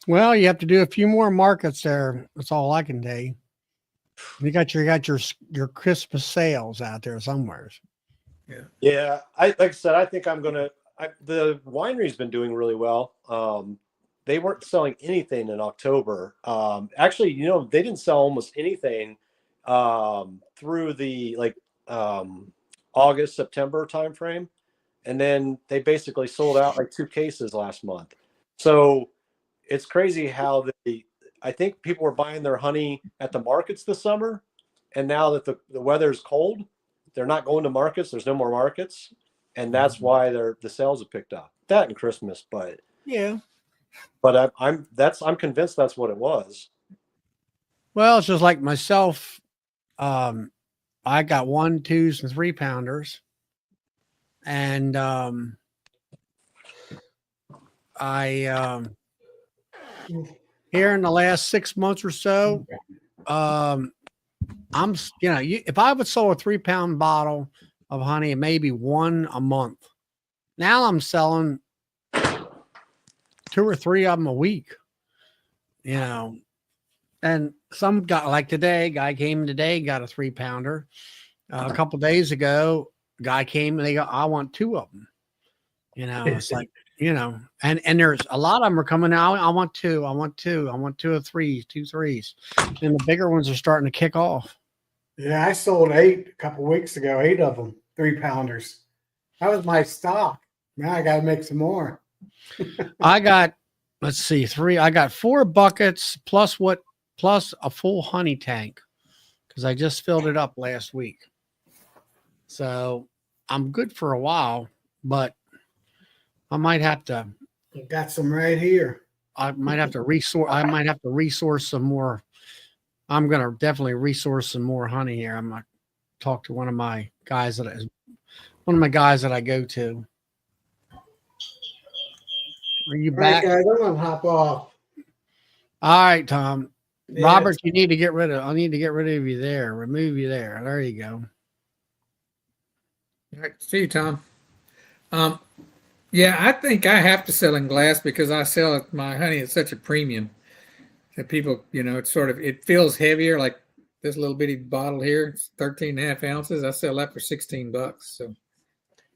Well, you have to do a few more markets there. That's all I can tell you. You got your Christmas sales out there somewhere. Yeah. Like I said, I think I'm gonna. The winery's been doing really well. They weren't selling anything in October. Actually, they didn't sell almost anything through the August, September timeframe. And then they basically sold out 2 cases last month. So it's crazy how I think people were buying their honey at the markets this summer. And now that the weather's cold, they're not going to markets. There's no more markets. And that's why the sales have picked up. That and Christmas, but yeah. But I'm convinced that's what it was. Well, it's just like myself. I got 1, 2s, and 3 pounders, and I here in the last 6 months or so, I'm if I would sell a 3-pound bottle of honey, maybe 1 a month. Now I'm selling 2 or 3 of them a week, and some got today, guy came today, got a 3-pounder. A couple of days ago, guy came and they go, I want 2 of them. It's and there's a lot of them are coming out. I want 2. I want 2. I want 2 of 3s, 2 3s. And the bigger ones are starting to kick off. Yeah, I sold 8 a couple weeks ago, 8 of them, 3-pounders. That was my stock. Now I got to make some more. I got, let's see, 3. I got 4 buckets plus a full honey tank, because I just filled it up last week. So I'm good for a while, but I might have to. You got some right here. I might have to resource some more. I'm gonna definitely resource some more honey here. I'm not. talk to one of my guys that I go to. Are you All right, back? guys, I'm gonna hop off. All right, Tom. Yeah. Robert, I need to get rid of you there. Remove you there. There you go. All right, see you, Tom. Yeah, I think I have to sell in glass because I sell my honey at such a premium that people, it feels heavier. Like this little bitty bottle here, it's 13 and a half ounces. I sell that for $16. So,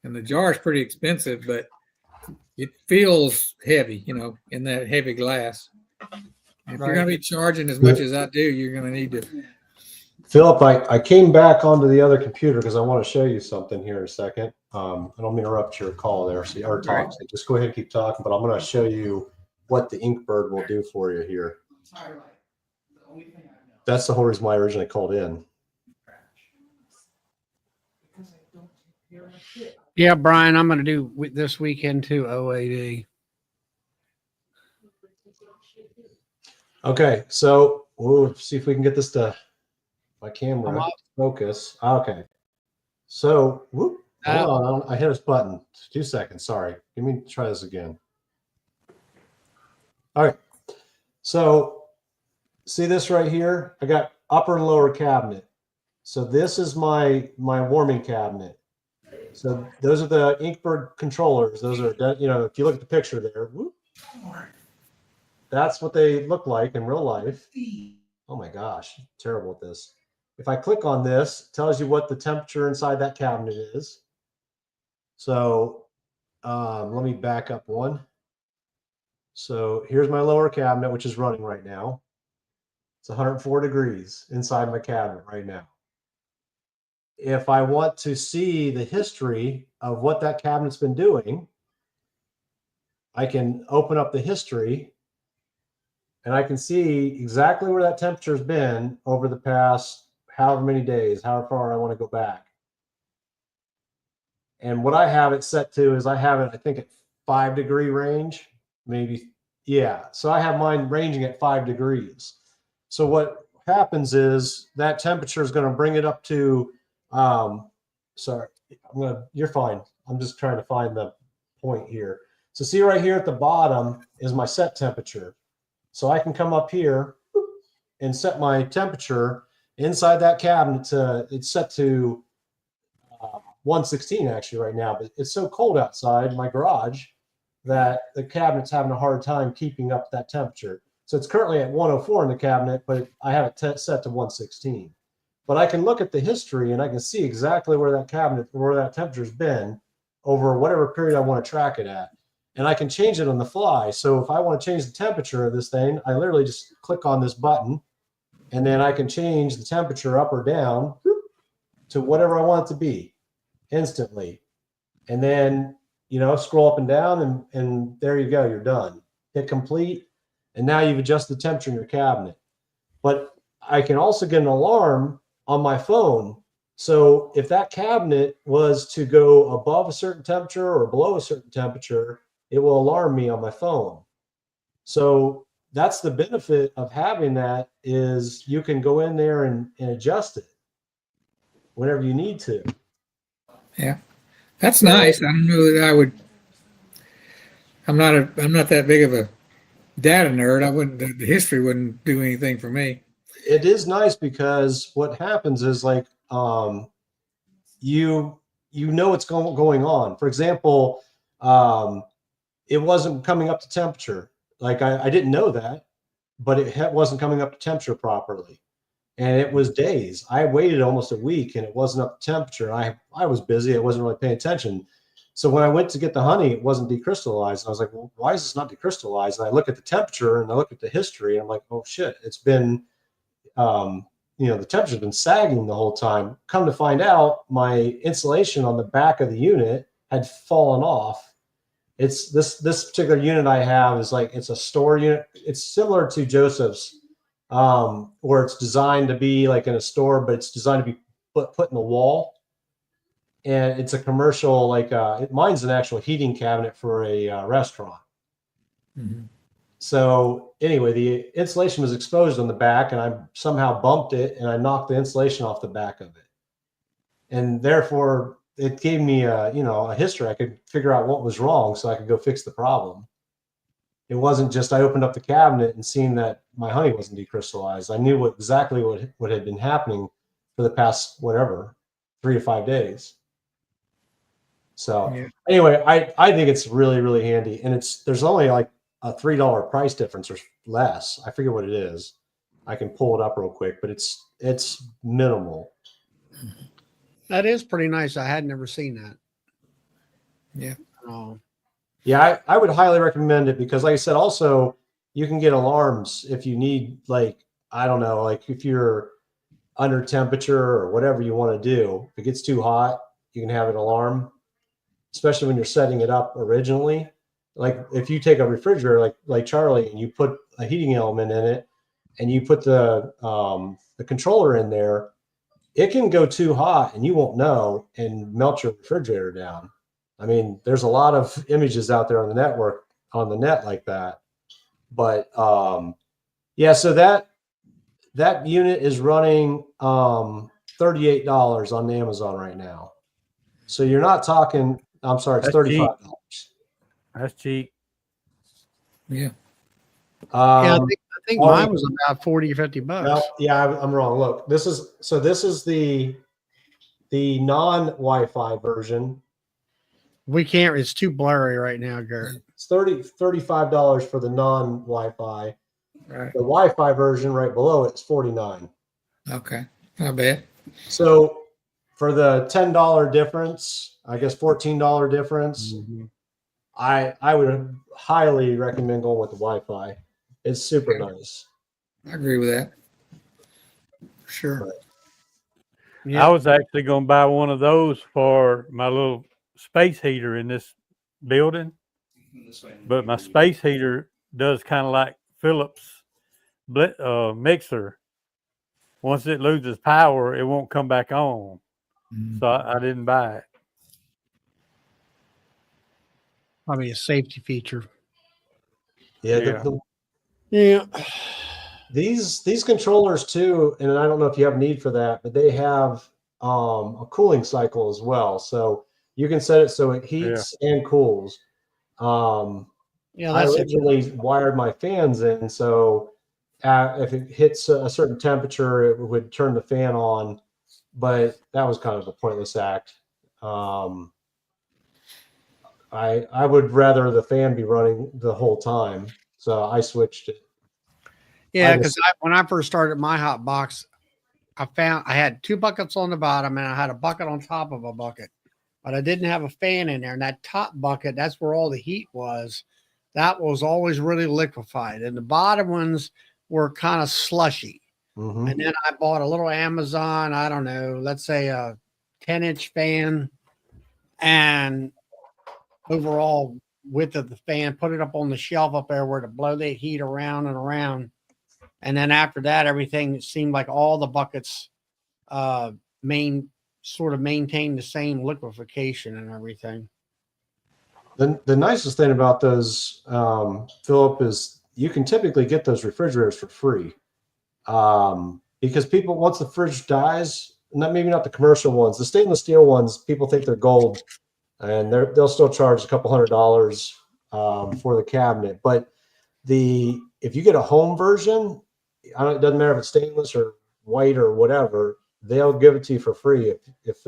and the jar is pretty expensive, but it feels heavy, in that heavy glass. If you're going to be charging as much as I do, you're going to need to. Philip, I came back onto the other computer because I want to show you something here in a second. I don't mean to interrupt your call there, or talk. So just go ahead and keep talking, but I'm going to show you what the Inkbird will do for you here. That's the whole reason why I originally called in. Yeah, Brian, I'm going to do this weekend too, OAD. Okay, so we'll see if we can get this to my camera focus. Okay, so whoop, hold on, I hit this button. 2 seconds, sorry. Let me try this again. All right, so see this right here? I got upper and lower cabinet. So this is my warming cabinet. So those are the Inkbird controllers. Those are, if you look at the picture there, whoop, that's what they look like in real life. Oh my gosh, terrible at this. If I click on this, it tells you what the temperature inside that cabinet is. So let me back up one. So here's my lower cabinet, which is running right now. It's 104 degrees inside my cabinet right now. If I want to see the history of what that cabinet's been doing, I can open up the history and I can see exactly where that temperature has been over the past however many days, however far I want to go back. And what I have it set to is I have it, I think, at 5 degree range, maybe. Yeah. So I have mine ranging at 5 degrees. So what happens is that temperature is going to bring it up to, sorry, you're fine. I'm just trying to find the point here. So see right here at the bottom is my set temperature. So I can come up here and set my temperature inside that cabinet to, it's set to 116 actually right now, but it's so cold outside in my garage that the cabinet's having a hard time keeping up that temperature. So it's currently at 104 in the cabinet, but I have it set to 116. But I can look at the history and I can see exactly where that cabinet, where that temperature's been over whatever period I want to track it at. And I can change it on the fly. So if I want to change the temperature of this thing, I literally just click on this button and then I can change the temperature up or down to whatever I want it to be instantly. And then, scroll up and down and there you go, you're done. Hit complete. And now you've adjusted the temperature in your cabinet. But I can also get an alarm on my phone. So if that cabinet was to go above a certain temperature or below a certain temperature, it will alarm me on my phone. So that's the benefit of having that, is you can go in there and adjust it whenever you need to. Yeah, that's nice. I don't know that I would. I'm not that big of a data nerd. I wouldn't. The history wouldn't do anything for me. It is nice because what happens is like you know what's going on. For example, it wasn't coming up to temperature. Like I didn't know that, but it wasn't coming up to temperature properly. And it was days. I waited almost a week and it wasn't up to temperature. I was busy. I wasn't really paying attention. So when I went to get the honey, it wasn't decrystallized. And I was like, well, why is this not decrystallized? And I look at the temperature and I look at the history and I'm like, oh shit, it's been, the temperature's been sagging the whole time. Come to find out, my insulation on the back of the unit had fallen off. It's this particular unit I have is like, it's a store unit. It's similar to Joseph's, where it's designed to be like in a store, but it's designed to be put in the wall. And it's a commercial, mine's an actual heating cabinet for a restaurant. Mm-hmm. So anyway, the insulation was exposed on the back and I somehow bumped it and I knocked the insulation off the back of it. and therefore it gave me a history. I could figure out what was wrong so I could go fix the problem. It wasn't just I opened up the cabinet and seen that my honey wasn't decrystallized. I knew exactly what had been happening for the past, whatever, 3 to 5 days. So anyway, I think it's really, really handy. And there's only like a $3 price difference or less. I forget what it is. I can pull it up real quick, but it's minimal. That is pretty nice. I had never seen that. Yeah. Yeah, I would highly recommend it because, like I said, also you can get alarms if you need, like, I don't know, like if you're under temperature or whatever you want to do. If it gets too hot, you can have an alarm, especially when you're setting it up originally. Like if you take a refrigerator like Charlie and you put a heating element in it and you put the controller in there, it can go too hot and you won't know and melt your refrigerator down. I mean, there's a lot of images out there on the network, on the net like that. But yeah, so that unit is running $38 on Amazon right now. So you're not talking, I'm sorry, it's $35. That's cheap. Yeah. Yeah, I think mine was about 40 or 50 bucks. No, yeah, I'm wrong. Look, this is the non-Wi-Fi version. We can't, it's too blurry right now, Garrett. It's $35 for the non-Wi-Fi. Right. The Wi-Fi version right below it is $49. Okay. Not bad. So for the $10 difference, I guess $14 difference, I would highly recommend going with the Wi-Fi. It's super nice. I agree with that. Sure. Yeah. I was actually going to buy one of those for my little space heater in this building, but my space heater does kind of like Phillips mixer. Once it loses power, it won't come back on. So I didn't buy it. Probably a safety feature. Yeah. Yeah. These controllers too, and I don't know if you have need for that, but they have a cooling cycle as well. So you can set it so it heats and cools. Yeah, I that's originally wired my fans in, so if it hits a certain temperature, it would turn the fan on, but that was kind of a pointless act. I would rather the fan be running the whole time, so I switched it. Yeah, because when I first started my hot box, I had 2 buckets on the bottom and I had a bucket on top of a bucket, but I didn't have a fan in there. And that top bucket, that's where all the heat was. That was always really liquefied. And the bottom ones were kind of slushy. And then I bought a little Amazon, I don't know, let's say a 10-inch fan, and overall width of the fan, put it up on the shelf up there where to blow the heat around and around. And then after that, everything seemed like all the buckets maintained the same liquefaction and everything. The nicest thing about those, Philip, is you can typically get those refrigerators for free. Because people, once the fridge dies, maybe not the commercial ones, the stainless steel ones, people think they're gold, and they'll still charge a couple $100 for the cabinet. But if you get a home version, it doesn't matter if it's stainless or white or whatever, they'll give it to you for free if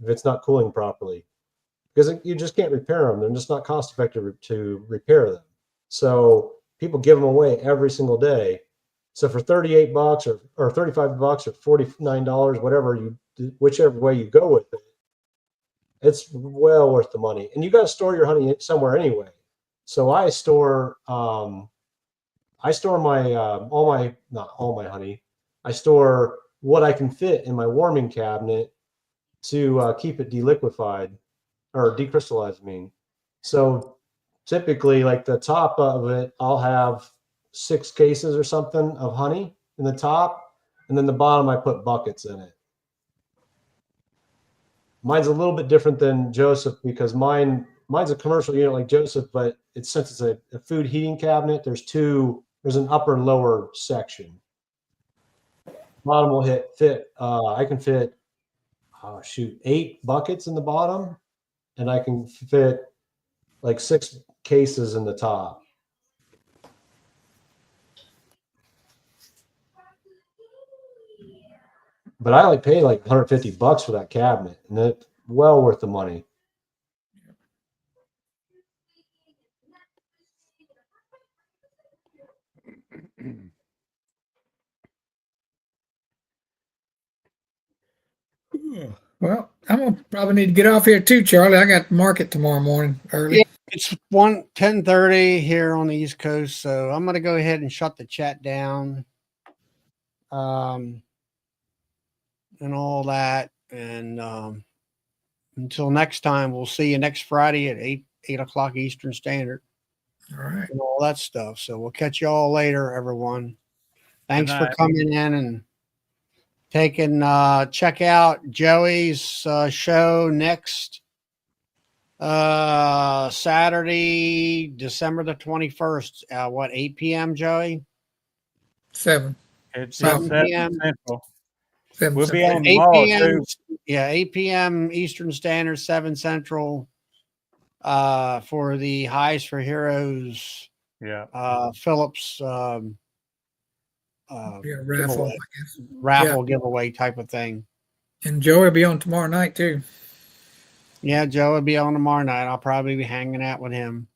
it's not cooling properly, because you just can't repair them. They're just not cost effective to repair them. So people give them away every single day. So for $38 or $35 or $49, whichever way you go with it, it's well worth the money. And you got to store your honey somewhere anyway. So I store not all my honey. I store what I can fit in my warming cabinet to keep it deliquified or decrystallized. So typically, like the top of it, I'll have 6 cases or something of honey in the top, and then the bottom I put buckets in it. Mine's a little bit different than Joseph because mine's a commercial unit like Joseph, but since it's a food heating cabinet, there's an upper and lower section. Bottom will fit. I can fit, oh shoot, 8 buckets in the bottom, and I can fit like 6 cases in the top. But I only paid like 150 bucks for that cabinet, and it's well worth the money. Well, I'm gonna probably need to get off here too, Charlie. I got market tomorrow morning early. Yeah. It's 10:30 here on the East Coast, so I'm gonna go ahead and shut the chat down. And all that. And until next time, we'll see you next Friday at 8 o'clock Eastern Standard. All right. And all that stuff. So we'll catch you all later, everyone. Thanks for night. coming in and taking check out Joey's show next Saturday, December the 21st. 8 p.m., Joey? 7. It's 7 7 p.m. Central. 7. We'll be 7. on 8 tomorrow p.m. too. Yeah, 8 p.m. Eastern Standard, 7 Central, for the Hives for Heroes Yeah. Phillips Yeah, raffle. giveaway, I guess. raffle giveaway type of thing. And Joey will be on tomorrow night too. Yeah, Joe will be on tomorrow night. I'll probably be hanging out with him.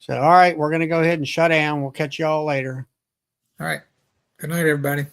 So, all right, we're going to go ahead and shut down. We'll catch you all later. All right. Good night, everybody.